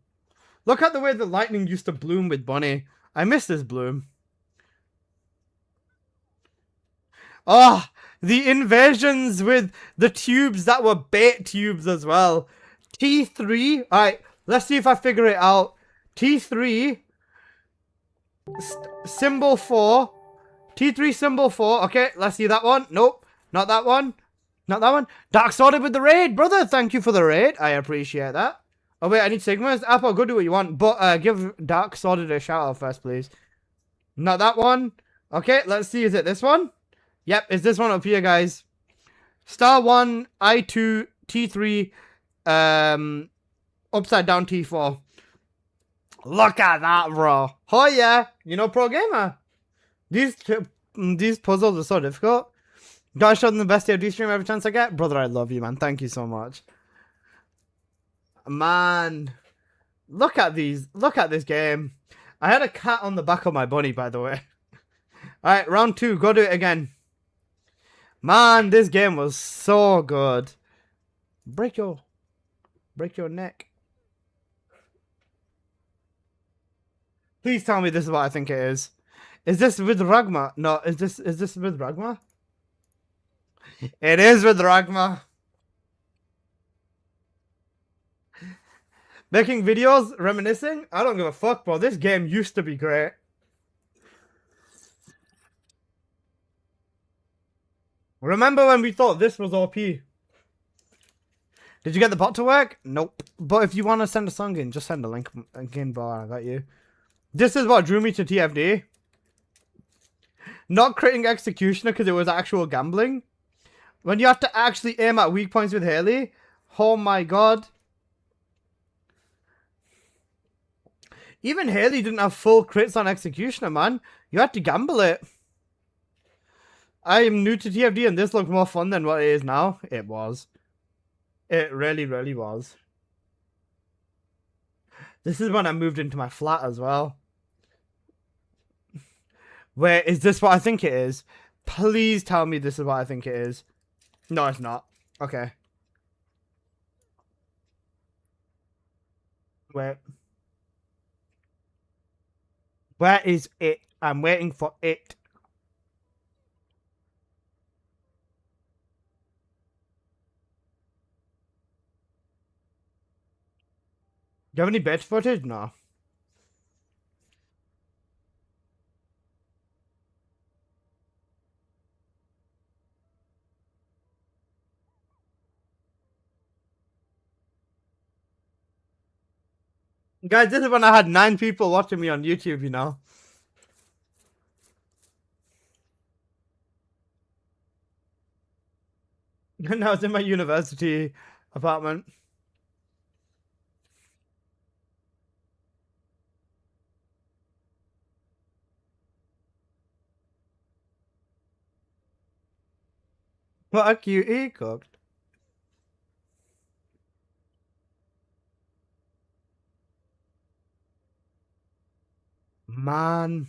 Look at the way the lightning used to bloom with Bunny. I miss this bloom. Oh, the invasions with the tubes that were bait tubes as well. T3. Alright, let's see if I figure it out. T3. Symbol 4. T3 symbol 4. Okay, let's see that one. Nope, not that one. Not that one. Dark Sworded with the raid, brother. Thank you for the raid. I appreciate that. Oh, wait, I need Sigmas. Apple, go do what you want. But give Dark Sworded a shout out first, please. Not that one. Okay, let's see. Is it this one? Yep, it's this one up here, guys. Star 1, I2, T3, upside down T4. Look at that, bro. Oh, yeah. You know, pro gamer. These puzzles are so difficult. Gotta show them the best TFD stream every chance I get. Brother, I love you, man. Thank you so much. Man. Look at these. Look at this game. I had a cat on the back of my bunny, by the way. Alright, round 2. Go do it again. Man, this game was so good. Break your neck. Please tell me this is what I think it is. Is this with Ragma? No, is this with Ragma? It is with Ragma. Making videos, reminiscing? I don't give a fuck, bro. This game used to be great. Remember when we thought this was OP? Did you get the bot to work? Nope. But if you want to send a song in, just send a link in, bro. I got you. This is what drew me to TFD. Not creating Executioner because it was actual gambling. When you have to actually aim at weak points with Haley. Oh my god. Even Haley didn't have full crits on Executioner, man. You had to gamble it. I am new to TFD and this looked more fun than what it is now. It was. It really, really was. This is when I moved into my flat as well. Wait, is this what I think it is? Please tell me this is what I think it is. No, it's not. Okay. Wait. Where is it? I'm waiting for it. Do you have any bed footage? No. Guys, this is when I had 9 people watching me on YouTube, you know. And I was in my university apartment. What a cutie cooked. Man.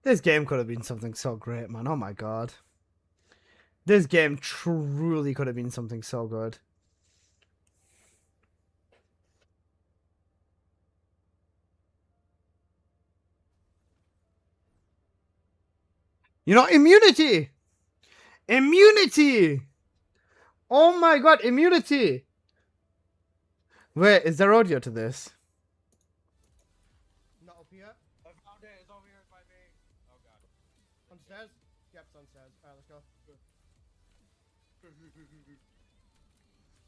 This game could have been something so great, man. Oh my god. This game truly could have been something so good. You know, immunity! Immunity! Oh my god, immunity! Wait, is there audio to this? Not up here. I found it. It's over here by me. Oh god. Downstairs? Yep, it's downstairs. Alright, let's go.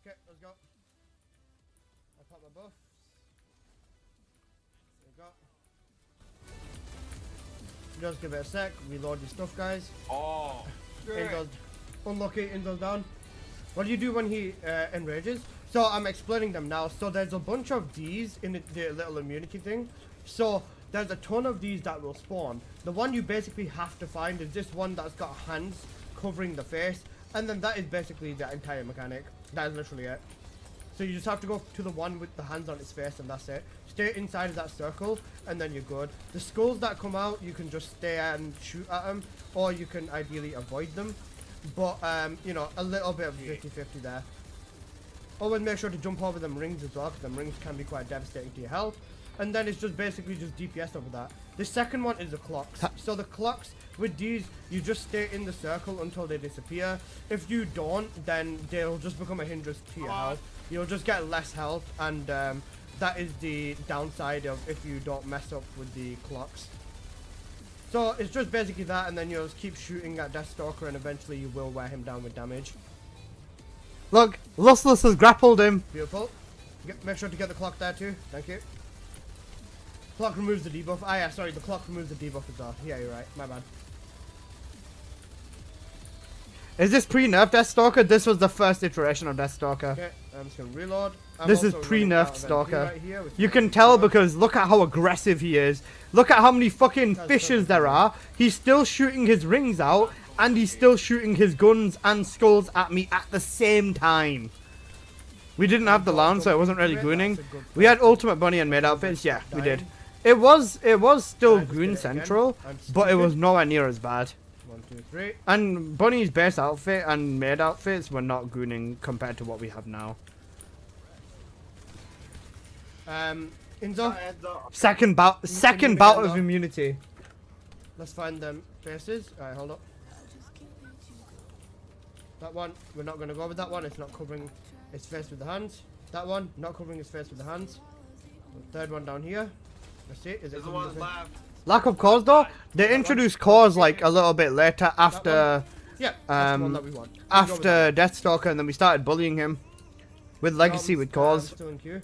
Okay, let's go. I'll pop my buff. There we go. Just give it a sec. Reload your stuff, guys. Oh. Indoors. Unlucky, indoors down. What do you do when he enrages? So I'm explaining them now. So there's a bunch of these in the little immunity thing. So there's a ton of these that will spawn. The one you basically have to find is this one that's got hands covering the face. And then that is basically the entire mechanic. That is literally it. So you just have to go to the one with the hands on its face and that's it. Stay inside of that circle and then you're good. The skulls that come out, you can just stay and shoot at them, or you can ideally avoid them. But, you know, a little bit of 50-50 there. Always make sure to jump over them rings as well, because them rings can be quite devastating to your health. And then it's just basically just DPS over that. The second one is the clocks. So the clocks, with these, you just stay in the circle until they disappear. If you don't, then they'll just become a hindrance to your health. You'll just get less health, and that is the downside of if you don't mess up with the clocks. So it's just basically that, and then you'll just keep shooting at Deathstalker, and eventually you will wear him down with damage. Look, Lustless has grappled him. Beautiful. Make sure to get the clock there too. Thank you. Clock removes the debuff. Ah, yeah, sorry, the clock removes the debuff as well. Yeah, you're right. My bad. Is this pre-nerf Deathstalker? This was the first iteration of Deathstalker. Okay, I'm just gonna reload. This is pre-nerfed Stalker. You can tell because look at how aggressive he is. Look at how many fucking fishes there are. He's still shooting his rings out, and he's still shooting his guns and skulls at me at the same time. We didn't have the lance, so it wasn't really gooning. We had Ultimate Bunny and maid outfits. Yeah, we did. It was still goon central, but it was nowhere near as bad. 1, 2, 3. And Bunny's base outfit and maid outfits were not gooning compared to what we have now. Enzo. Second bout of immunity. Let's find them faces. Alright, hold up. That one, we're not gonna go with that one. It's not covering its face with the hands. That one, not covering its face with the hands. The third one down here. Let's see. Is it covering the face? Lack of cores though. They introduced cores like a little bit later after Yeah, that's the one that we want. after Deathstalker, and then we started bullying him with Legacy with cores. Still in queue.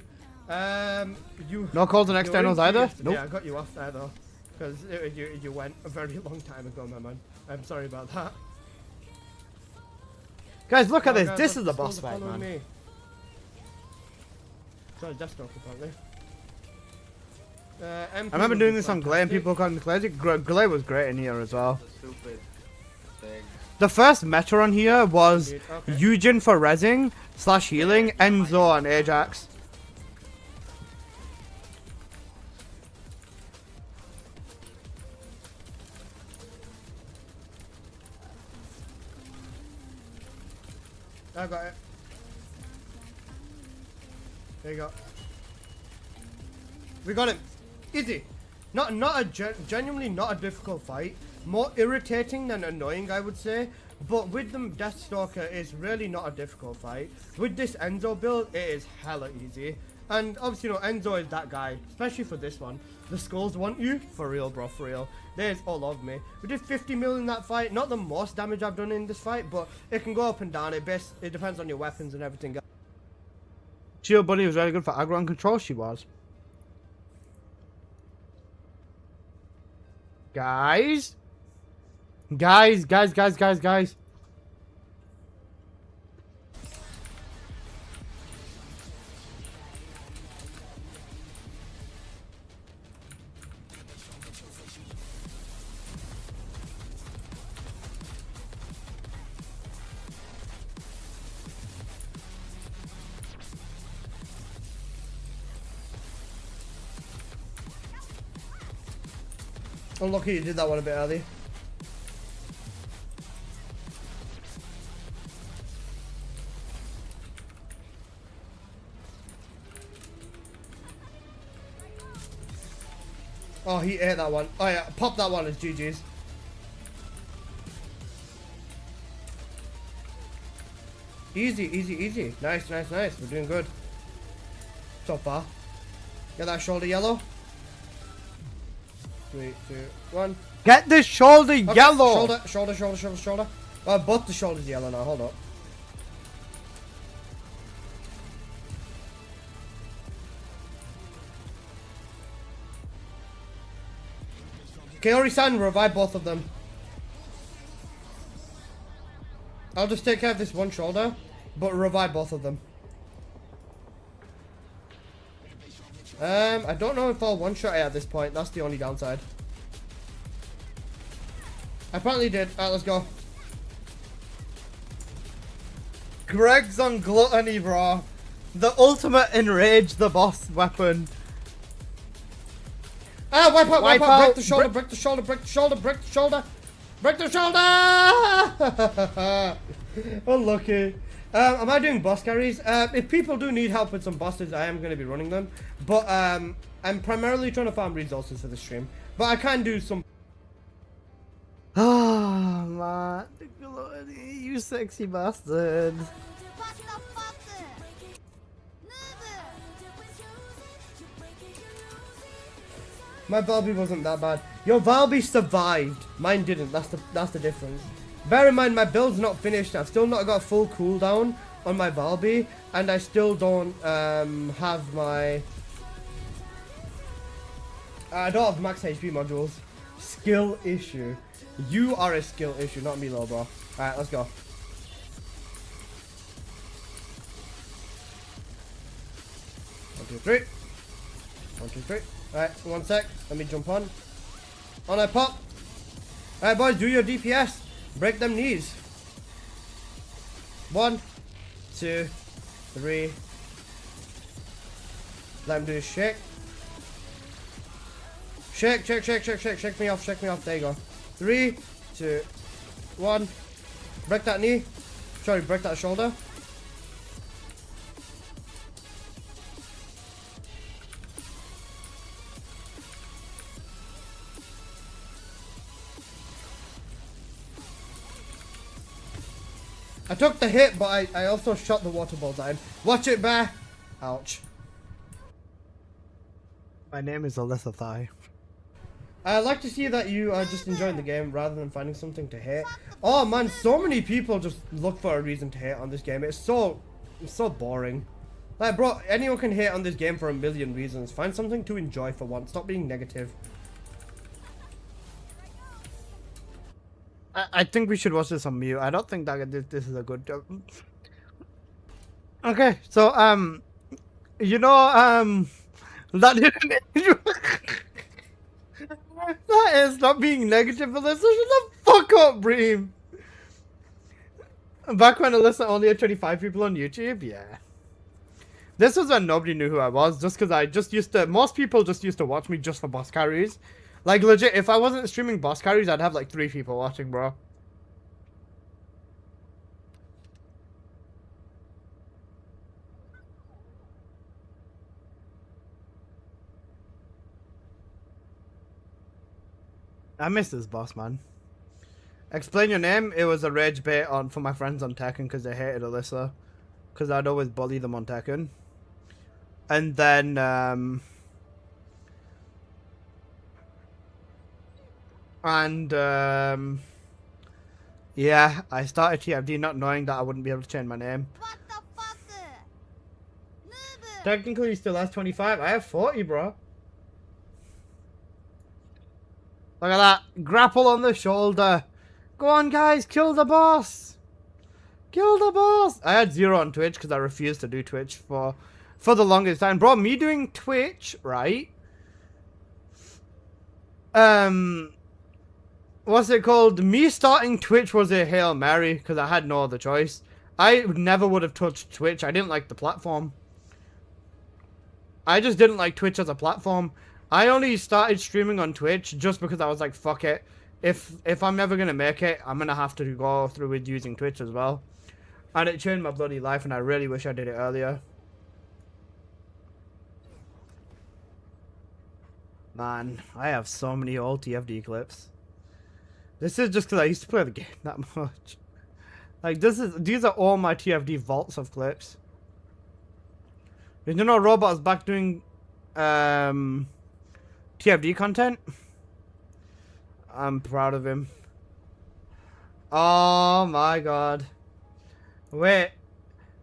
No calls and you were externals in queue either? yesterday. Nope. Yeah, I got you off there though. Because you went a very long time ago, my man. I'm sorry about that. Guys, look at Oh, this. guys, This look, is the the boss skulls are fight, following man. me. Sorry, Deathstalker apparently. I remember doing this on Glay and people calling me Glay. Glay was great in here as well. Stupid thing. The first meta on here was Indeed, okay. Eugen for rezzing / healing, Enzo and Ajax. I got it. There you go. We got him. Easy. Not a genuinely not a difficult fight. More irritating than annoying, I would say. But with them Deathstalker, it's really not a difficult fight. With this Enzo build, it is hella easy. And obviously, you know, Enzo is that guy, especially for this one. The skulls want you, for real, bro, for real. There's all of me. We did 50 mil in that fight. Not the most damage I've done in this fight, but it can go up and down. It depends on your weapons and everything. Shield Bunny was really good for aggro and control. She was. Guys. Guys. Unlucky you did that one a bit early. Oh, he ate that one. Oh yeah, pop that one as GG's. Easy. Nice. We're doing good. So far. Get that shoulder yellow. 3, 2, 1. Get this shoulder yellow! Shoulder. Both the shoulders yellow now, hold up. Kaori-san, revive both of them. I'll just take care of this one shoulder, but revive both of them. I don't know if I'll one-shot it at this point. That's the only downside. I apparently did. Alright, let's go. Greg's on gluttony, bro. The ultimate enrage the boss weapon. Ah, wipe out, Wipe break out, the shoulder, break the shoulder, break the shoulder, break the shoulder, break the shoulder! Unlucky. Am I doing boss carries? If people do need help with some bosses, I am going to be running them. But I'm primarily trying to farm resources for the stream. But I can do some. Oh man, you sexy bastard. What the fuck? My Valby wasn't that bad. Your Valby survived. Mine didn't. That's the difference. Bear in mind, my build's not finished. I've still not got full cooldown on my Valby, and I still don't have my. I don't have max HP modules. Skill issue. You are a skill issue, not me, little bro. All right, let's go. One, two, three. 1, 2, 3. Alright, 1 sec. Let me jump on. On I pop. Alright, boys, do your DPS. Break them knees. 1, 2, 3. Let him do his shake. Shake, shake, shake, shake, shake. Shake me off, shake me off. There you go. 3, 2, 1. Break that knee. Sorry, break that shoulder. I took the hit, but I also shot the water ball down. Watch it, bear. Ouch. My name is Alyssa Thigh. I like to see that you are just enjoying the game rather than finding something to hate. Oh man, so many people just look for a reason to hate on this game. It's so boring. Like, bro, anyone can hate on this game for a million reasons. Find something to enjoy for once. Stop being negative. I think we should watch this on mute. I don't think that this is a good. Okay, so you know that didn't. That is not being negative, Alyssa. Shut the fuck up, Bream. Back when Alyssa only had 25 people on YouTube, yeah. This was when nobody knew who I was, just because I just used to. Most people just used to watch me just for boss carries. Like, legit, if I wasn't streaming boss carries, I'd have like 3 people watching, bro. I miss this boss, man. Explain your name. It was a rage bait on for my friends on Tekken because they hated Alyssa. Because I'd always bully them on Tekken. And then, yeah, I started TFD not knowing that I wouldn't be able to change my name. What the fuck? Technically, he still has 25. I have 40, bro. Look at that. Grapple on the shoulder. Go on, guys. Kill the boss. Kill the boss. I had 0 on Twitch because I refused to do Twitch for the longest time. Bro, me doing Twitch, right? What's it called? Me starting Twitch was a Hail Mary because I had no other choice. I never would have touched Twitch. I didn't like the platform. I just didn't like Twitch as a platform. I only started streaming on Twitch just because I was like, fuck it. If I'm never going to make it, I'm going to have to go through with using Twitch as well. And it changed my bloody life, and I really wish I did it earlier. Man, I have so many old TFD clips. This is just because I used to play the game that much. Like, these are all my TFD vaults of clips. Did you know Robot's back doing TFD content? I'm proud of him. Oh my god. Wait,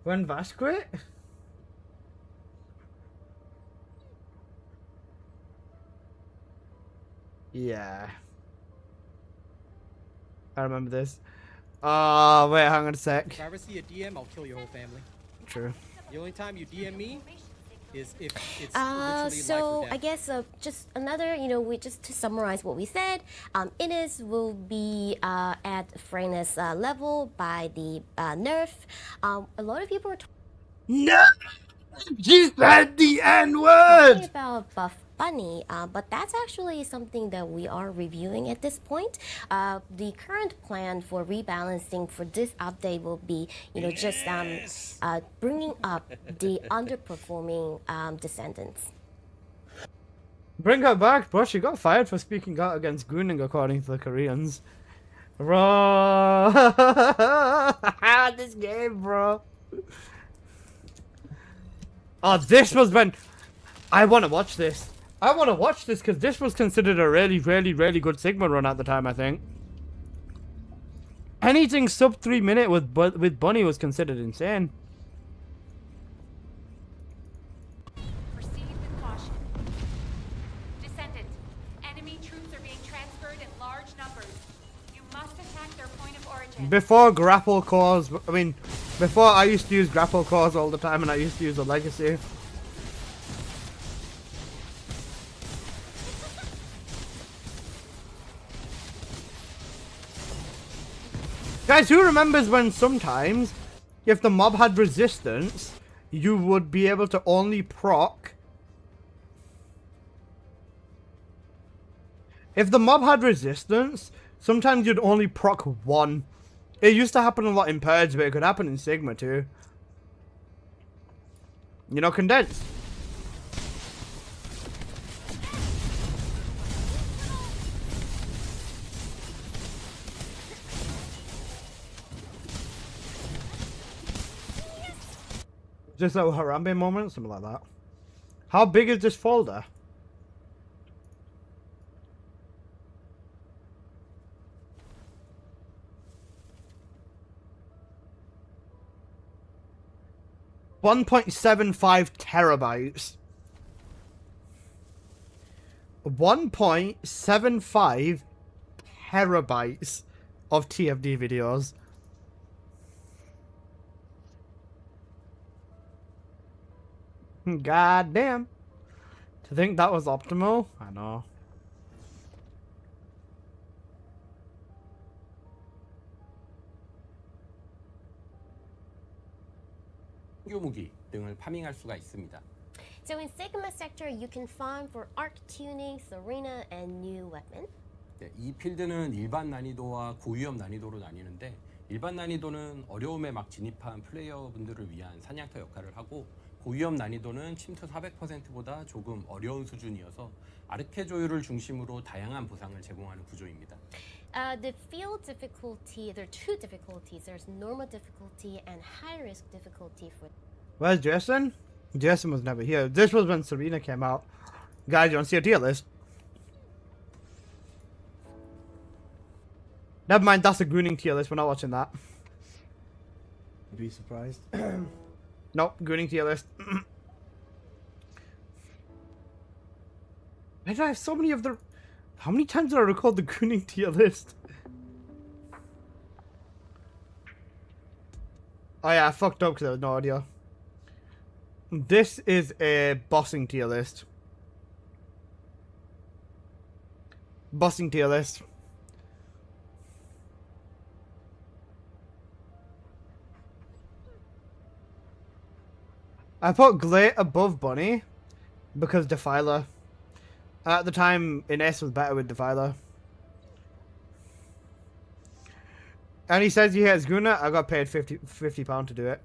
when Vash quit? Yeah. I remember this. Oh, wait, hang on a sec. If I ever see a DM, I'll kill your whole family. True. The only time you DM me is if it's literally so life or death. I guess just another, we just to summarize what we said, Innis will be at Freyna's level by the nerf. A lot of people are No! She said the N Talking word! about Buff Bunny, but that's actually something that we are reviewing at this point. The current plan for rebalancing for this update will be, just bringing up the underperforming Descendants. Bring her back, bro. She got fired for speaking out against gooning, according to the Koreans. Bro. This game, bro. Oh, this was when... I want to watch this. I want to watch this because this was considered a really, really, really good Sigma run at the time, I think. Anything sub 3 minute with Bunny was considered insane. Proceed with caution. Descendant, enemy troops are being transferred in large numbers. You must attack their point of origin. Before grapple cores, before I used to use grapple cores all the time and I used to use the legacy. Guys, who remembers when sometimes, if the mob had resistance, you would be able to only proc... If the mob had resistance, sometimes you'd only proc one. It used to happen a lot in Purge, but it could happen in Sigma too. Condense. Just a Harambe moment, something like that. How big is this folder? $1.75 terabytes. 1.75 terabytes of TFD videos. God damn. To think that was optimal? I know. 무기 등을 파밍할 수가 있습니다. So in Sigma sector, you can farm for arc tuning, Serena, and new weapon. 네, 이 필드는 일반 난이도와 고위험 난이도로 나뉘는데 일반 난이도는 어려움에 막 진입한 플레이어분들을 위한 사냥터 역할을 하고 고위험 난이도는 침투 400%보다 조금 어려운 수준이어서 아르케 조율을 중심으로 다양한 보상을 제공하는 구조입니다. The field difficulty, there are two difficulties. There's normal difficulty and high risk difficulty for. Where's Jason? Jason was never here. This was when Serena came out. Guys, you want to see a tier list? Never mind, that's a gooning tier list. We're not watching that. Be surprised. Nope, gooning tier list. Why did I have so many of the... How many times did I record the gooning tier list? Oh yeah, I fucked up because there was no audio. This is a bossing tier list. Bossing tier list. I put Glate above Bunny because Defiler. At the time, Ines was better with Defiler. And he says he hates Guna. I got paid £50 to do it.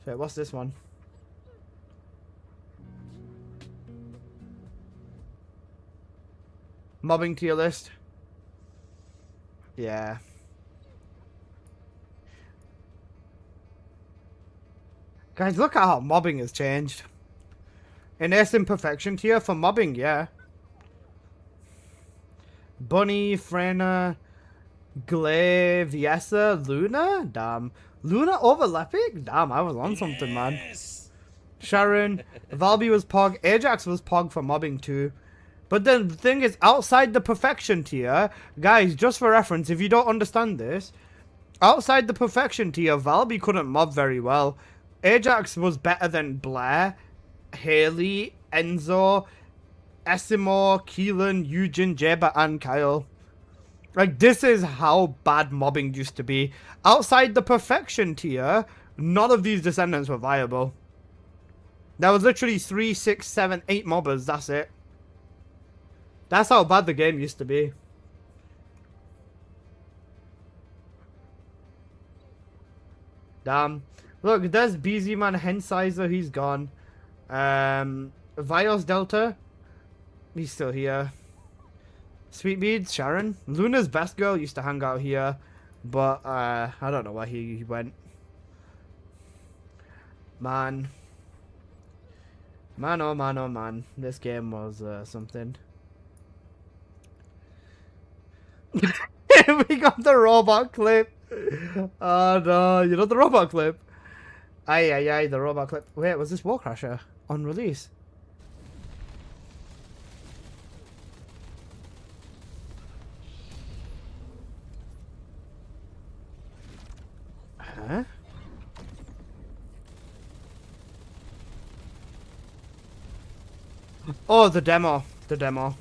So what's this one? Mobbing tier list. Yeah. Guys, look at how mobbing has changed. In S imperfection tier for mobbing, yeah. Bunny, Frena, Glaive, Yessa, Luna? Damn. Luna over Lepic? Damn, I was on something, man. Sharon, Valby was Pog, Ajax was Pog for mobbing too. But then the thing is, outside the perfection tier, guys, just for reference, if you don't understand this, outside the perfection tier, Valby couldn't mob very well. Ajax was better than Blair, Haley, Enzo, Esimo, Keelan, Eugen, Jeba, and Kyle. Like, this is how bad mobbing used to be. Outside the perfection tier, none of these Descendants were viable. There was literally 3, 6, 7, 8 mobbers, that's it. That's how bad the game used to be. Damn. Look, there's BZ Man Hensizer, he's gone. Vios Delta, he's still here. Sweet Beads, Sharon. Luna's best girl used to hang out here, but I don't know where he went. Man. Man, oh man, oh man. This game was something. We got the robot clip. Oh no, you know the robot clip? Aye, the robot clip. Wait, was this Warcrasher on release? Huh? Oh, the demo. The demo.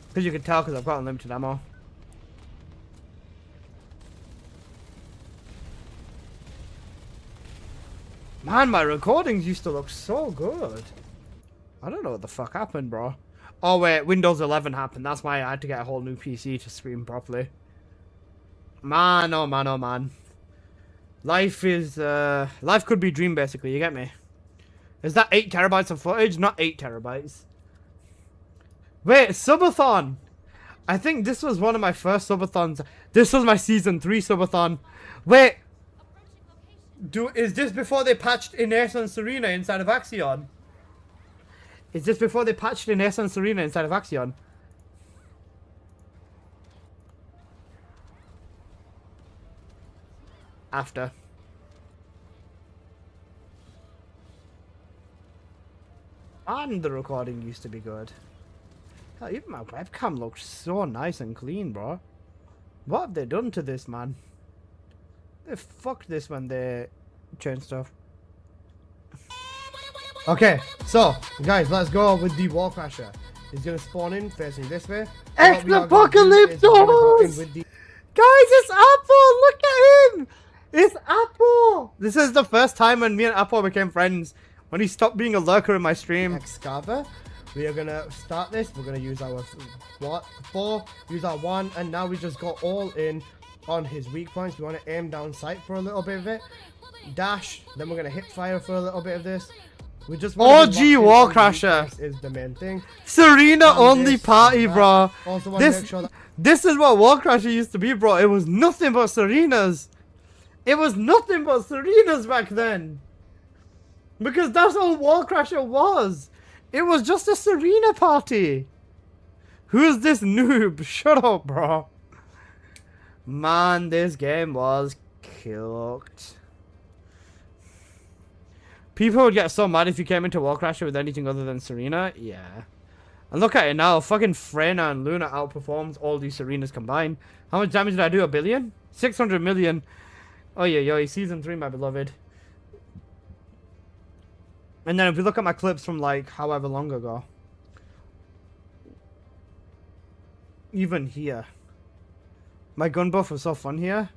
Because you can tell because I've got unlimited ammo. Man, my recordings used to look so good. I don't know what the fuck happened, bro. Oh, wait. Windows 11 happened. That's why I had to get a whole new PC to stream properly. Man, oh man, oh man. Life is, life could be a dream, basically. You get me? Is that 8 terabytes of footage? Not 8 terabytes. Wait, subathon! I think this was one of my first subathons. This was my season 3 subathon. Wait! Is this before they patched Ines and Serena inside of Axion? Is this before they patched Ines and Serena inside of Axion? After. And the recording used to be good. Hell, even my webcam looks so nice and clean, bro. What have they done to this, man? They fucked this when they changed stuff. Okay, so, guys, let's go with the Warcrasher. He's gonna spawn in facing this way. Apocalypse! Guys, it's Apple! Look at him! It's Apple! This is the first time when me and Apple became friends. When he stopped being a lurker in my stream. Excava. We are gonna start this. We're gonna use our 4, use our 1, and now we just go all in on his weak points. We want to aim down sight for a little bit of it. Dash. Then we're gonna hip fire for a little bit of this. We just OG Warcrasher is the main thing. Serena only party, bro. Also want to make sure that this is what Warcrasher used to be, bro. It was nothing but Serenas. It was nothing but Serenas back then. Because that's all Warcrasher was. It was just a Serena party. Who's this noob? Shut up, bro. Man, this game was cooked. People would get so mad if you came into Warcrasher with anything other than Serena. Yeah. And look at it now. Fucking Freyna and Luna outperforms all these Serenas combined. How much damage did I do? 1 billion? 600 million. Oh yeah, yo, season 3, my beloved. And then if we look at my clips from like however long ago. Even here. My gun buff was so fun here.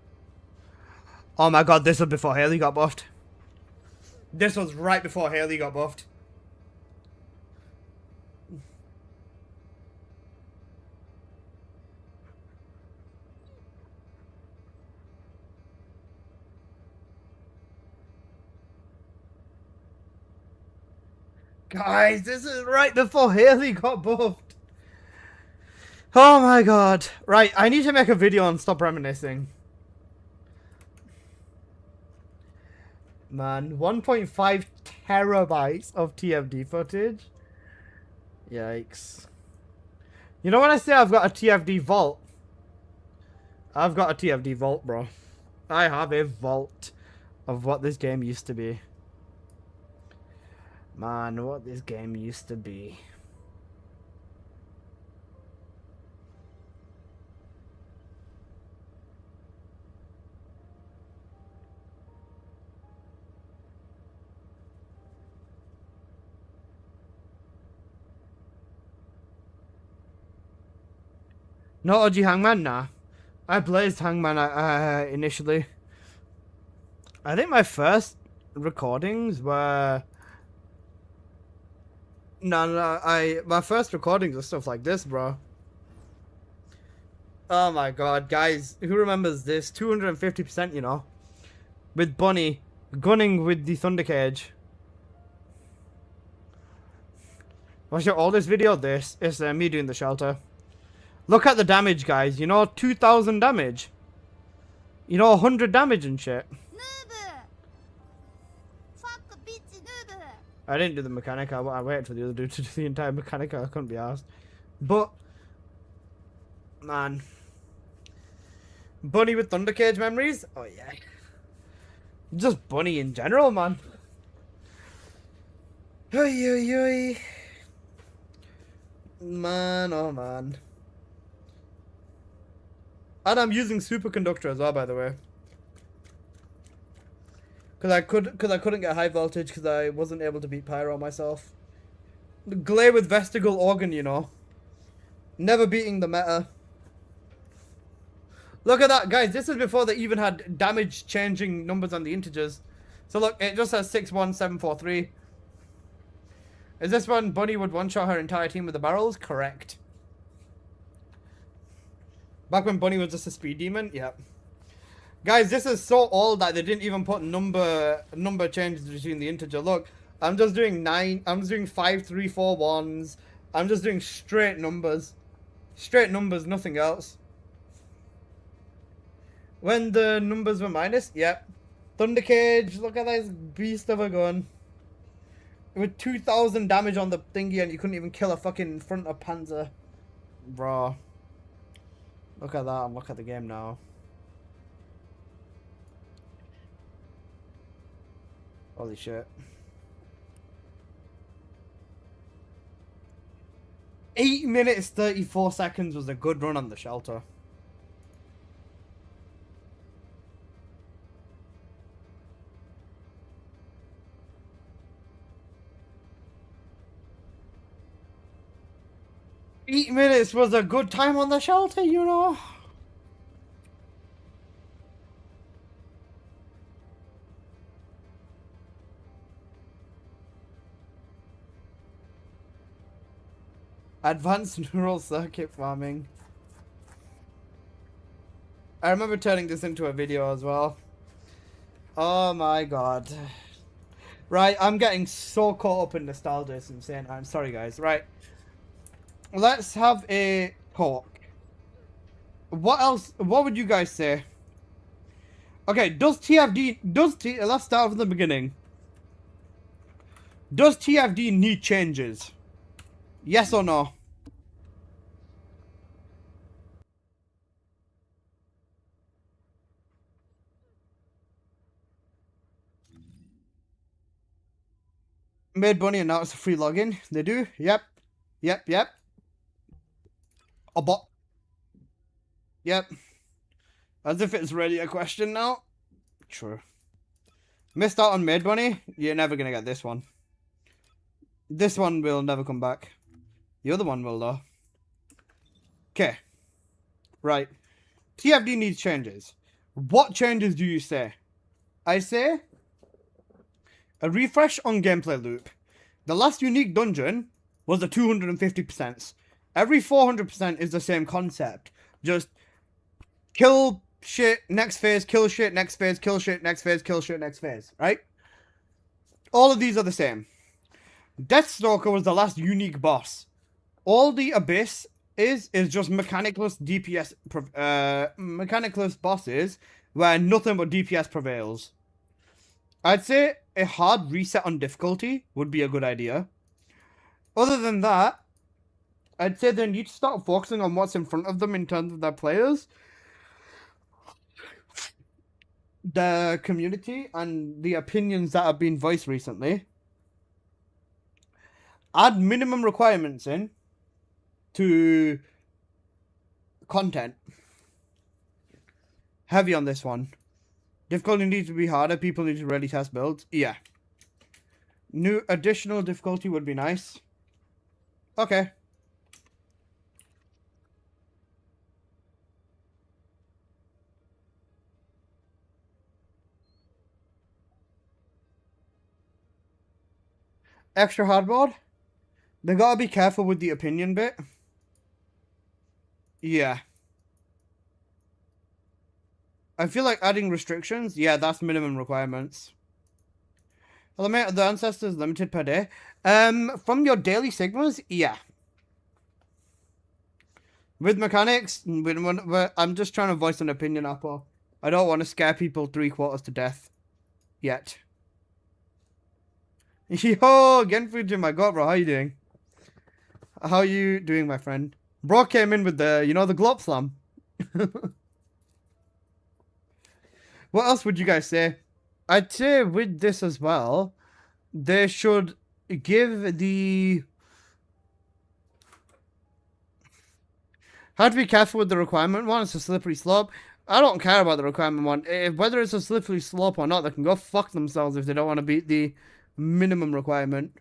Oh my god, this was before Haley got buffed. This was right before Haley got buffed. Guys, this is right before Haley got buffed. Oh my god. Right, I need to make a video and stop reminiscing. Man, 1.5 terabytes of TFD footage. Yikes. You know when I say I've got a TFD vault? I've got a TFD vault, bro. I have a vault of what this game used to be. Man, what this game used to be. No OG Hangman, nah. I blazed Hangman initially. I think my first recordings were... my first recordings are stuff like this, bro. Oh my god, guys, who remembers this? 250%, you know. With Bunny gunning with the Thunder Cage. Watch your oldest video. This is me doing the shelter. Look at the damage, guys. You know, 2,000 damage. You know, 100 damage and shit. I didn't do the mechanic. I waited for the other dude to do the entire mechanic. I couldn't be asked. But, man. Bunny with Thunder Cage memories? Oh, yeah. Just Bunny in general, man. Oy, oy, oy. Man, oh man. And I'm using superconductor as well, by the way. Cause I couldn't get high voltage because I wasn't able to beat Pyro myself. Glay with vestigal organ, you know. Never beating the meta. Look at that, guys. This is before they even had damage changing numbers on the integers. So look, it just says 61743. Is this when Bunny would one-shot her entire team with the barrels? Correct. Back when Bunny was just a speed demon? Yep. Guys, this is so old that they didn't even put number changes between the integer. Look, I'm just doing 9. I'm just doing 5, 3, 4, 1s. I'm just doing straight numbers. Straight numbers, nothing else. When the numbers were minus? Yep. Thunder Cage, look at this beast of a gun. With 2,000 damage on the thingy and you couldn't even kill a fucking front of Panzer. Bro. Look at that and look at the game now. Holy shit. 8 minutes 34 seconds was a good run on the shelter. Eight minutes was a good time on the shelter, you know. Advanced neural circuit farming. I remember turning this into a video as well. Oh my god. Right, I'm getting so caught up in nostalgia, it's insane. I'm sorry, guys. Right. Let's have a talk. What else? What would you guys say? Okay, let's start from the beginning. Does TFD need changes? Yes or no? Made Bunny and now it's a free login. They do? Yep. Yep, yep. A bot. Yep. As if it's really a question now. True. Missed out on Made Bunny? You're never gonna get this one. This one will never come back. The other one will though. Okay. Right. TFD needs changes. What changes do you say? I say a refresh on gameplay loop. The last unique dungeon was the 250%. Every 400% is the same concept. Just kill shit, next phase, kill shit, next phase, kill shit, next phase, kill shit, next phase. Right? All of these are the same. Deathstalker was the last unique boss. All the Abyss is just mechanicless DPS, mechanicless bosses where nothing but DPS prevails. I'd say a hard reset on difficulty would be a good idea. Other than that, I'd say they need to start focusing on what's in front of them in terms of their players, the community, and the opinions that have been voiced recently. Add minimum requirements in to content. Heavy on this one. Difficulty needs to be harder. People need to really test builds. Yeah. New additional difficulty would be nice. Okay. extra hardboard. They gotta be careful with the opinion bit. Yeah. I feel like adding restrictions, yeah, that's minimum requirements. The ancestor is limited per day. From your daily sigmas, yeah. With mechanics, I'm just trying to voice an opinion, Apple. I don't want to scare people 3/4 to death. Yet. Yo, Genfuji, my god, bro, how you doing? How you doing, my friend? Bro came in with the, the glop slam. What else would you guys say? I'd say with this as well, they should give the... Have to be careful with the requirement one. It's a slippery slope. I don't care about the requirement one. Whether it's a slippery slope or not, they can go fuck themselves if they don't want to beat the minimum requirement.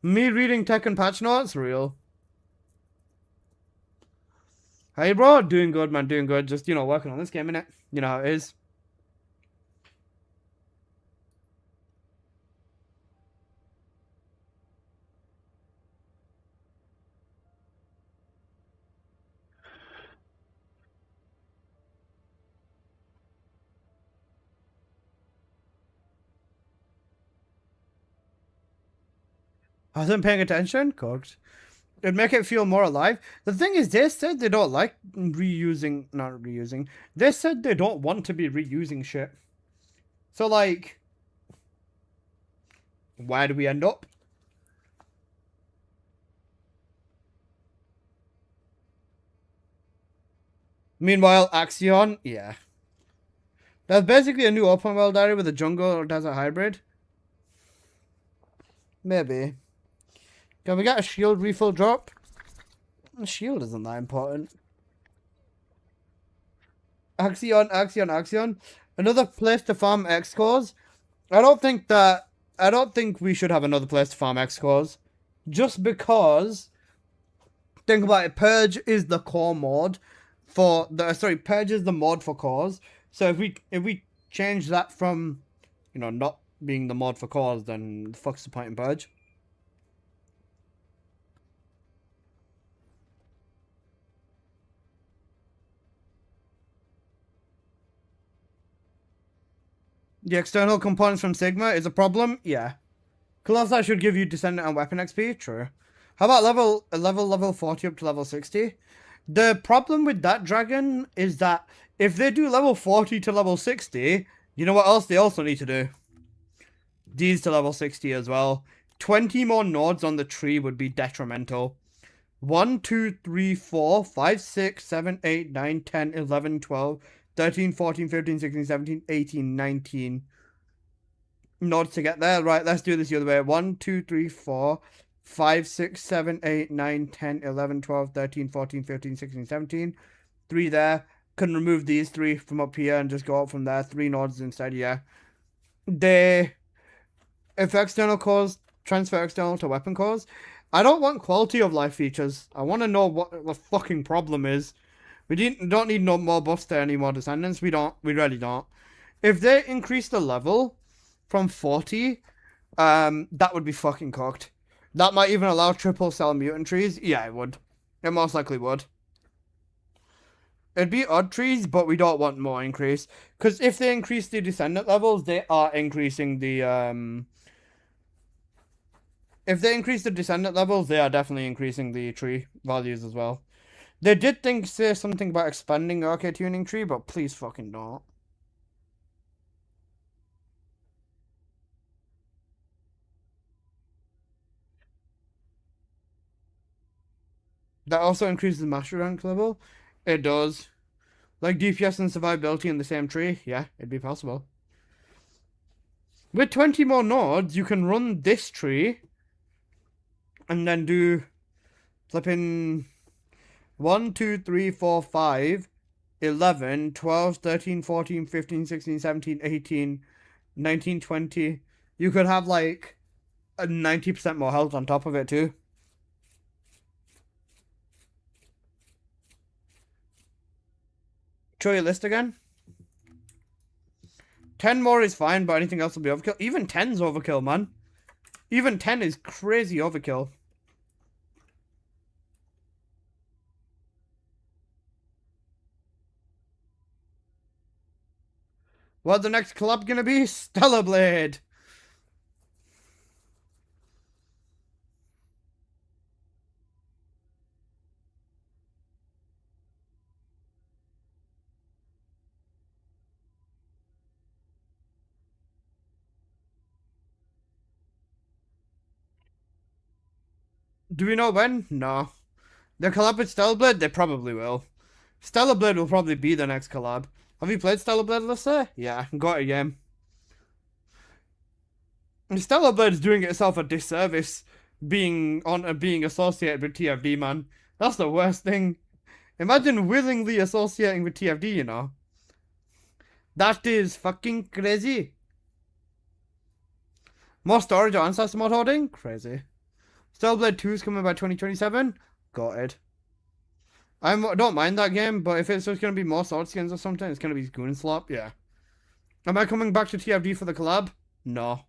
Me reading tech and patch notes? Real. Hey, bro. Doing good, man. Doing good. Just, working on this game, innit? You know how it is. I wasn't paying attention? Cooked. It'd make it feel more alive. The thing is, they said they don't like not reusing. They said they don't want to be reusing shit. So, like, where do we end up? Meanwhile, Axion, yeah. That's basically a new open world area with a jungle or desert hybrid. Maybe. Can we get a shield refill drop? The shield isn't that important. Axion. Another place to farm X cores. I don't think we should have another place to farm X cores. Just because, think about it, Purge is the core mod for Purge is the mod for cores. So if we change that from, not being the mod for cores, then the fuck's the point in Purge? The external components from Sigma is a problem? Yeah. Colossi should give you Descendant and Weapon XP? True. How about level 40 up to level 60? The problem with that dragon is that if they do level 40 to level 60, you know what else they also need to do? These to level 60 as well. 20 more nodes on the tree would be detrimental. 1, 2, 3, 4, 5, 6, 7, 8, 9, 10, 11, 12, 13, 14, 15, 16, 17, 18, 19 nodes to get there. Right, let's do this the other way. 1, 2, 3, 4, 5, 6, 7, 8, 9, 10, 11, 12, 13, 14, 15, 16, 17. 3 there. Can remove these 3 from up here and just go up from there. 3 nodes instead, yeah. If external cores transfer external to weapon cores, I don't want quality of life features. I want to know what the fucking problem is. We don't need no more buffs to any more descendants. We really don't. If they increase the level from 40, that would be fucking cooked. That might even allow triple cell mutant trees. Yeah, it would. It most likely would. It'd be odd trees, but we don't want more increase. Because if they increase the descendant levels, they are increasing the, if they increase the descendant levels, they are definitely increasing the tree values as well. They did say something about expanding arcade tuning tree, but please fucking don't. That also increases the master rank level. It does. Like DPS and survivability in the same tree. Yeah, it'd be possible. With 20 more nodes, you can run this tree and then do flipping 1, 2, 3, 4, 5, 11, 12, 13, 14, 15, 16, 17, 18, 19, 20. You could have like a 90% more health on top of it too. Show your list again. 10 more is fine, but anything else will be overkill. Even 10's overkill, man. Even 10 is crazy overkill. What's the next collab gonna be? Stellar Blade. Do we know when? No. The collab with Stellar Blade? They probably will. Stellar Blade will probably be the next collab. Have you played Stellar Blade, let's say? Yeah, got it again. Stellar Blade is doing itself a disservice being associated with TFD, man. That's the worst thing. Imagine willingly associating with TFD, you know. That is fucking crazy. More storage or ancestor mod holding? Crazy. Stellar Blade 2 is coming by 2027? Got it. I don't mind that game, but if it's just going to be more sword skins or something, it's going to be Goon Slop, yeah. Am I coming back to TFD for the collab? No.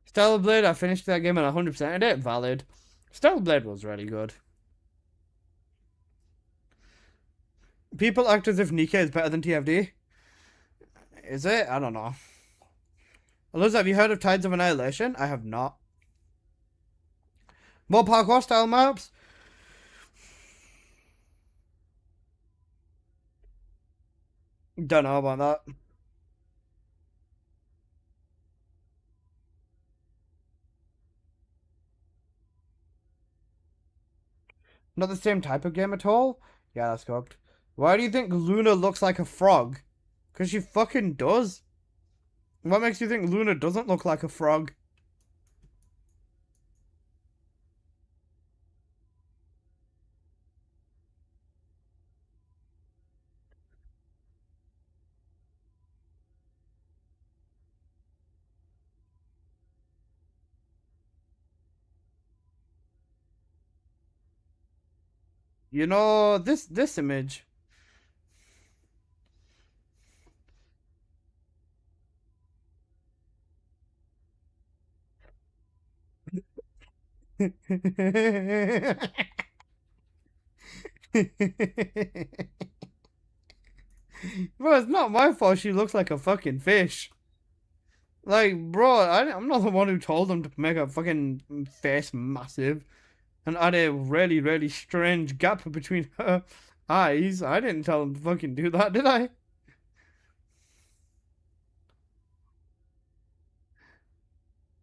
Stellar Blade, I finished that game and 100%ed it. Valid. Stellar Blade was really good. People act as if Nikke is better than TFD. Is it? I don't know. Eliza, have you heard of Tides of Annihilation? I have not. More parkour style maps? Don't know about that. Not the same type of game at all? Yeah, that's cooked. Why do you think Luna looks like a frog? Because she fucking does. What makes you think Luna doesn't look like a frog? You know, this image. Bro, it's not my fault she looks like a fucking fish. Like, bro, I'm not the one who told them to make a fucking face massive and add a really, really strange gap between her eyes. I didn't tell them to fucking do that, did I?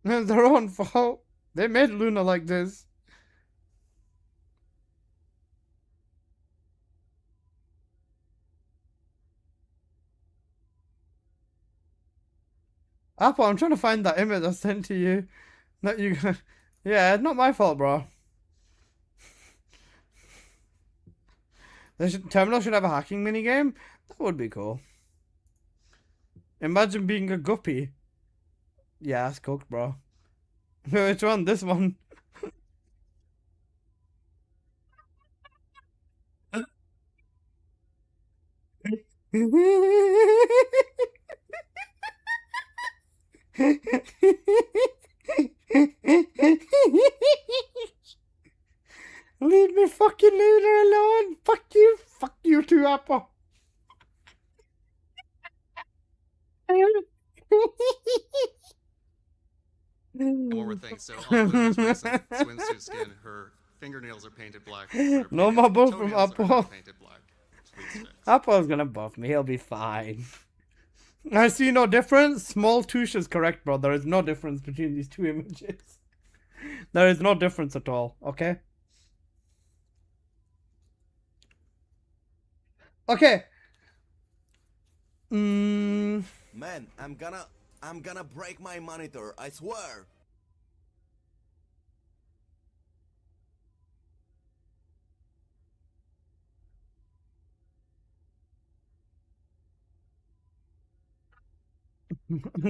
It's their own fault. They made Luna like this. Apple, I'm trying to find that image I sent to you. That you... Yeah, it's not my fault, bro. Terminal should have a hacking minigame? That would be cool. Imagine being a guppy. Yeah, that's cooked, bro. Which one? This one. Leave me fucking Luna alone. Fuck you. Fuck you too, Apple. One more thing. So on Luna's recent swimsuit skin, her fingernails are painted black. Her No more buff from toenails are Apple. not painted black. Please fix. Apple's gonna buff me. He'll be fine. I see no difference. Small touche is correct, bro. There is no difference between these two images. There is no difference at all. Okay. Okay. Man, I'm gonna break my monitor, I swear.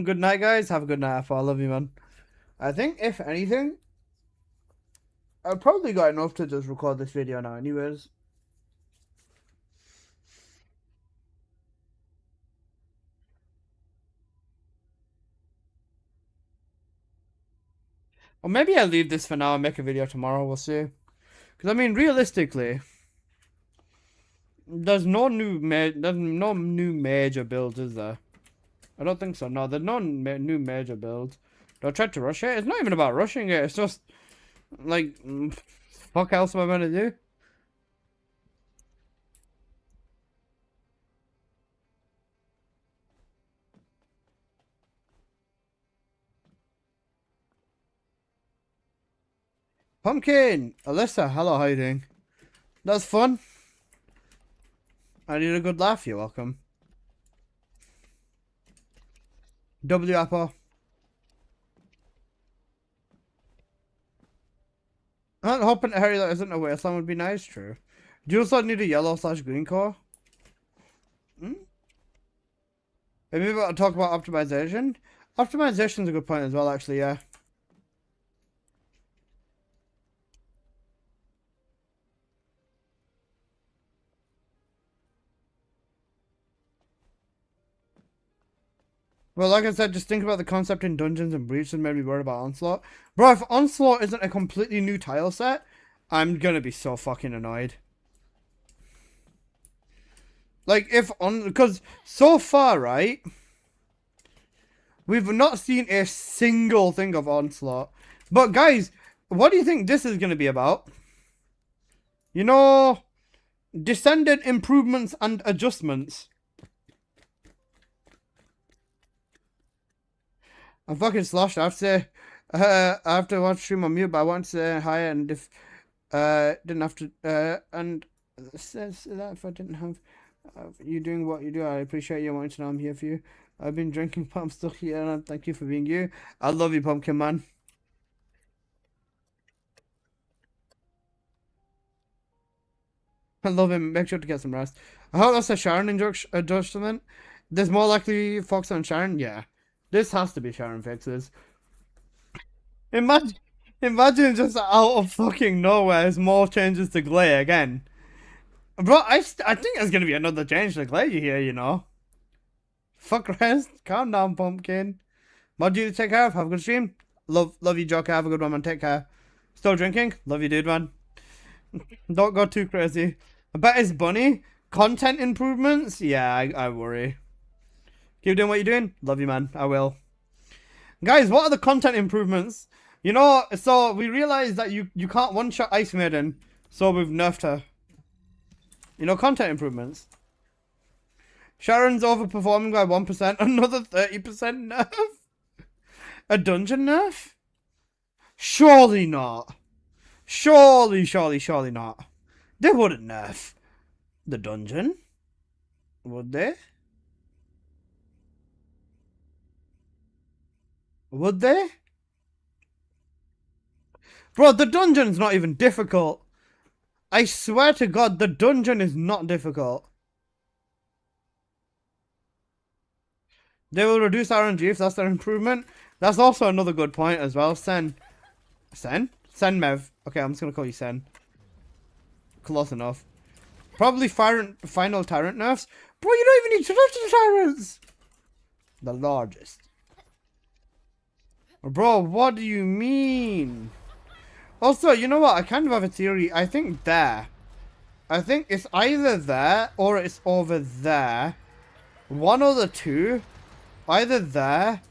Good night, guys. Have a good night. I love you, man. I think, if anything, I've probably got enough to just record this video now anyways. Or maybe I'll leave this for now and make a video tomorrow, we'll see. Because, I mean, realistically, there's no new major builds, is there? I don't think so, no. There's no new major builds. Do I try to rush it? It's not even about rushing it, it's just, like, fuck else am I gonna do? Pumpkin! Alyssa, hello, how you doing? That's fun. I need a good laugh, you're welcome. W Apple. I'm hoping to Harry that isn't a wasteland would be nice, true. Do you also need a yellow/green core? Maybe we'll talk about optimization. Optimization's a good point as well, actually, yeah. Well, like I said, just think about the concept in Dungeons and Breach and maybe worry about Onslaught. Bro, if Onslaught isn't a completely new tile set, I'm gonna be so fucking annoyed. Like, because so far, right, we've not seen a single thing of Onslaught. But guys, what do you think this is gonna be about? You know, Descendant improvements and adjustments. I'm fucking sloshed. I have to say, I have to watch stream on mute, but I want to say hi, and if didn't have to, and says that if I didn't have you doing what you do, I appreciate you wanting to know I'm here for you. I've been drinking, but I'm still here, and thank you for being you. I love you, Pumpkin Man. I love him. Make sure to get some rest. I hope that's a Sharon adjustment. There's more likely Fox on Sharon. Yeah. This has to be Sharon fixes. Imagine just out of fucking nowhere, there's more changes to Glay again. Bro, I think there's gonna be another change to Glay here, you know. Fuck rest. Calm down, Pumpkin. Mod you to take care of. Have a good stream. Love you, Joker. Have a good one, man. Take care. Still drinking? Love you, dude, man. Don't go too crazy. I bet it's Bunny. Content improvements? Yeah, I worry. Keep doing what you're doing. Love you, man. I will. Guys, what are the content improvements? You know, so we realized that you can't one-shot Ice Maiden, so we've nerfed her. You know, content improvements. Sharon's overperforming by 1%. Another 30% nerf? A dungeon nerf? Surely not. Surely not. They wouldn't nerf the dungeon. Would they? Would they? Bro, the dungeon's not even difficult. I swear to God, the dungeon is not difficult. They will reduce RNG if that's their improvement. That's also another good point as well. Sen? Mev. Okay, I'm just gonna call you Sen. Close enough. Probably final tyrant nerfs. Bro, you don't even need to nerf the tyrants. The largest. Bro, what do you mean? Also, you know what? I kind of have a theory. I think it's either there or it's over there. One of the two. Either there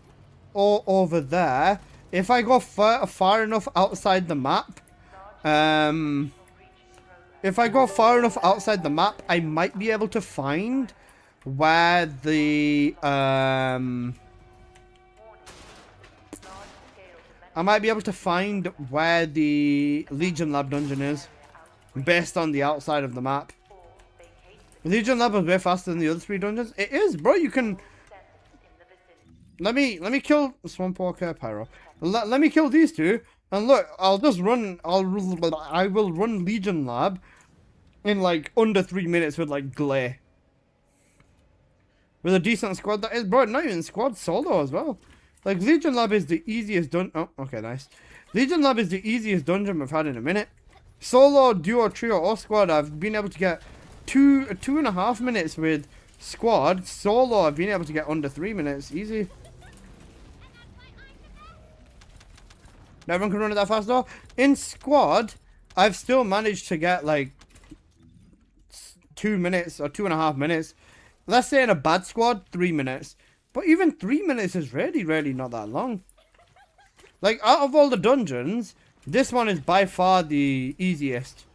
or over there. If I go far enough outside the map, if I go far enough outside the map, I might be able to find where the Legion Lab dungeon is, based on the outside of the map. Legion Lab was way faster than the other 3 dungeons. It is, bro. You can. Let me kill Swamp Walker Pyro. Let me kill these 2, and look, I will run Legion Lab in like under 3 minutes with like Glay. With a decent squad that is, bro. Not even squad, solo as well. Like Legion Lab is the easiest oh, okay, nice. Legion Lab is the easiest dungeon we've had in a minute. Solo, duo, trio, or squad, I've been able to get 2.5 minutes with squad. Solo, I've been able to get under 3 minutes. Easy. Everyone can run it that fast though. In squad, I've still managed to get like 2 minutes or 2.5 minutes. Let's say in a bad squad, 3 minutes. But even 3 minutes is really not that long. Like, out of all the dungeons, this one is by far the easiest.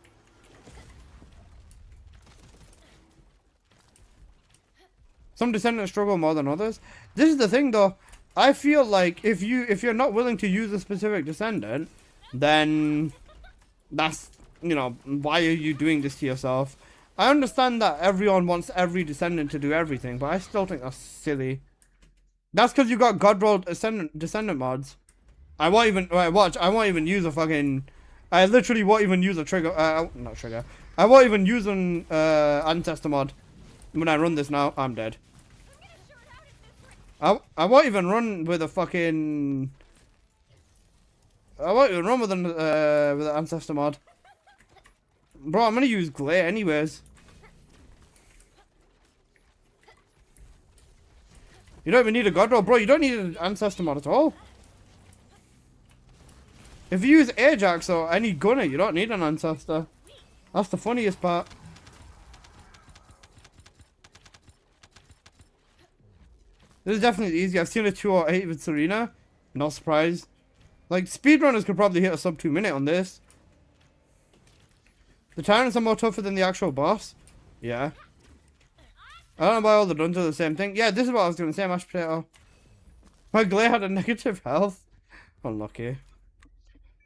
Some Descendants struggle more than others. This is the thing though. I feel like if you're not willing to use a specific Descendant, then that's, you know, why are you doing this to yourself? I understand that everyone wants every Descendant to do everything, but I still think that's silly. That's because you got God rolled Descendant mods. I won't even use a fucking... I literally won't even use a trigger... not trigger. I won't even use an ancestor mod. When I run this now, I'm dead. I won't even run with a fucking... I won't even run with an ancestor mod. Bro, I'm gonna use glare anyways. You don't even need a god roll, bro. You don't need an ancestor mod at all. If you use Ajax or any gunner, you don't need an ancestor. That's the funniest part. This is definitely easy. I've seen a 208 with Serena. No surprise. Like, speedrunners could probably hit a sub 2 minute on this. The tyrants are more tougher than the actual boss. Yeah. I don't know why all the dungeons are the same thing. Yeah, this is what I was going to say, mashed potato. My glare had a negative health. Unlucky.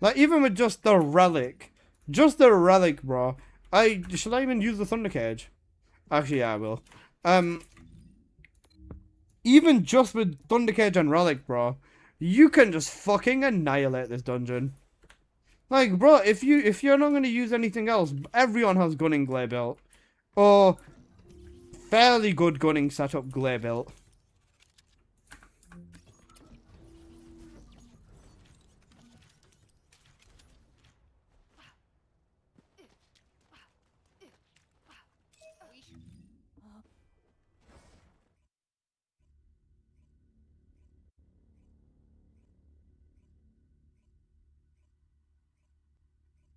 Like, even with just the relic. Just the relic, bro. Should I even use the thunder cage? Actually, yeah, I will. Even just with thunder cage and relic, bro, you can just fucking annihilate this dungeon. Like, bro, if you're not going to use anything else, everyone has gunning glare built. Or fairly good gunning setup glare built.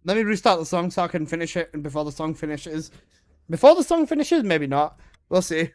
Let me restart the song so I can finish it before the song finishes. Before the song finishes? Maybe not. We'll see.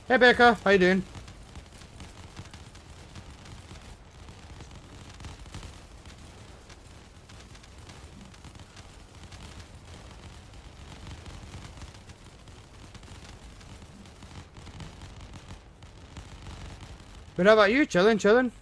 Hey Becca, how you doing? But how about you? Chilling, chilling?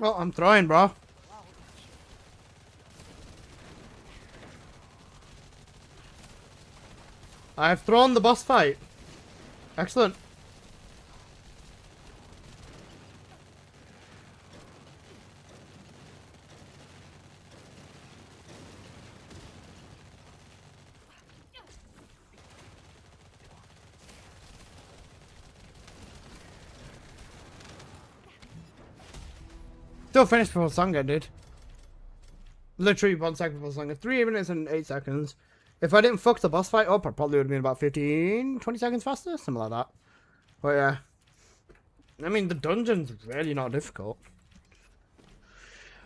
Well, I'm throwing, bro. I've thrown the boss fight. Excellent. Still finished before song ended. Literally 1 second before song. 3 minutes and 8 seconds. If I didn't fuck the boss fight up, I probably would have been about 15, 20 seconds faster. Something like that. But yeah. I mean, the dungeon's really not difficult.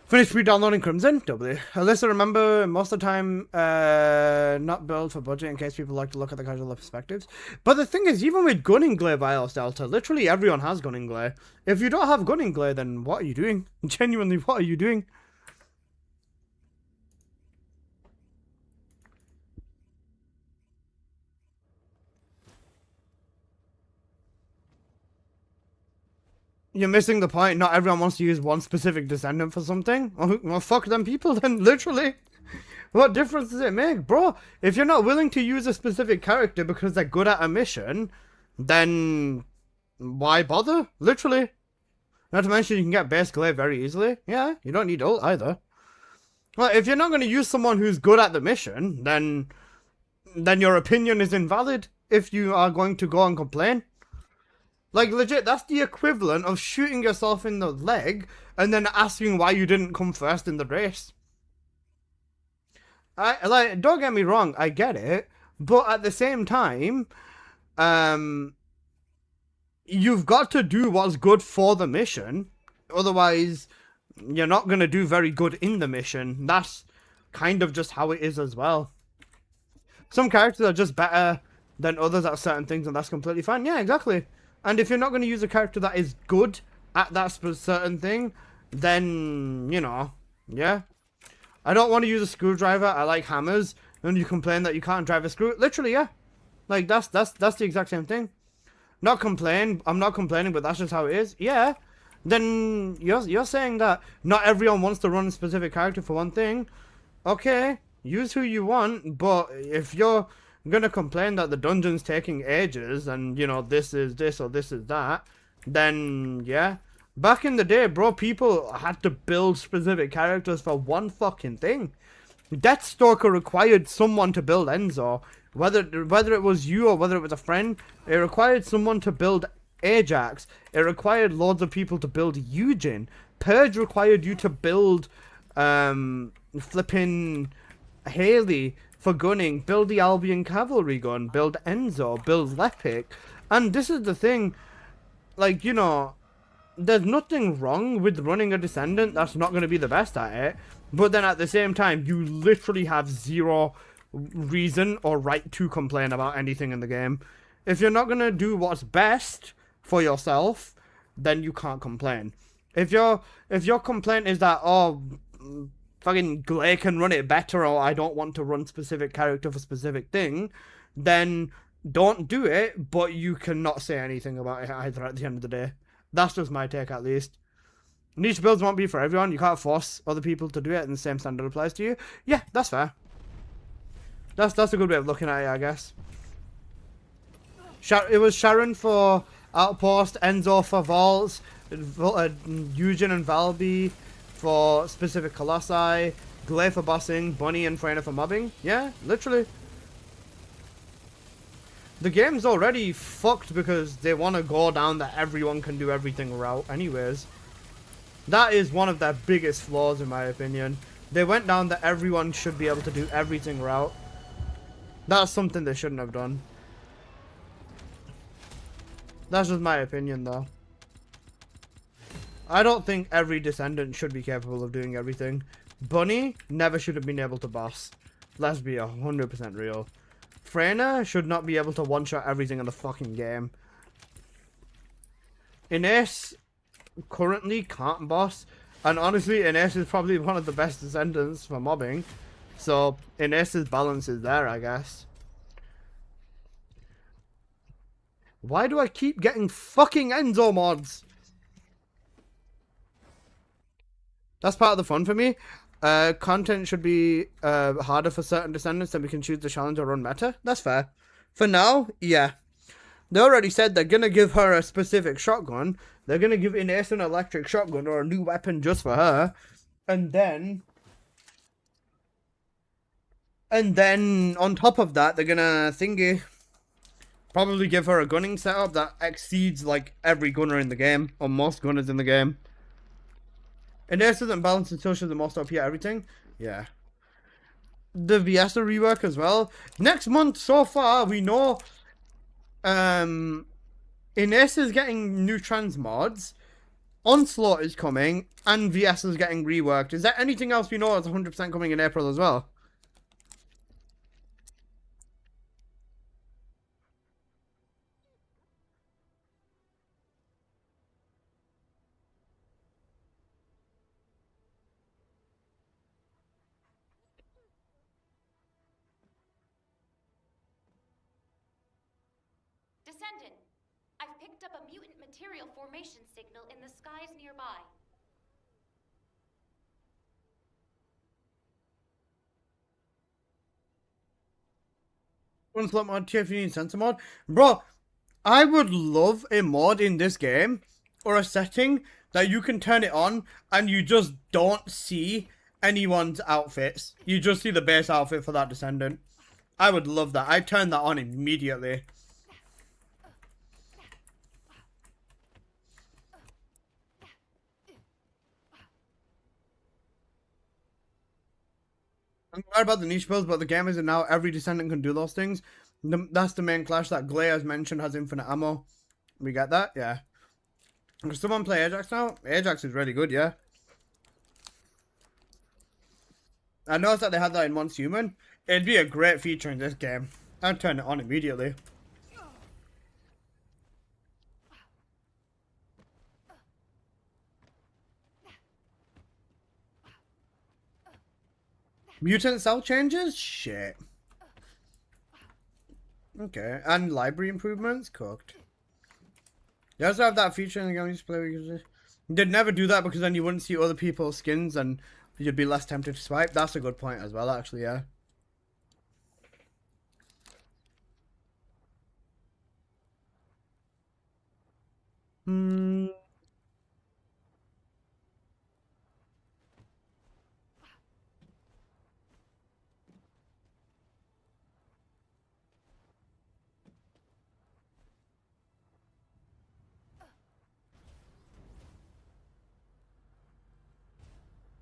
Finished re-downloading Crimson. W. Alyssa, remember, most of the time, not build for budget in case people like to look at the casual perspectives. But the thing is, even with Gunning Glare Vios Delta, literally everyone has Gunning Glare. If you don't have Gunning Glare, then what are you doing? Genuinely, what are you doing? You're missing the point. Not everyone wants to use one specific descendant for something. Well, fuck them people then, literally. What difference does it make? Bro, if you're not willing to use a specific character because they're good at a mission, then why bother? Literally. Not to mention you can get base glare very easily. Yeah, you don't need ult either. Well, if you're not going to use someone who's good at the mission, then your opinion is invalid if you are going to go and complain. Like, legit, that's the equivalent of shooting yourself in the leg and then asking why you didn't come first in the race. Like, don't get me wrong, I get it, but at the same time, you've got to do what's good for the mission, otherwise you're not going to do very good in the mission. That's kind of just how it is as well. Some characters are just better than others at certain things, and that's completely fine. Yeah, exactly. And if you're not going to use a character that is good at that certain thing, then, you know, yeah. I don't want to use a screwdriver. I like hammers. And you complain that you can't drive a screw. Literally, yeah. Like, that's the exact same thing. Not complain. I'm not complaining, but that's just how it is. Yeah. Then you're saying that not everyone wants to run a specific character for one thing. Okay. Use who you want, but if you're gonna complain that the dungeon's taking ages and, you know, this is this or this is that, then yeah. Back in the day, bro, people had to build specific characters for one fucking thing. Deathstalker required someone to build Enzo. Whether it was you or whether it was a friend, it required someone to build Ajax. It required loads of people to build Eugen. Purge required you to build flipping Haley for gunning, build the Albion cavalry gun, build Enzo, build Lepic. And this is the thing, like, you know, there's nothing wrong with running a Descendant that's not going to be the best at it, but then at the same time, you literally have zero reason or right to complain about anything in the game. If you're not going to do what's best for yourself, then you can't complain. If your complaint is that, oh, fucking Glay can run it better, or I don't want to run specific character for specific thing, then don't do it, but you cannot say anything about it either at the end of the day. That's just my take, at least. Niche builds won't be for everyone. You can't force other people to do it, and the same standard applies to you. Yeah, that's fair. That's a good way of looking at it, I guess. It was Sharon for Outpost, Enzo for Vaults, Eugen and Valby for specific Colossi, Glay for bossing, Bunny and Freyna for mobbing. Yeah, literally. The game's already fucked because they want to go down that everyone can do everything route anyways. That is one of their biggest flaws in my opinion. They went down that everyone should be able to do everything route. That's something they shouldn't have done. That's just my opinion though. I don't think every Descendant should be capable of doing everything. Bunny never should have been able to boss. Let's be 100% real. Freyna should not be able to one-shot everything in the fucking game. Ines currently can't boss. And honestly, Ines is probably one of the best Descendants for mobbing. So, Ines's balance is there, I guess. Why do I keep getting fucking Enzo mods? That's part of the fun for me. Content should be harder for certain descendants, then we can choose the challenge or run meta. That's fair. For now, yeah. They already said they're gonna give her a specific shotgun. They're gonna give Ines an electric shotgun or a new weapon just for her. And then on top of that, they're gonna probably give her a gunning setup that exceeds like every gunner in the game, or most gunners in the game. And Descendant Balance Adjustment is the most OP at everything. Yeah. The Viesta rework as well. Next month so far we know Ines is getting new transmods, Onslaught is coming, and VS is getting reworked. Is there anything else we know is 100% coming in April as well? Descendant, I've picked up a mutant material formation signal in the skies nearby. Onslaught mod, TFD Need Sensor mod. Bro, I would love a mod in this game, or a setting, that you can turn it on, and you just don't see anyone's outfits. You just see the base outfit for that Descendant. I would love that. I'd turn that on immediately. I'm worried about the niche builds, but the game is now every Descendant can do those things. That's the main clash that Glare has mentioned has infinite ammo. We get that? Yeah. Can someone play Ajax now? Ajax is really good, yeah. I noticed that they had that in Once Human. It'd be a great feature in this game. I'd turn it on immediately. Mutant cell changes? Shit. Okay, and library improvements? Cooked. They also have that feature in the game you just play. They'd never do that because then you wouldn't see other people's skins and you'd be less tempted to swipe. That's a good point as well, actually, yeah.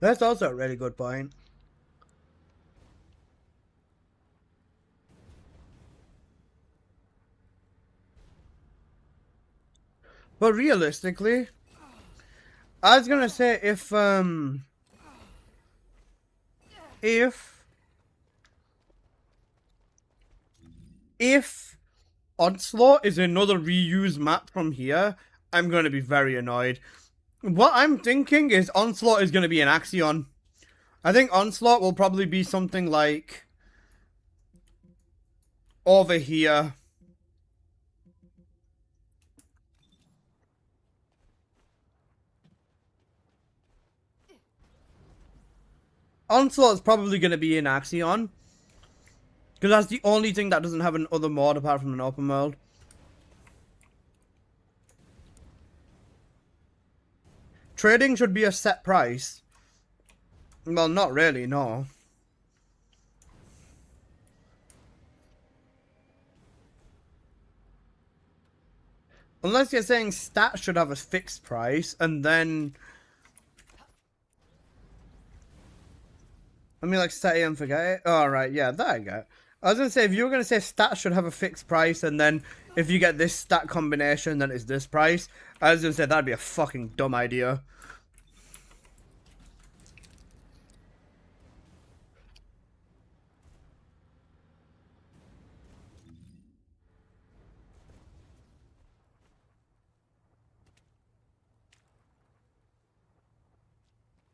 That's also a really good point. But realistically, I was gonna say if Onslaught is another reused map from here, I'm gonna be very annoyed. What I'm thinking is Onslaught is gonna be an Axion. I think Onslaught will probably be something like over here. Onslaught is probably going to be in Axion. Because that's the only thing that doesn't have another mod apart from an open world. Trading should be a set price. Well, not really, no. Unless you're saying stats should have a fixed price, and then... I mean, like, set it and forget it. Oh, right, yeah, that I get. I was going to say, if you were going to say stats should have a fixed price, and then if you get this stat combination, then it's this price, I was going to say that'd be a fucking dumb idea.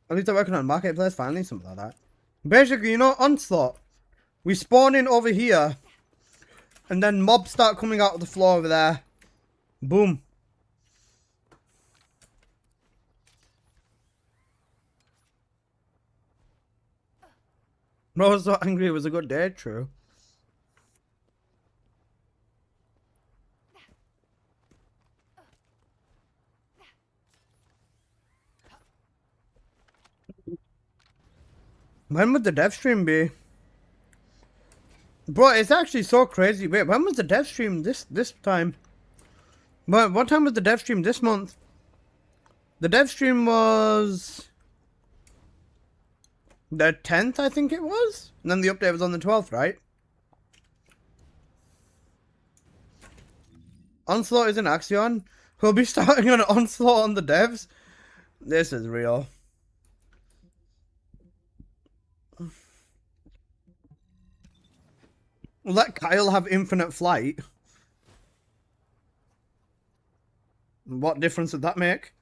At least they're working on Marketplace, finally, something like that. Basically, you know, Onslaught. We spawn in over here. And then mobs start coming out of the floor over there. Boom. I was so angry it was a good day, true. When would the dev stream be? Bro, it's actually so crazy. Wait, when was the dev stream this time? What time was the dev stream this month? The dev stream was the 10th, I think it was? And then the update was on the 12th, right? Onslaught is an Axion. We'll be starting an Onslaught on the devs. This is real. Let Kyle have infinite flight. What difference would that make?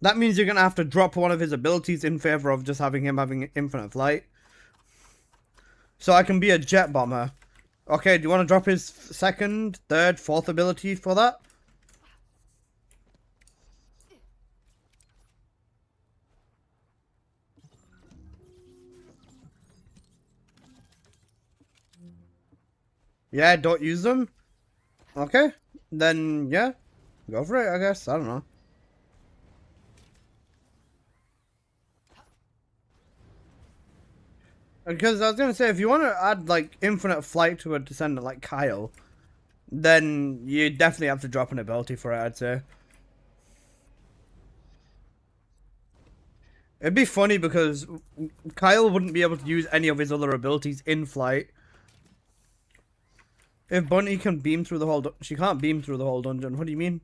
That means you're going to have to drop one of his abilities in favor of just having him having infinite flight. So I can be a jet bomber. Okay, do you want to drop his second, third, fourth ability for that? Yeah, don't use them? Okay, then yeah, go for it, I guess. I don't know. Because I was going to say, if you want to add, like, infinite flight to a Descendant like Kyle, then you definitely have to drop an ability for it, I'd say. It'd be funny because Kyle wouldn't be able to use any of his other abilities in flight. If Bunny can beam through the whole she can't beam through the whole dungeon. What do you mean?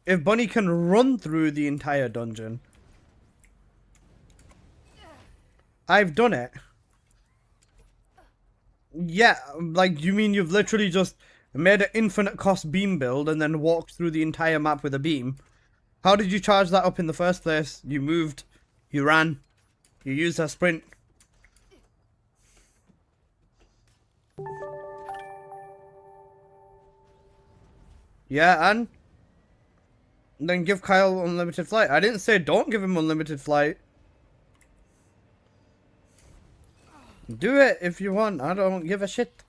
If Bunny can run through the entire dungeon. I've done it. Yeah, like, you mean you've literally just made an infinite cost beam build and then walked through the entire map with a beam? How did you charge that up in the first place? You moved, you ran, you used a sprint. Yeah, and then give Kyle unlimited flight. I didn't say don't give him unlimited flight. Do it if you want. I don't give a shit.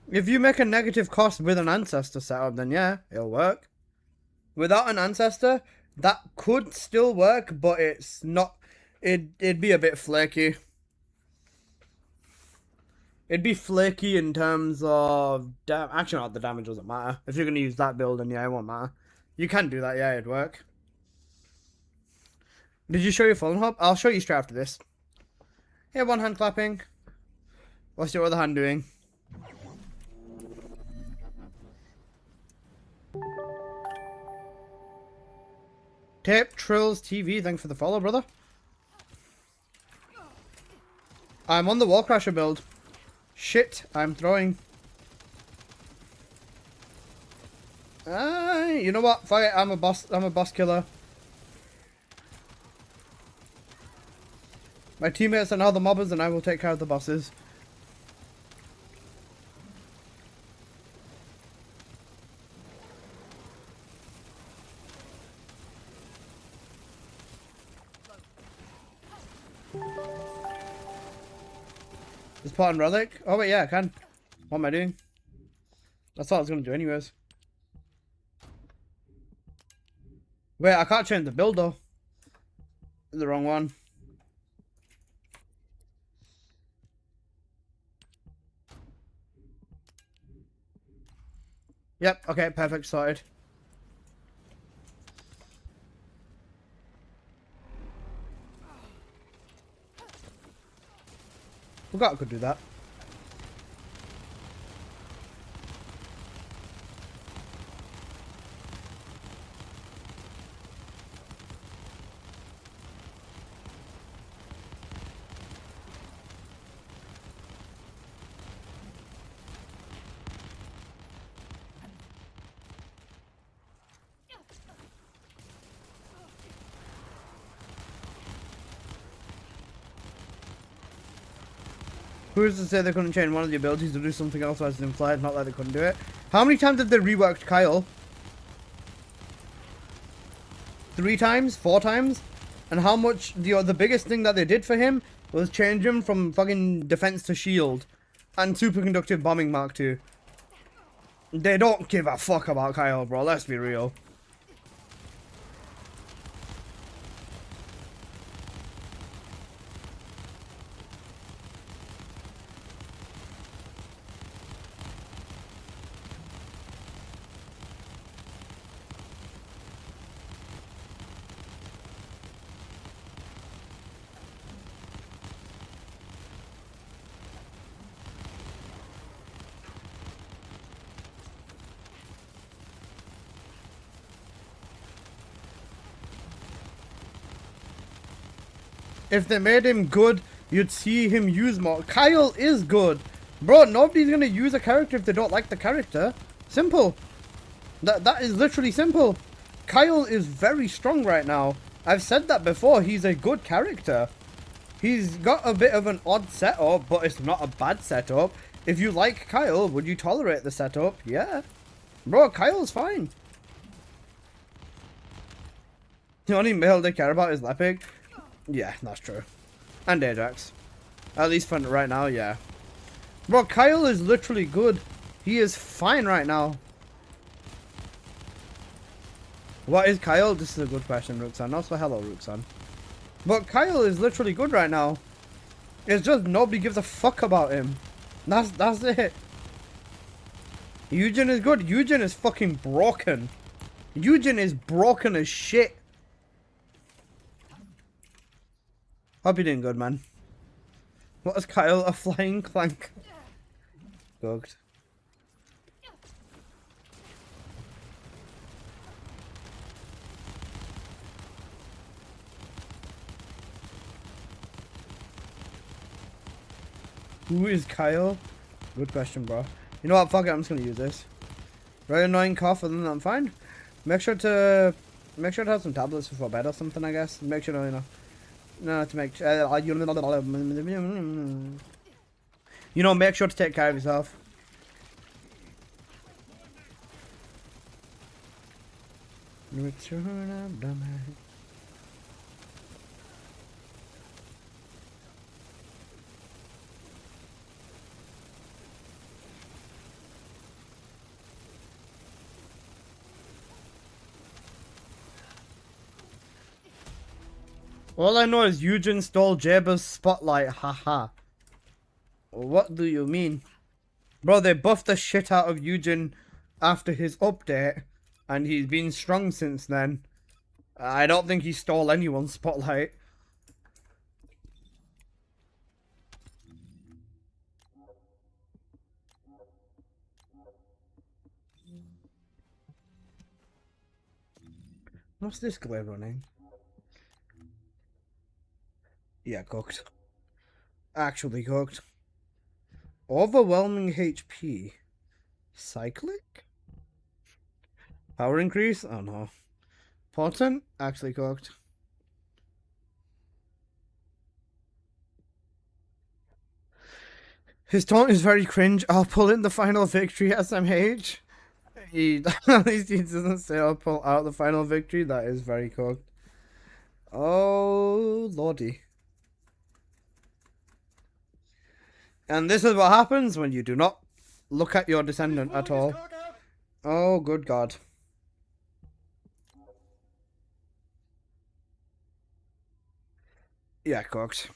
If you make a negative cost with an ancestor setup, then yeah, it'll work. Without an ancestor, that could still work, but it's not. It'd be a bit flaky. It'd be flaky in terms of actually, not the damage doesn't matter. If you're gonna use that build, then yeah, it won't matter. You can do that, yeah, it'd work. Did you show your phone hop? I'll show you straight after this. Here, one hand clapping. What's your other hand doing? Tape Trills TV, thanks for the follow, brother. I'm on the Wall Crasher build. Shit, I'm throwing. You know what? Fuck it, I'm a boss killer. My teammates are now the mobbers and I will take care of the bosses. Is pot and relic? Oh wait, yeah, I can. What am I doing? That's what I was going to do anyways. Wait, I can't change the build though. The wrong one. Yep, okay, perfect, sorted. Forgot I could do that. Who's to say they couldn't change one of the abilities to do something else as implied, not like they couldn't do it? How many times have they reworked Kyle? 3 times? 4 times? And how much, the biggest thing that they did for him was change him from fucking defense to shield and superconductive bombing Mark 2. They don't give a fuck about Kyle, bro. Let's be real. If they made him good, you'd see him use more. Kyle is good. Bro, nobody's gonna use a character if they don't like the character. Simple. That is literally simple. Kyle is very strong right now. I've said that before. He's a good character. He's got a bit of an odd setup, but it's not a bad setup. If you like Kyle, would you tolerate the setup? Yeah. Bro, Kyle's fine. The only male they care about is Lepic. Yeah, that's true. And Ajax. At least for right now, yeah. Bro, Kyle is literally good. He is fine right now. What is Kyle? This is a good question, Rooksan. Also, hello, Rooksan. But Kyle is literally good right now. It's just nobody gives a fuck about him. That's it. Eugen is good. Eugen is fucking broken. Eugen is broken as shit. Hope you're doing good, man. What is Kyle? A flying clank? Cooked. Who is Kyle? Good question, bro. You know what? Fuck it. I'm just gonna use this. Very annoying cough, and then I'm fine. Make sure to have some tablets before bed or something. I guess. Make sure to, no, to make sure. Make sure to take care of yourself. Return of the man. All I know is Eugen stole Jaber's spotlight, haha. What do you mean? Bro, they buffed the shit out of Eugen after his update, and he's been strong since then. I don't think he stole anyone's spotlight. What's this guy running? Yeah, cooked. Actually cooked. Overwhelming HP. Cyclic? Power increase? Oh no. Potent? Actually cooked. His taunt is very cringe. I'll pull in the final victory, SMH. At least he doesn't say I'll pull out the final victory. That is very cooked. Oh, lordy. And this is what happens when you do not look at your descendant at all. Oh, good God. Yeah, cooked.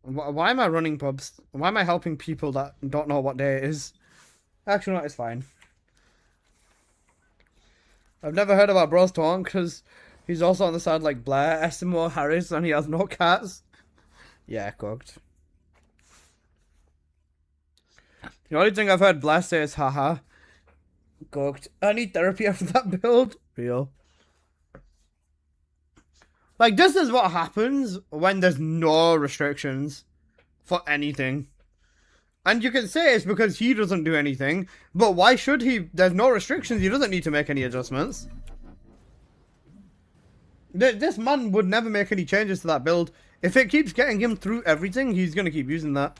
Why am I running pubs? Why am I helping people that don't know what day it is? Actually, no, it's fine. I've never heard about Bro's taunt because he's also on the side like Blair, Esimo, Harris, and he has no cats. Yeah, cooked. The only thing I've heard Blair say is haha. Cooked. I need therapy after that build. Real. Like, this is what happens when there's no restrictions for anything. And you can say it's because he doesn't do anything, but why should he? There's no restrictions, he doesn't need to make any adjustments. This man would never make any changes to that build. If it keeps getting him through everything, he's going to keep using that.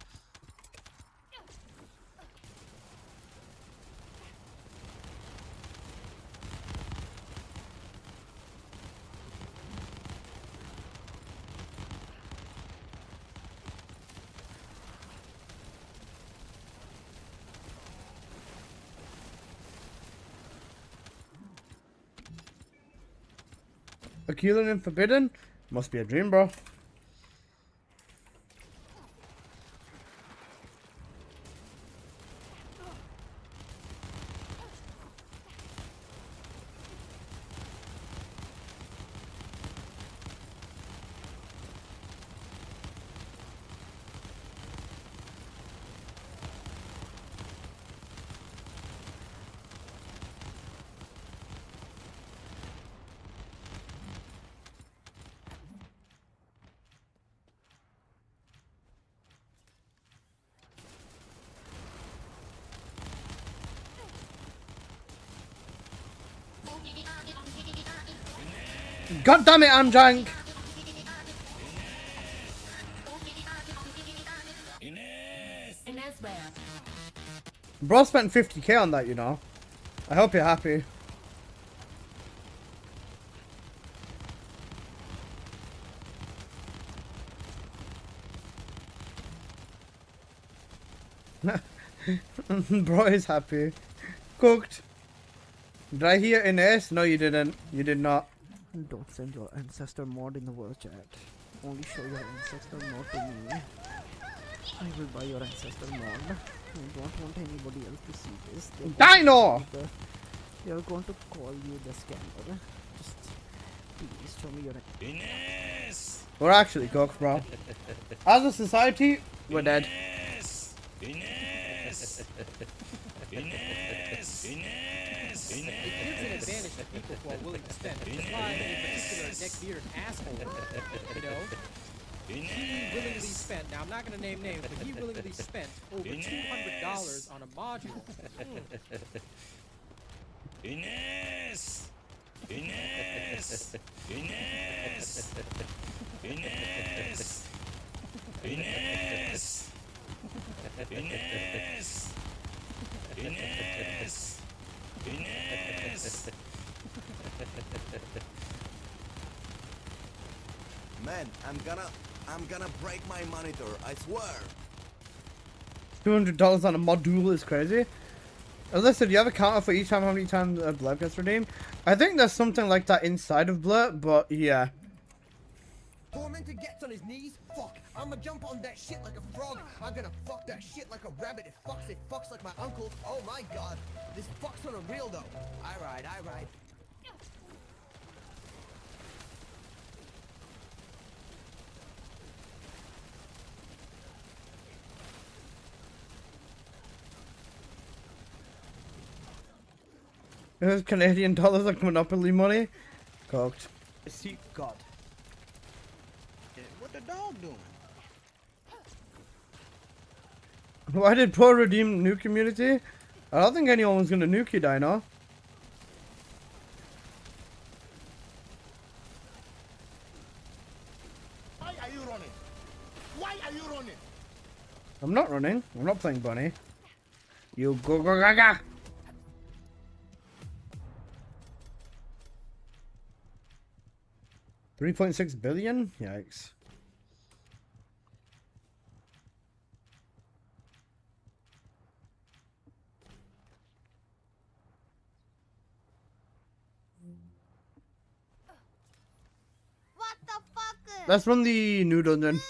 Aquilian and Forbidden? Must be a dream, bro. God damn it, I'm jank. Bro spent 50k on that, you know. I hope you're happy. Bro is happy. Cooked. Did I hear Ines? No, you didn't. You did not. Don't send your ancestor mod in the world chat. Only show your ancestor mod to me. I will buy your ancestor mod. I don't want anybody else to see this. Dino! They are going to call you the scammer. Just please show me your Ines! We're actually cooked, bro. As a society, we're dead. Ines! Ines! Ines! It gives an advantage to people who are willing to spend. Which is why a particular neck-bearded asshole, you know, he willingly spent, now I'm not going to name names, but he willingly spent over $200 on a module. Ines! Ines! Ines! Ines! Ines! Ines! Ines! Ines! Man, I'm gonna break my monitor, I swear. $200 on a module is crazy. Alyssa, do you have a counter for each time how many times a blurb gets redeemed? I think there's something like that inside of blurb, but yeah. Tormentor gets on his knees, fuck. I'ma jump on that shit like a frog. I'm gonna fuck that shit like a rabbit. It fucks like my uncle. Oh my god. This fucks on a real though. I ride. There's Canadian dollars like Monopoly money. Cooked. Seek God. What the dog doing? Why did Pro redeem nuke community? I don't think anyone was gonna nuke you, Dino. Why are you running? Why are you running? I'm not running. I'm not playing bunny. You go go gaga. $3.6 billion? Yikes. What the fuck? Let's run the new dungeon.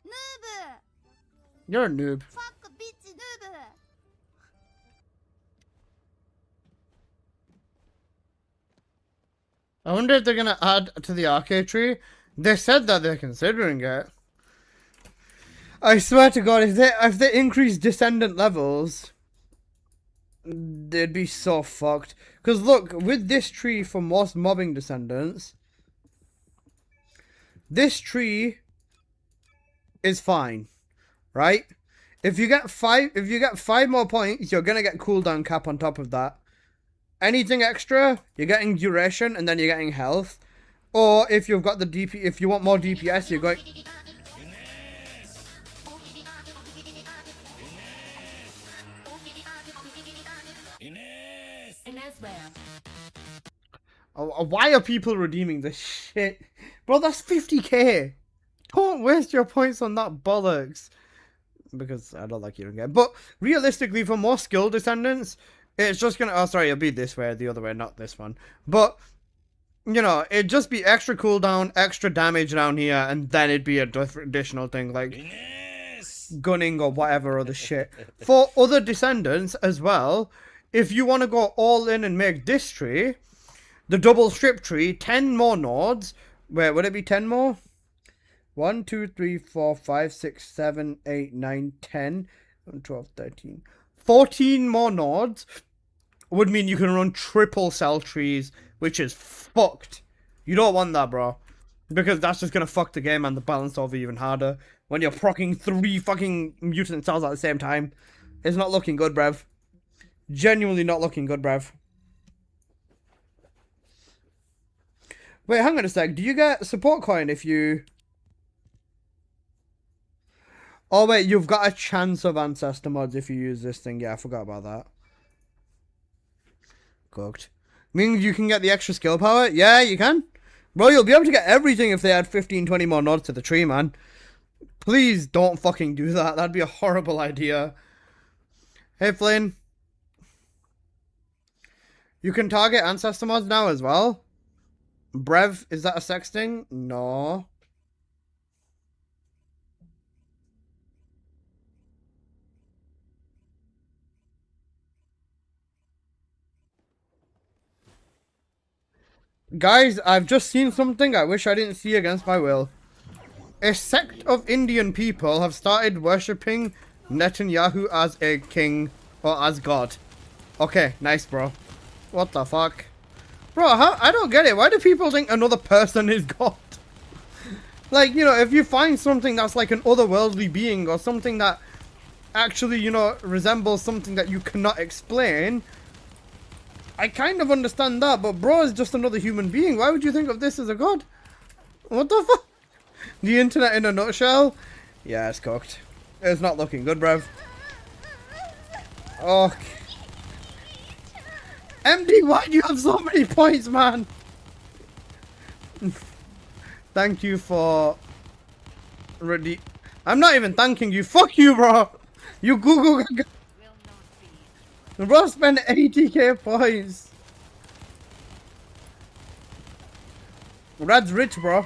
Noob! You're a noob. Fuck bitch noob! I wonder if they're gonna add to the arcade tree. They said that they're considering it. I swear to God, if they increase Descendant levels, they'd be so fucked. Because look, with this tree for most mobbing Descendants, this tree is fine, right? If you get five more points, you're gonna get cooldown cap on top of that. Anything extra, you're getting duration and then you're getting health. Or if you've got the DP, if you want more DPS, you're going. Why are people redeeming this shit? Bro, that's 50k. Don't waste your points on that bollocks. Because I don't like you again. But realistically, for more skill descendants, it's just gonna... Oh, sorry, it'll be this way, the other way, not this one. But, you know, it'd just be extra cooldown, extra damage down here, and then it'd be a additional thing, like gunning or whatever other shit. For other descendants as well, if you want to go all in and make this tree, the double strip tree, 10 more nodes. Wait, would it be 10 more? 1, 2, 3, 4, 5, 6, 7, 8, 9, 10, 12, 13. 14 more nodes would mean you can run triple cell trees, which is fucked. You don't want that, bro. Because that's just gonna fuck the game and the balance over even harder. When you're procking 3 fucking mutant cells at the same time. It's not looking good, bruv. Genuinely not looking good, bruv. Wait, hang on a sec. Do you get support coin if you... Oh, wait, you've got a chance of ancestor mods if you use this thing. Yeah, I forgot about that. Cooked. Means you can get the extra skill power? Yeah, you can. Bro, you'll be able to get everything if they add 15, 20 more nods to the tree, man. Please don't fucking do that. That'd be a horrible idea. Hey, Flynn. You can target ancestor mods now as well. Brev, is that a sexting? No. Guys, I've just seen something I wish I didn't see against my will. A sect of Indian people have started worshipping Netanyahu as a king or as God. Okay, nice, bro. What the fuck? Bro, I don't get it. Why do people think another person is God? Like, you know, if you find something that's like an otherworldly being or something that actually, you know, resembles something that you cannot explain, I kind of understand that, but bro is just another human being. Why would you think of this as a god? What the fuck? The internet in a nutshell? Yeah, it's cooked. It's not looking good, bruv. Okay. MD, why do you have so many points, man? Thank you for... I'm not even thanking you. Fuck you, bro. You Google... Bro, spend 80k points. Rad's rich, bro.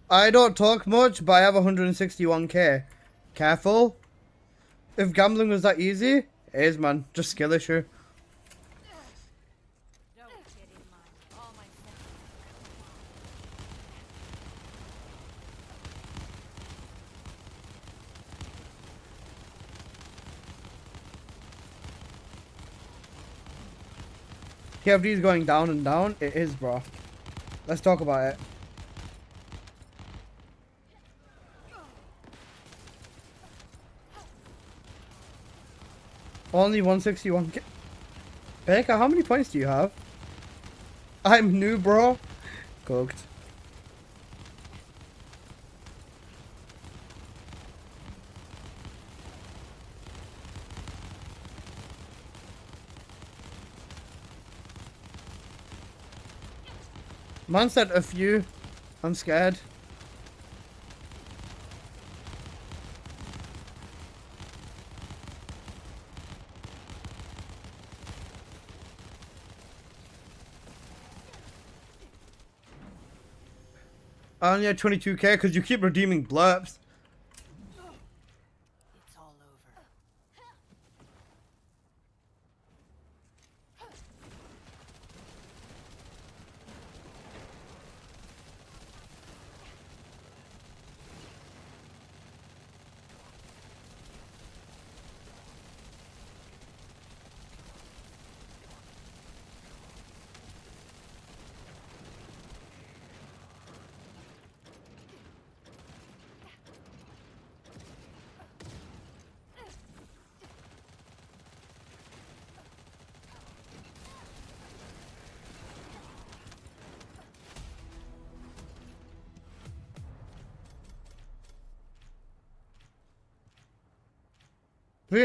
I don't talk much, but I have 161k. Careful. If gambling was that easy, it is, man. Just skill issue. TFD is going down and down. It is, bro. Let's talk about it. Only 161k. Becca, how many points do you have? I'm new, bro. Cooked. Man said a few. I'm scared. I only had 22k because you keep redeeming blurps. It's all over.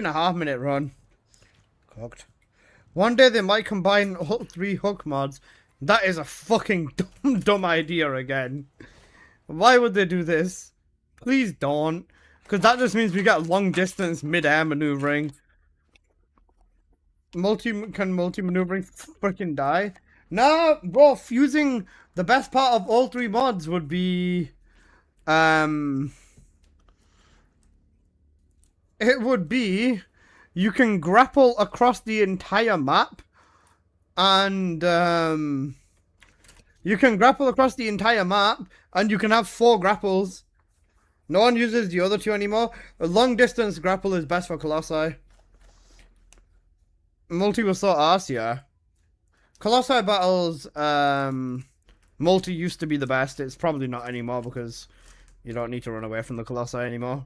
3.5 minute run. Cooked. One day they might combine all 3 hook mods. That is a fucking dumb idea again. Why would they do this? Please don't. Because that just means we get long distance mid-air maneuvering. Can multi-maneuvering freaking die? Nah, bro, fusing the best part of all 3 mods would be... It would be... You can grapple across the entire map. And, you can grapple across the entire map. And you can have 4 grapples. No one uses the other 2 anymore. A long distance grapple is best for Colossi. Multi was so arse, yeah. Colossi battles, multi used to be the best. It's probably not anymore because you don't need to run away from the Colossi anymore.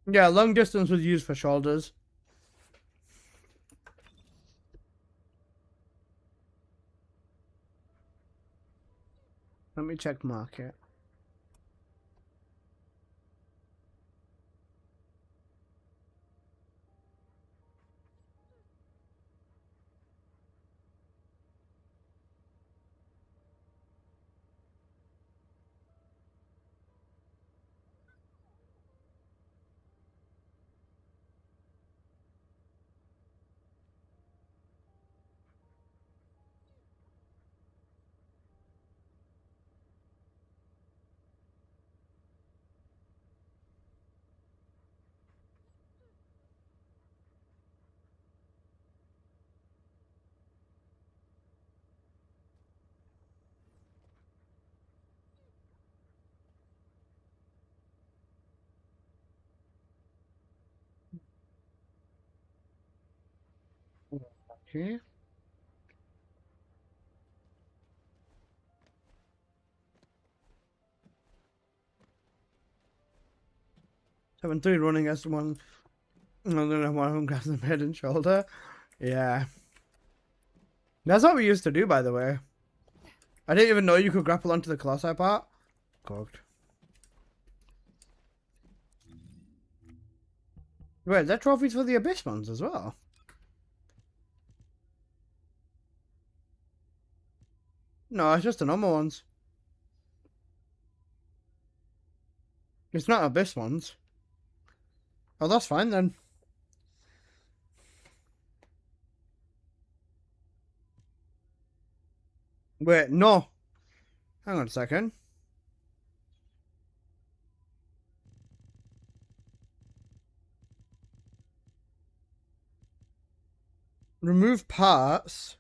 Yeah, long distance was used for shoulders. Let me check market. Okay. Seven 3 running as one. And then one of them grabs the head and shoulder. Yeah. That's what we used to do, by the way. I didn't even know you could grapple onto the Colossi part. Cooked. Wait, there are trophies for the Abyss ones as well. No, it's just the normal ones. It's not Abyss ones. Oh, that's fine then. Wait, no. Hang on a second. Remove parts.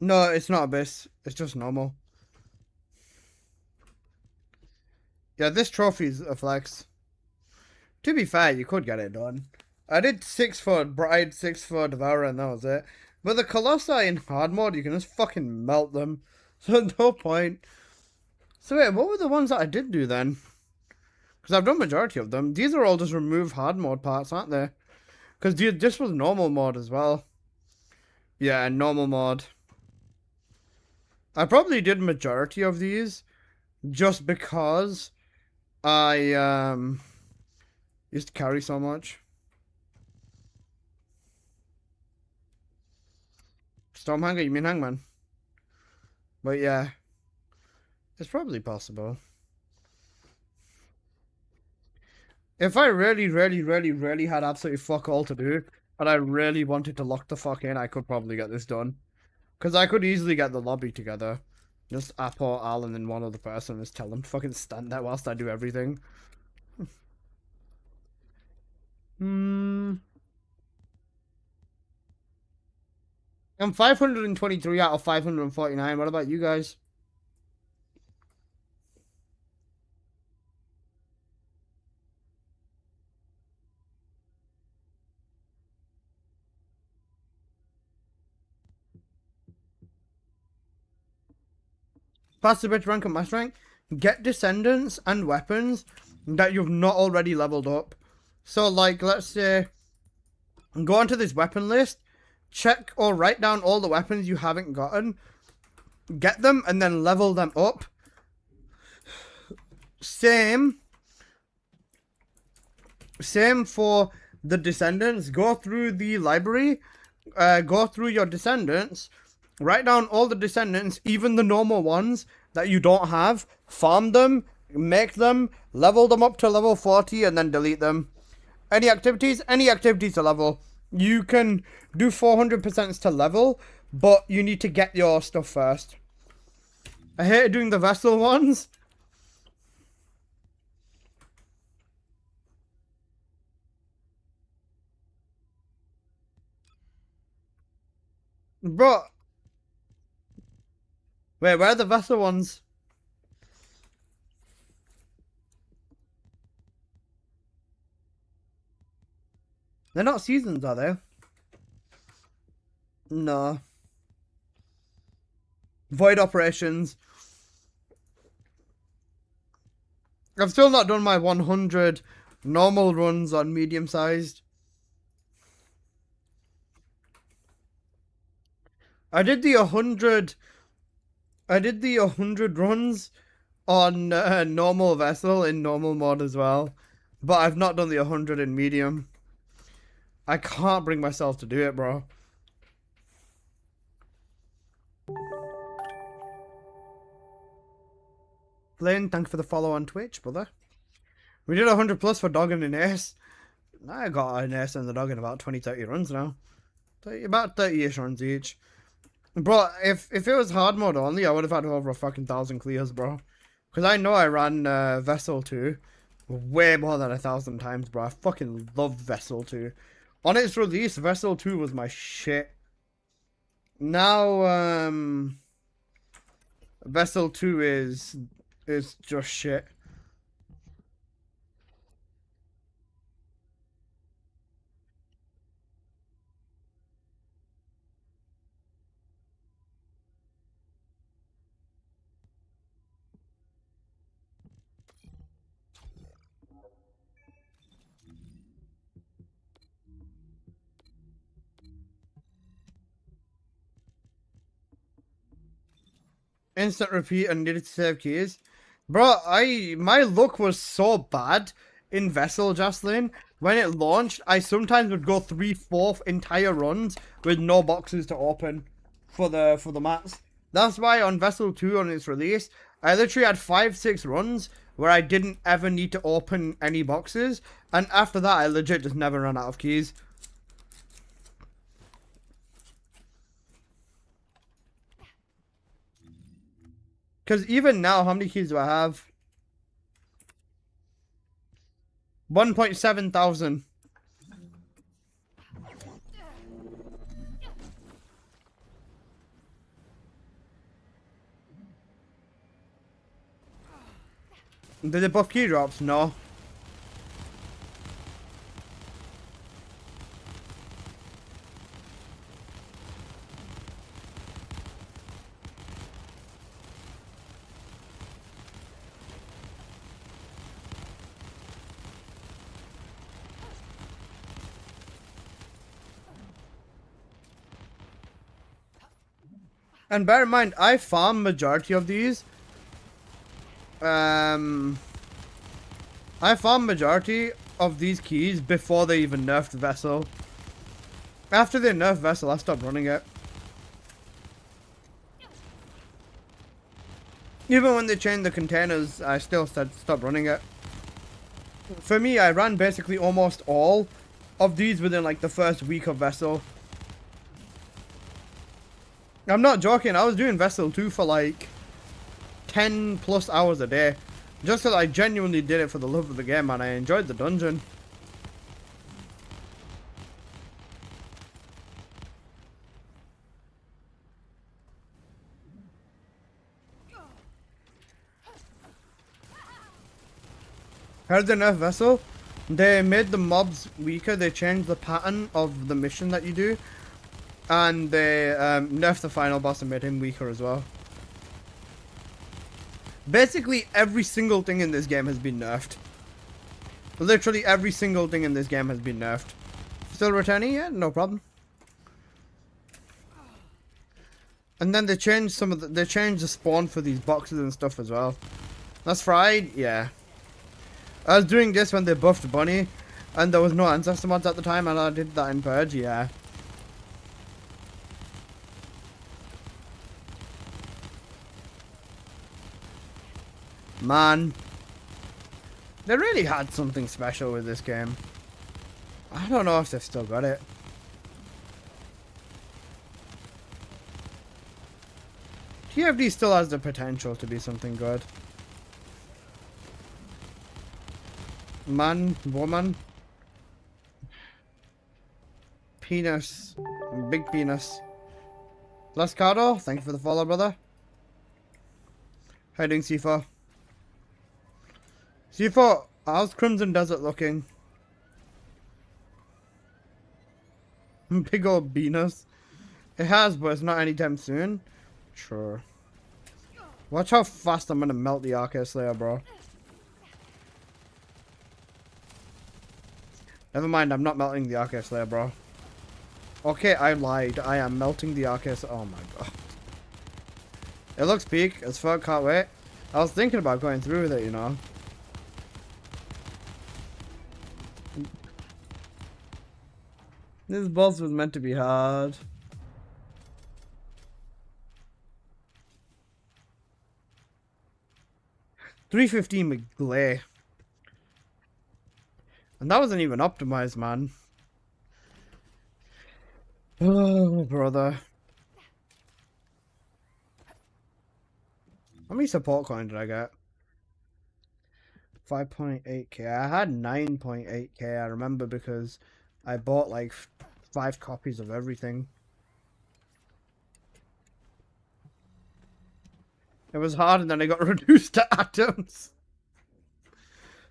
No, it's not Abyss. It's just normal. Yeah, this trophy's a flex. To be fair, you could get it done. I did 6 for Bride, 6 for Devourer, and that was it. But the Colossi in hard mode, you can just fucking melt them. So no point. So wait, what were the ones that I did do then? Because I've done majority of them. These are all just remove hard mode parts, aren't they? Because this was normal mode as well. Yeah, normal mode. I probably did majority of these just because I used to carry so much. Stormhanger, you mean Hangman? But yeah, it's probably possible. If I really had absolutely fuck all to do, and I really wanted to lock the fuck in, I could probably get this done. Because I could easily get the lobby together. Just Apo, Al, and then one other person, just tell them to fucking stand there whilst I do everything. I'm 523 out of 549. What about you guys? Pass the bitch rank and mass rank? get descendants and weapons that you've not already leveled up. So like, let's say, go onto this weapon list, check or write down all the weapons you haven't gotten, get them, and then level them up. Same for the descendants. Go through the library, go through your descendants, write down all the descendants, even the normal ones that you don't have, farm them, make them, level them up to level 40, and then delete them. Any activities to level. You can do 400% to level, but you need to get your stuff first. I hate doing the vessel ones. Bro. Wait, where are the vessel ones? They're not seasons, are they? No. Void operations. I've still not done my 100 normal runs on medium sized. I did the 100 runs on normal vessel in normal mod as well, but I've not done the 100 in medium. I can't bring myself to do it, bro. Blaine, thanks for the follow on Twitch, brother. We did 100 plus for dog and an ace. I got an ace and the dog in about 20-30 runs now. About 30-ish runs each. Bro, if it was hard mode only, I would have had over a fucking 1,000 clears, bro. Because I know I ran Vessel 2 way more than 1,000 times, bro. I fucking loved Vessel 2. On its release, Vessel 2 was my shit. Now, Vessel 2 is just shit. Instant repeat and needed to save keys. Bro, my luck was so bad in Vessel, Jocelyn. When it launched, I sometimes would go 3/4 entire runs with no boxes to open for the mats. That's why on Vessel 2 on its release, I literally had 5-6 runs where I didn't ever need to open any boxes, and after that I legit just never ran out of keys. Because even now, how many keys do I have? 1.7 thousand. Did it buff key drops? No. And bear in mind, I farm majority of these. I farm majority of these keys before they even nerfed Vessel. After they nerfed Vessel, I stopped running it. Even when they changed the containers, I still said stop running it. For me, I ran basically almost all of these within like the first week of Vessel. I'm not joking, I was doing Vessel 2 for like 10 plus hours a day. Just because I genuinely did it for the love of the game and I enjoyed the dungeon. Heard the nerf Vessel? They made the mobs weaker, they changed the pattern of the mission that you do. And they nerfed the final boss and made him weaker as well. Basically, every single thing in this game has been nerfed. Literally every single thing in this game has been nerfed. Still returning? Yeah, no problem. And then they changed they changed the spawn for these boxes and stuff as well. That's fried? Yeah. I was doing this when they buffed Bunny, and there was no ancestor mods at the time, and I did that in Purge, yeah. Man. They really had something special with this game. I don't know if they've still got it. TFD still has the potential to be something good. Man, woman. Penis. Big penis. Lascado, thank you for the follow, brother. How you doing, C4? C4, how's Crimson Desert looking? Big old penis. It has, but it's not anytime soon. Sure. Watch how fast I'm gonna melt the Arcade Slayer, bro. Never mind, I'm not melting the Arcade Slayer, bro. Okay, I lied. I am melting the Arcade Slayer. Oh my god. It looks peak as fuck, can't wait. I was thinking about going through with it, you know. This boss was meant to be hard. $315 McGlay. And that wasn't even optimized, man. Oh, brother. How many support coins did I get? 5.8k. I had 9.8k, I remember, because I bought like 5 copies of everything. It was hard and then I got reduced to atoms.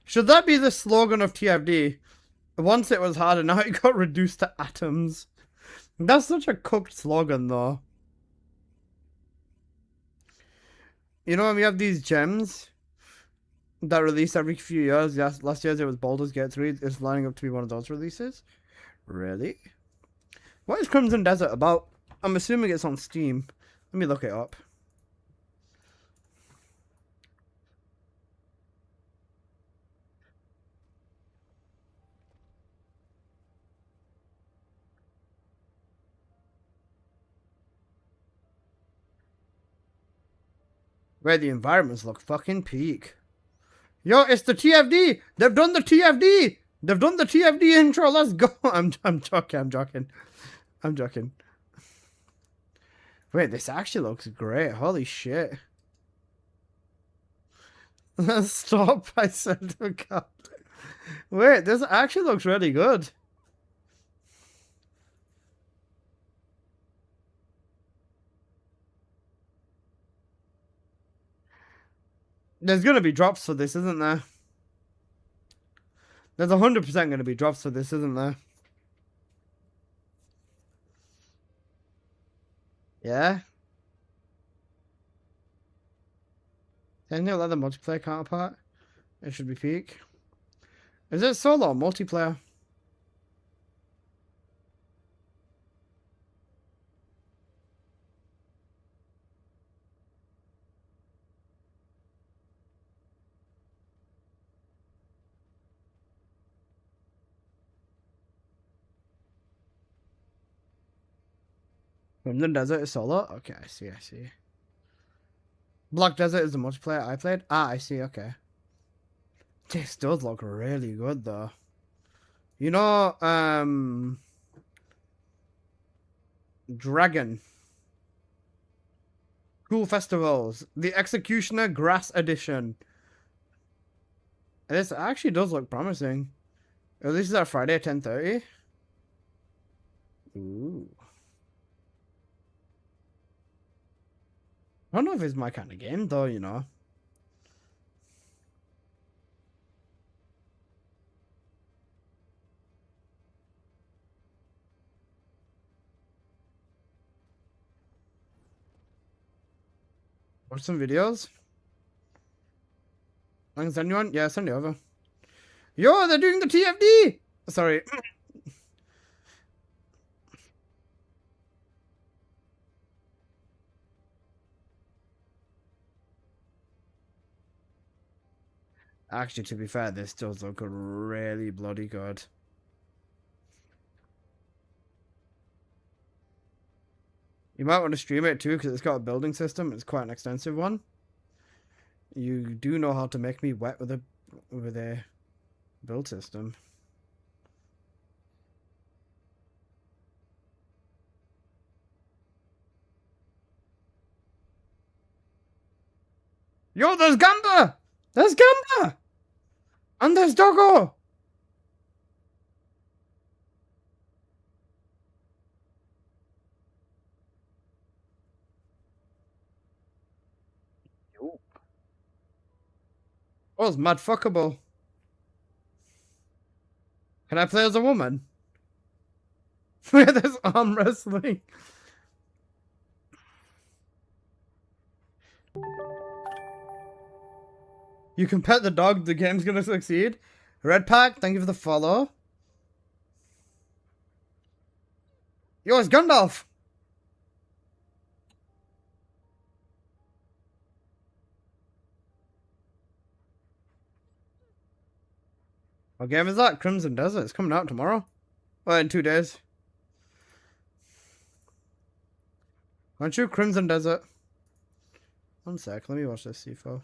Should that be the slogan of TFD? Once it was hard and now it got reduced to atoms. That's such a cooked slogan though. You know when we have these gems that release every few years? Yes, last year it was Baldur's Gate 3. It's lining up to be one of those releases. Really? What is Crimson Desert about? I'm assuming it's on Steam. Let me look it up. Where the environments look fucking peak. Yo, it's the TFD! They've done the TFD! They've done the TFD intro, let's go! I'm joking. Wait, this actually looks great, holy shit. Stop, I said to God. Wait, this actually looks really good. There's gonna be drops for this, isn't there? There's 100% gonna be drops for this, isn't there? Yeah? Isn't it like the multiplayer counterpart? It should be peak. Is it solo or multiplayer? Crimson Desert is solo? Okay, I see. Black Desert is the multiplayer I played? Ah, I see, okay. This does look really good though. You know, Dragon. Cool Festivals. The Executioner Grass Edition. This actually does look promising. This is our Friday at 10:30. Ooh. I don't know if it's my kind of game though, you know. Watch some videos. I can send you one? Yeah, send it over. Yo, they're doing the TFD! Sorry. Actually, to be fair, this does look really bloody good. You might want to stream it too, because it's got a building system. It's quite an extensive one. You do know how to make me wet with a build system. Yo, there's Gamba! There's Gamba! And there's Doggo! Oh, it's mad fuckable. Can I play as a woman? There's arm wrestling. You can pet the dog, the game's gonna succeed. Red Pack, thank you for the follow. Yo, it's Gandalf! What game is that? Crimson Desert. It's coming out tomorrow. Well, in 2 days. Aren't you Crimson Desert? One sec, let me watch this C4.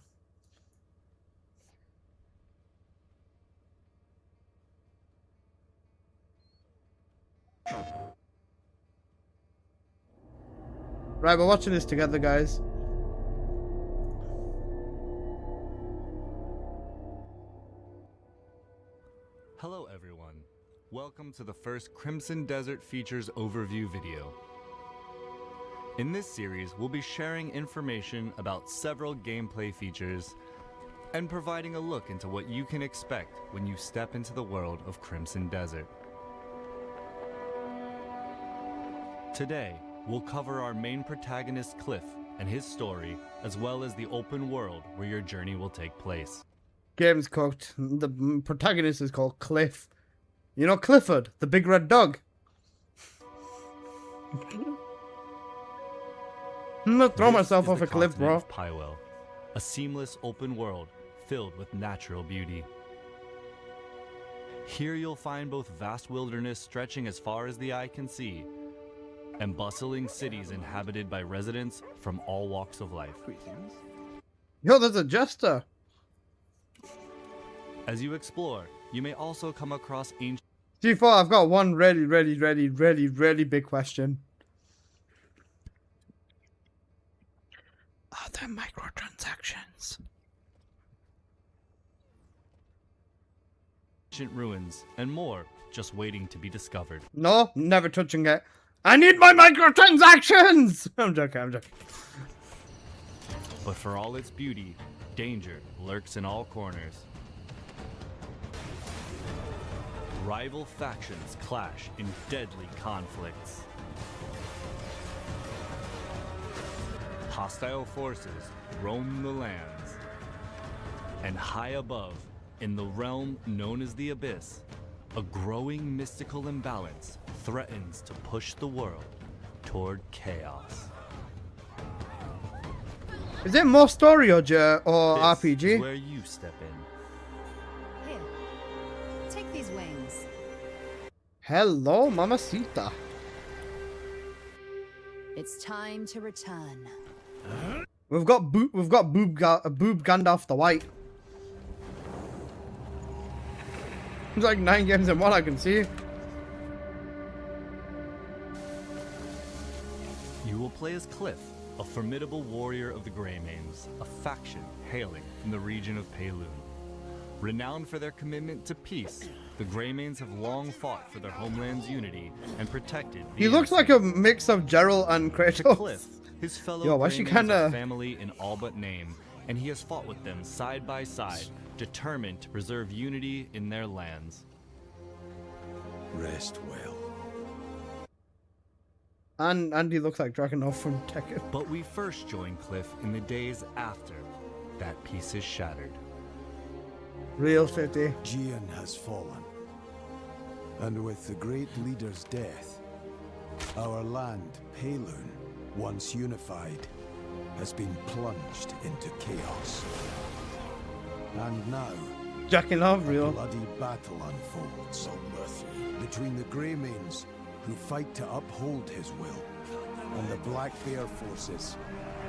Right, we're watching this together, guys. Hello everyone. Welcome to the first Crimson Desert Features overview video. In this series, we'll be sharing information about several gameplay features and providing a look into what you can expect when you step into the world of Crimson Desert. Today, we'll cover our main protagonist Cliff and his story, as well as the open world where your journey will take place. Game's cooked. The protagonist is called Cliff. You know Clifford, the big red dog. I'm gonna throw myself off a cliff, bro. Pywell, a seamless open world filled with natural beauty. Here you'll find both vast wilderness stretching as far as the eye can see, and bustling cities inhabited by residents from all walks of life. Yo, there's a jester. As you explore, you may also come across ancient... G4, I've got one really big question. Are there microtransactions? ancient ruins and more just waiting to be discovered. No, never touching it. I need my microtransactions! I'm joking. But for all its beauty, danger lurks in all corners. Rival factions clash in deadly conflicts. Hostile forces roam the lands. And high above, in the realm known as the Abyss, a growing mystical imbalance threatens to push the world toward chaos. Is it more story or this RPG? is where you step in. Here, take these wings. Hello, Mamacita. It's time to return. We've got Boob Gandalf the White. It's like 9 games in one, I can see. You will play as Cliff, a formidable warrior of the Greymanes, a faction hailing from the region of Peloon. Renowned for their commitment to peace, the Greymanes have long fought for their homeland's unity and protected the He looks like a mix of Geralt and To Kratos. Cliff, his fellow Yo, why she Greymanes kinda... are family in all but name, and he has fought with them side by side, determined to preserve unity in their lands. Rest well. And he looks like Dragunov from Tekken. But we first join Cliff in the days after that peace is shattered. Real 50. Jian has fallen. And with the great leader's death, our land, Peilun, once unified, has been plunged into chaos. And now, Jacking off, a real. bloody battle unfolds between the Greymanes, who fight to uphold his will, and the Black Bear forces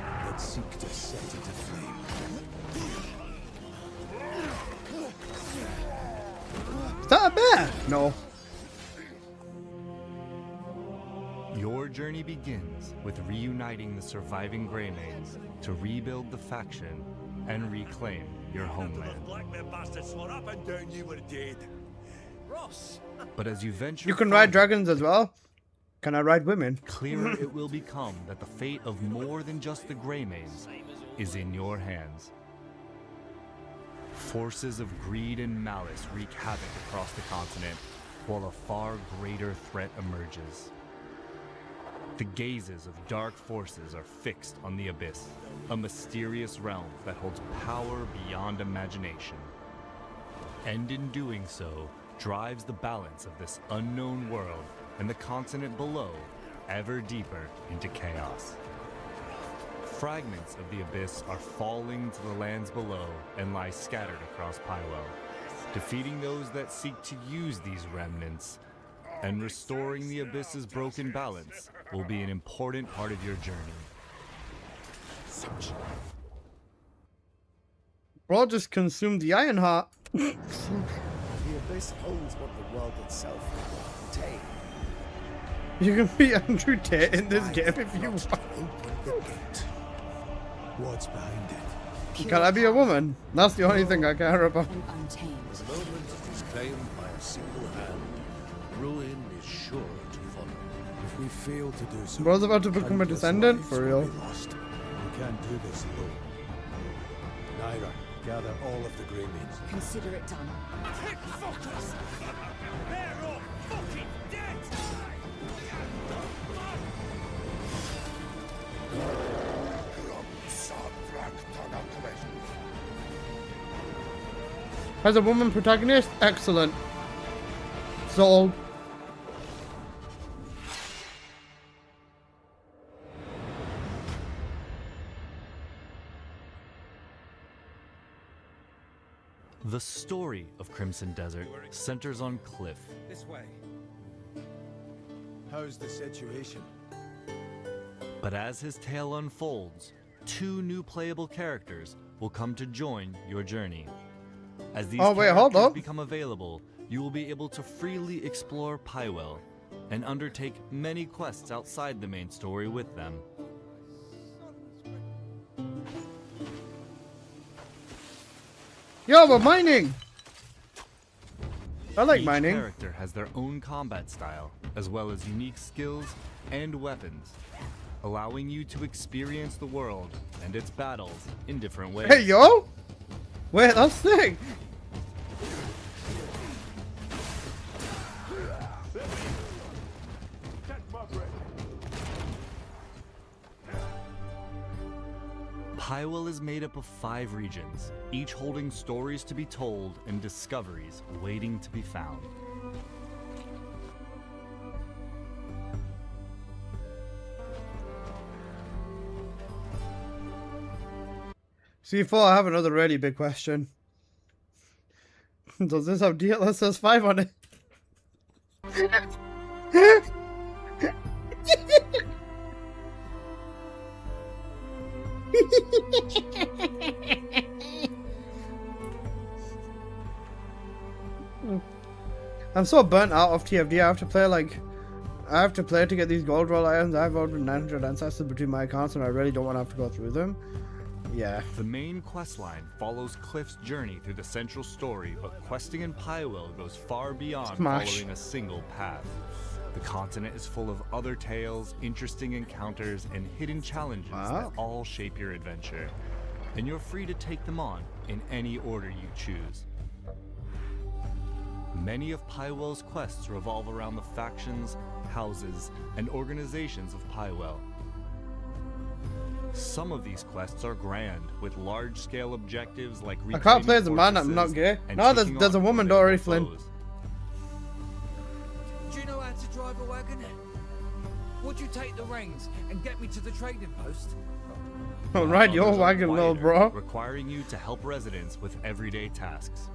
that seek to set it aflame. Is that a bear? No. Your journey begins with reuniting the surviving Greymanes to rebuild the faction and reclaim your homeland. But as you venture You can ride dragons as well. Can I ride women? clearer it will become that the fate of more than just the Greymanes is in your hands. Forces of greed and malice wreak havoc across the continent, while a far greater threat emerges. The gazes of dark forces are fixed on the Abyss, a mysterious realm that holds power beyond imagination. And in doing so, drives the balance of this unknown world and the continent below ever deeper into chaos. Fragments of the Abyss are falling to the lands below and lie scattered across Pywell. Defeating those that seek to use these remnants and restoring the Abyss's broken balance will be an important part of your journey. Bro just consumed the Iron Heart. The Abyss owns what the world itself will contain. You can be Andrew Tate in this game if you want. What's behind it? Can I be a woman? That's the only thing I care about. The moment it is claimed by a single hand, ruin is sure to follow. If we fail to do so, Bro's about to become a countless descendant? lives For will real. be lost. We can't do this alone. Naira, gather all of the Greymanes. Consider it done. Take focus! They're all fucking dead! As a woman protagonist, excellent. Sold. The story of Crimson Desert centers on Cliff. This way. How's the situation? But as his tale unfolds, two new playable characters will come to join your journey. As these Oh, wait, hold characters up. become available, you will be able to freely explore Pywell and undertake many quests outside the main story with them. Yo, we're mining! I like Each mining. character has their own combat style, as well as unique skills and weapons, allowing you to experience the world and its battles in different ways. Hey, yo! Wait, that's sick! Pywell is made up of 5 regions, each holding stories to be told and discoveries waiting to be found. C4, I have another really big question. Does this have DLSS 5 on it? I'm so burnt out of TFD. I have to play to get these gold roll items. I have over 900 ancestors between my accounts and I really don't want to have to go through them. Yeah. The main questline follows Cliff's journey through the central story, but questing in Pywell goes far beyond Smash. following a single path. The continent is full of other tales, interesting encounters, and hidden challenges that all shape your adventure. And you're free to take them on in any order you choose. Many of Pywell's quests revolve around the factions, houses, and organizations of Pywell. Some of these quests are grand, with large-scale objectives like I can't play as a reclaiming man, I'm not fortresses gay. and No, taking there's a on woman, don't formidable worry, Flynn. foes. Do you know how to drive a wagon? Would you take the reins and get me to the trading post? Alright, your Others are wagon, little quieter, bro. requiring you to help residents with everyday tasks.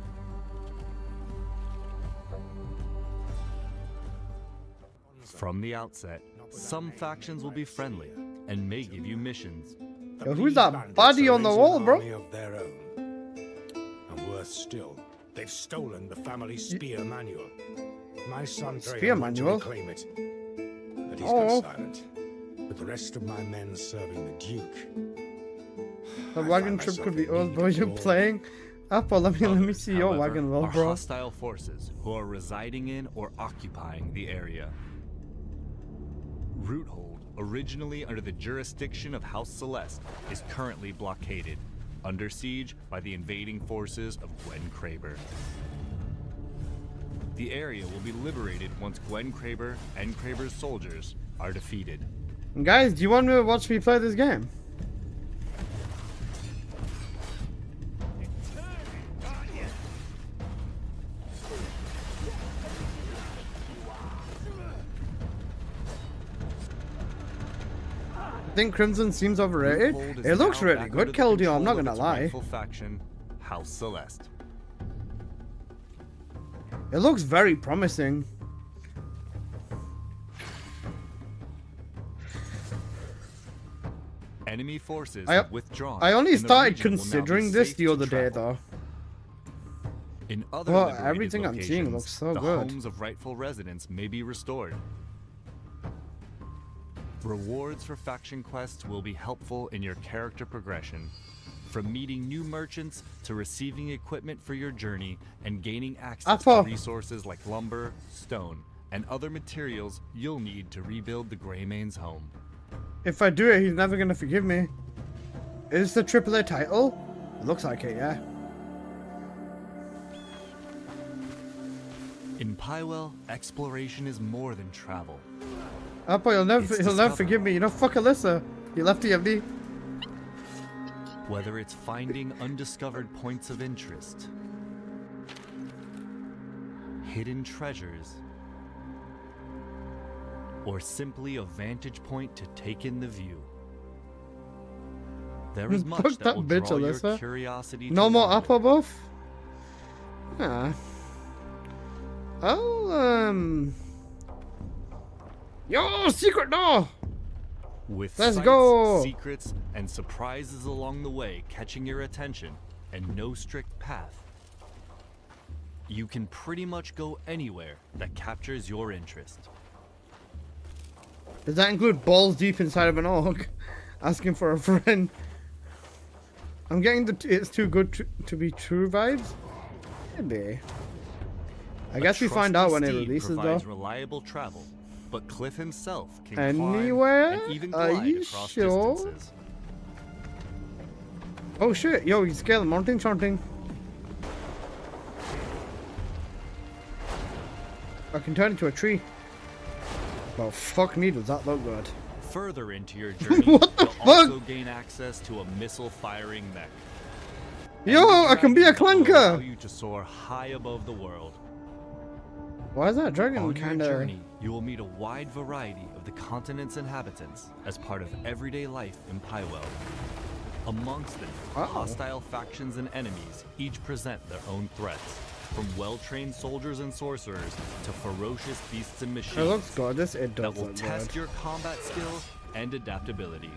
From the outset, some factions will be friendly and may give you missions. Yo, who's that body on the wall, bro? Of their own. And worse still, they've stolen the family spear manual. My son Spear Graham went to manual? reclaim it, but he's Oh. gone silent. With the rest of my men serving the Duke. The wagon trip could be old, bro. You're playing. Apple, let me see your However, wagon, little are bro. hostile forces who are residing in or occupying the area. Roothold, originally under the jurisdiction of House Celeste, is currently blockaded, under siege by the invading forces of Gwen Kraber. The area will be liberated once Gwen Kraber and Kraber's soldiers are defeated. Guys, do you want to watch me play this game? I think Crimson seems overrated. Roothold is It looks now really back good, under the Keldeo, I'm not control of gonna its lie. rightful faction, House Celeste. It looks very promising. Enemy forces I have withdrawn. only and the started region will now be considering this safe the to other day, travel. though. In other Well, liberated everything I'm seeing locations, looks so the good. homes of rightful residents may be restored. Rewards for faction quests will be helpful in your character progression, from meeting new merchants to receiving equipment for your journey and gaining access Apple. to resources like lumber, stone, and other materials you'll need to rebuild the Greymane's home. If I do it, he's never gonna forgive me. Is this the AAA title? It looks like it, yeah. In Pywell, exploration is more than travel. Apple, he'll never forgive me. You know, fuck Alyssa. You left TFD. Whether it's finding undiscovered points of interest, hidden treasures, or simply a vantage point to take in the view. There is much Fuck that will that bitch, draw your Alyssa. curiosity No to more wander. Apple buff? Yeah. Oh, Yo, secret door! With Let's sights, go! secrets, and surprises along the way catching your attention, and no strict path, you can pretty much go anywhere that captures your interest. Does that include balls deep inside of an orc? Asking for a friend. I'm getting the it's too good to be true vibes. Maybe. I guess we find out when it releases, though. Provides reliable travel, but Cliff himself can Anywhere? climb and even Are glide you across sure? distances. Oh shit, yo, you scale the mountain chanting. I can turn into a tree. Well, fuck me, does that look good? Further into your journey, What the you'll fuck? also gain access to a missile-firing mech. Yo, I can be a Dragon will allow clanker! you to soar high above the world. Why is that dragon On your kinda... journey, you will meet a wide variety of the continent's inhabitants as part of everyday life in Pywell. Amongst them, hostile factions and enemies each present their own threats, from well-trained soldiers and sorcerers to ferocious beasts and machines. It looks gorgeous, it that does will look test good. your combat skill and adaptability.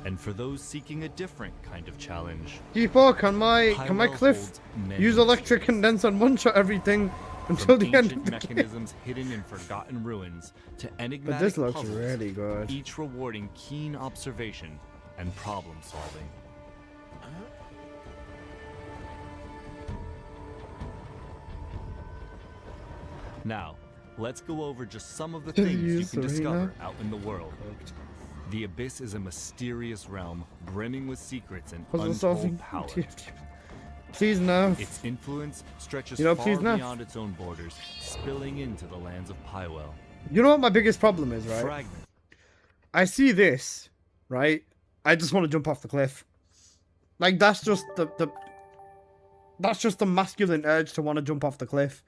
And for those seeking a different kind of challenge, People, can my Pywell cliff holds many use electric condense and one-shot everything until from the end of ancient the game? mechanisms hidden in forgotten ruins to enigmatic But this looks puzzles, really good. each rewarding keen observation and problem solving. Now, let's go over just some of the things you can discover out in the world. The Abyss is a mysterious realm brimming with secrets and Puzzle untold solving. power. Please no. Its influence stretches You know, far please no. beyond its own borders, spilling into the lands of Pywell. You know what my biggest problem is, right? Fragment. I see this, right? I just want to jump off the cliff. Like, that's just that's just the masculine urge to want to jump off the cliff.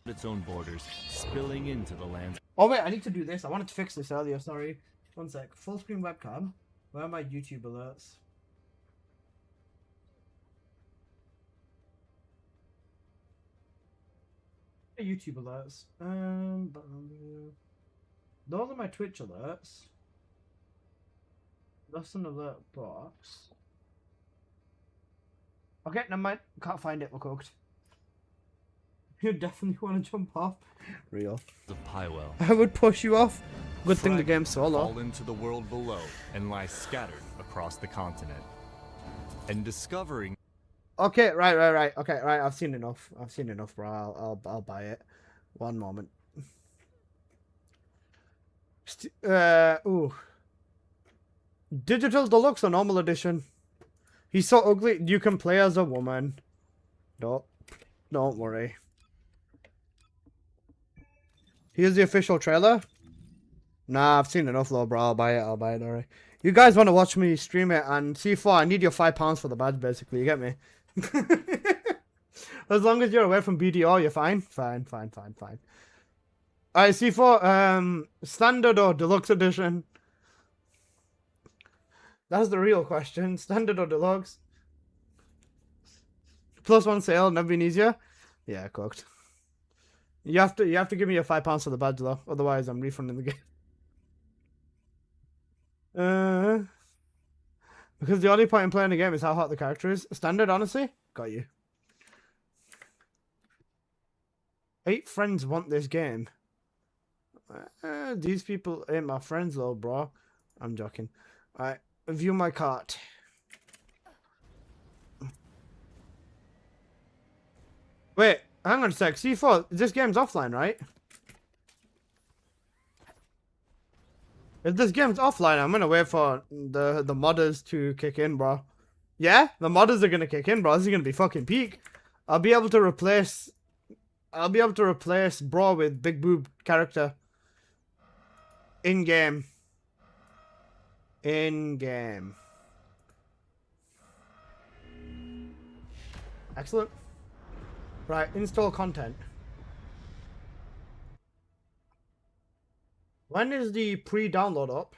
Its own borders, spilling into the lands. Oh wait, I need to do this. I wanted to fix this earlier, sorry. One sec. Full screen webcam. Where are my YouTube alerts? YouTube alerts. Those are my Twitch alerts. That's an alert box. Okay, never mind. Can't find it. We're cooked. You definitely want to jump off. Real. The Piewell. I would push you off. Good thing the game's solo. Fall into the world below and lie scattered across the continent. And discovering. Okay, right. Okay, right. I've seen enough. Bro. I'll buy it. One moment. Ooh. Digital Deluxe or normal edition. He's so ugly. You can play as a woman. Don't worry. Here's the official trailer. Nah, I've seen enough though, bro. I'll buy it, alright. You guys want to watch me stream it, and C4, I need your £5 for the badge, basically. You get me? As long as you're away from BDO, you're fine. Fine. Alright, C4, standard or deluxe edition? That's the real question. Standard or deluxe? +1 sale, never been easier? Yeah, cooked. You have to give me your £5 for the badge though, otherwise I'm refunding the game. Because the only point in playing the game is how hot the character is. Standard, honestly? Got you. 8 friends want this game. These people ain't my friends though, bro. I'm joking. Alright, view my cart. Wait, hang on a sec. C4, this game's offline, right? If this game's offline, I'm gonna wait for the modders to kick in, bro. Yeah, the modders are gonna kick in, bro. This is gonna be fucking peak. I'll be able to replace bro with big boob character. In game. Excellent. Right, install content. When is the pre-download up?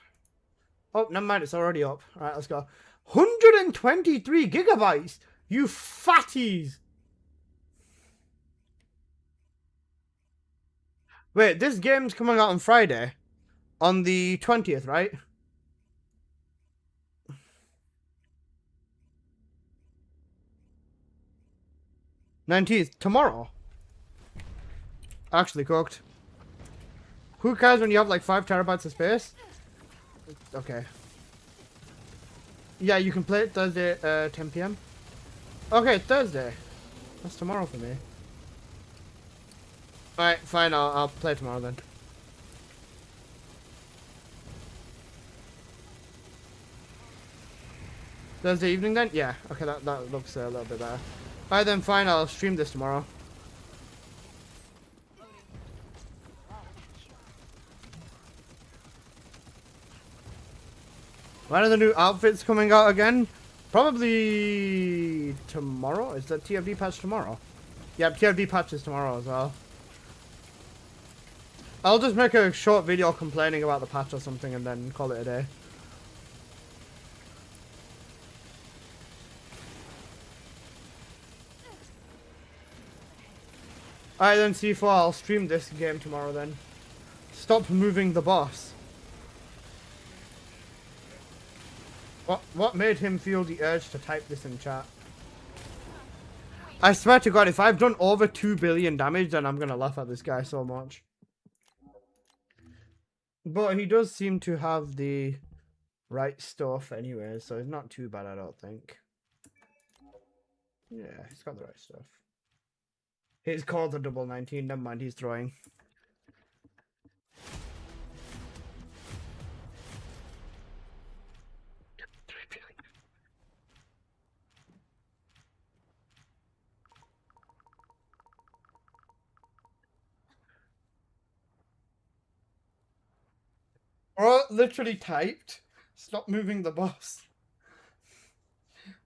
Oh, never mind, it's already up. Alright, let's go. 123 gigabytes! You fatties! Wait, this game's coming out on Friday? On the 20th, right? $19th, tomorrow. Actually cooked. Who cares when you have like 5 terabytes of space? Okay. Yeah, you can play it Thursday, 10 PM. Okay, Thursday. That's tomorrow for me. Alright, fine, I'll play tomorrow then. Thursday evening then? Yeah, okay, that looks a little bit better. Alright then, fine, I'll stream this tomorrow. When are the new outfits coming out again? Probably tomorrow? Is that TFD patch tomorrow? Yep, TFD patch is tomorrow as well. I'll just make a short video complaining about the patch or something and then call it a day. Alright then, C4, I'll stream this game tomorrow then. Stop moving the boss. What made him feel the urge to type this in chat? I swear to God, if I've done over 2 billion damage, then I'm gonna laugh at this guy so much. But he does seem to have the right stuff anyway, so it's not too bad, I don't think. Yeah, he's got the right stuff. It's called the double 19, never mind, he's throwing. Bro, bot literally typed, "Stop moving the boss."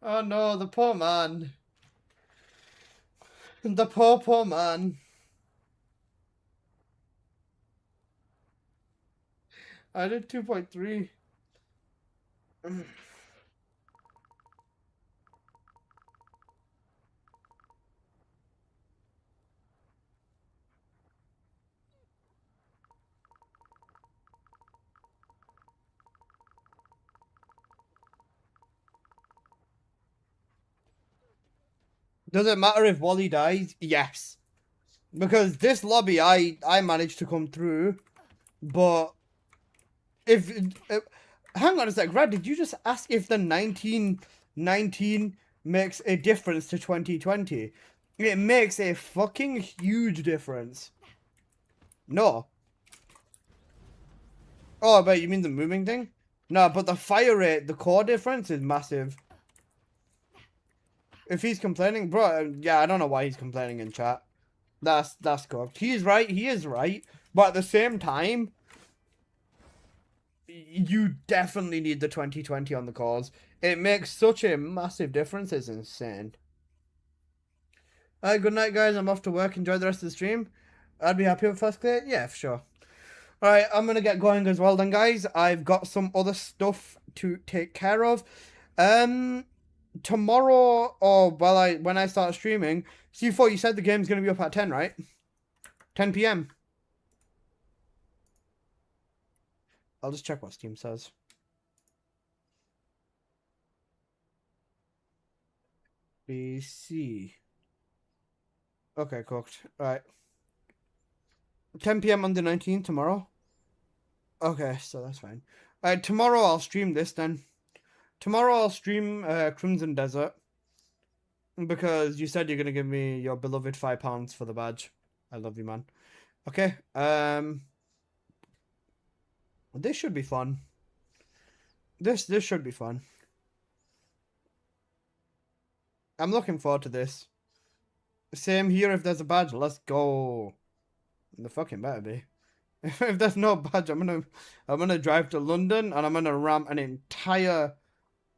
Oh no, the poor man. The poor man. I did 2.3. Does it matter if Wally dies? Yes. Because this lobby, I managed to come through, but if... hang on a sec, Brad, did you just ask if the 1919 makes a difference to 2020? It makes a fucking huge difference. No. Oh, but you mean the moving thing? No, but the fire rate, the core difference is massive. If he's complaining, bro, yeah, I don't know why he's complaining in chat. That's cooked. He's right, he is right. But at the same time, you definitely need the 2020 on the cores. It makes such a massive difference, it's insane. Good night, guys. I'm off to work. Enjoy the rest of the stream. I'd be happy with first clear. Yeah, for sure. Alright, I'm going to get going as well then, guys. I've got some other stuff to take care of. Tomorrow, or when I start streaming, C4, you said the game's going to be up at 10, right? 10 p.m. I'll just check what Steam says. BC. Okay, cooked. Alright. 10 p.m. on the 19th tomorrow? Okay, so that's fine. Alright, tomorrow I'll stream this then. Tomorrow I'll stream Crimson Desert. Because you said you're going to give me your beloved £5 for the badge. I love you, man. Okay, this should be fun. This should be fun. I'm looking forward to this. Same here if there's a badge. Let's go. The fucking better be. If there's no badge, I'm gonna drive to London and I'm gonna ram an entire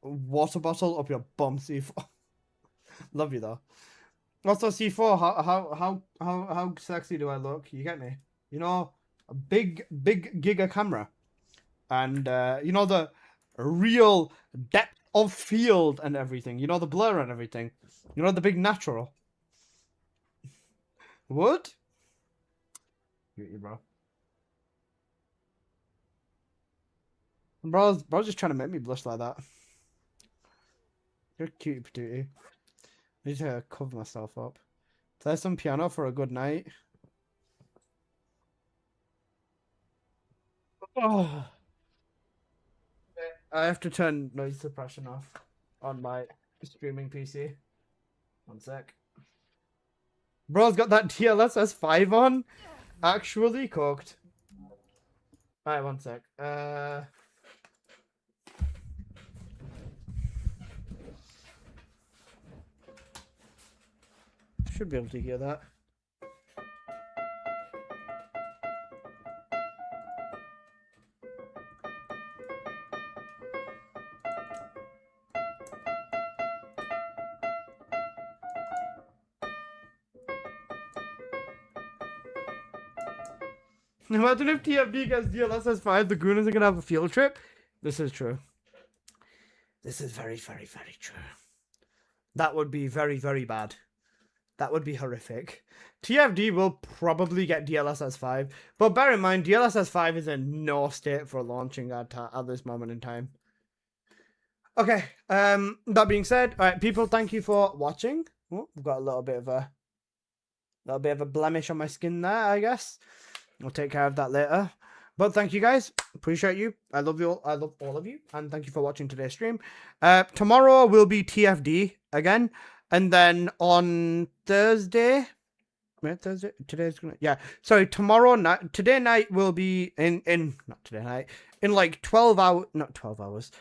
water bottle up your bum, C4. Love you though. Also, C4, how sexy do I look? You get me? You know, a big giga camera, and you know the real depth of field and everything. You know the blur and everything. You know the big natural. What? You bro. Bro's just trying to make me blush like that. You're cute, patootie. I need to cover myself up. Play some piano for a good night. Oh. I have to turn noise suppression off on my streaming PC. One sec. Bro's got that DLSS 5 on. Actually cooked. Alright, one sec. Should be able to hear that. Imagine if TFD gets DLSS 5, the Gooners are gonna have a field trip. This is true. This is very, very, very true. That would be very, very bad. That would be horrific. TFD will probably get DLSS 5, but bear in mind, DLSS 5 is in no state for launching at this moment in time. Okay, that being said, all right, people, thank you for watching. Oh, I've got a little bit of a blemish on my skin there, I guess. I'll take care of that later. But thank you guys. Appreciate you. I love you all. I love all of you. And thank you for watching today's stream. Tomorrow will be TFD again. And then on Thursday. Wait, Thursday? Today's gonna. Yeah. Sorry, tomorrow night. Today night will be not today night. In like 12 hours. Not 12 hours.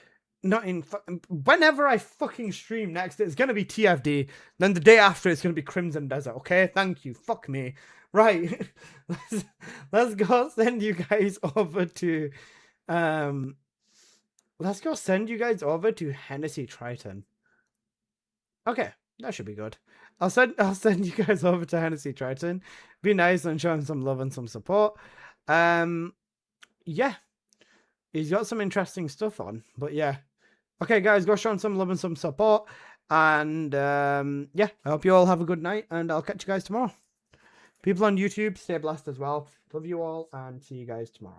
Not in. Whenever I fucking stream next, it's gonna be TFD. Then the day after, it's gonna be Crimson Desert. Okay? Thank you. Fuck me. Right, let's go send you guys over to Let's go send you guys over to Hennessy Triton. Okay, that should be good. I'll send you guys over to Hennessy Triton. Be nice and show him some love and some support. Yeah. He's got some interesting stuff on, but yeah. Okay, guys, go show him some love and some support. And yeah, I hope you all have a good night, and I'll catch you guys tomorrow. People on YouTube, stay blessed as well. Love you all, and see you guys tomorrow.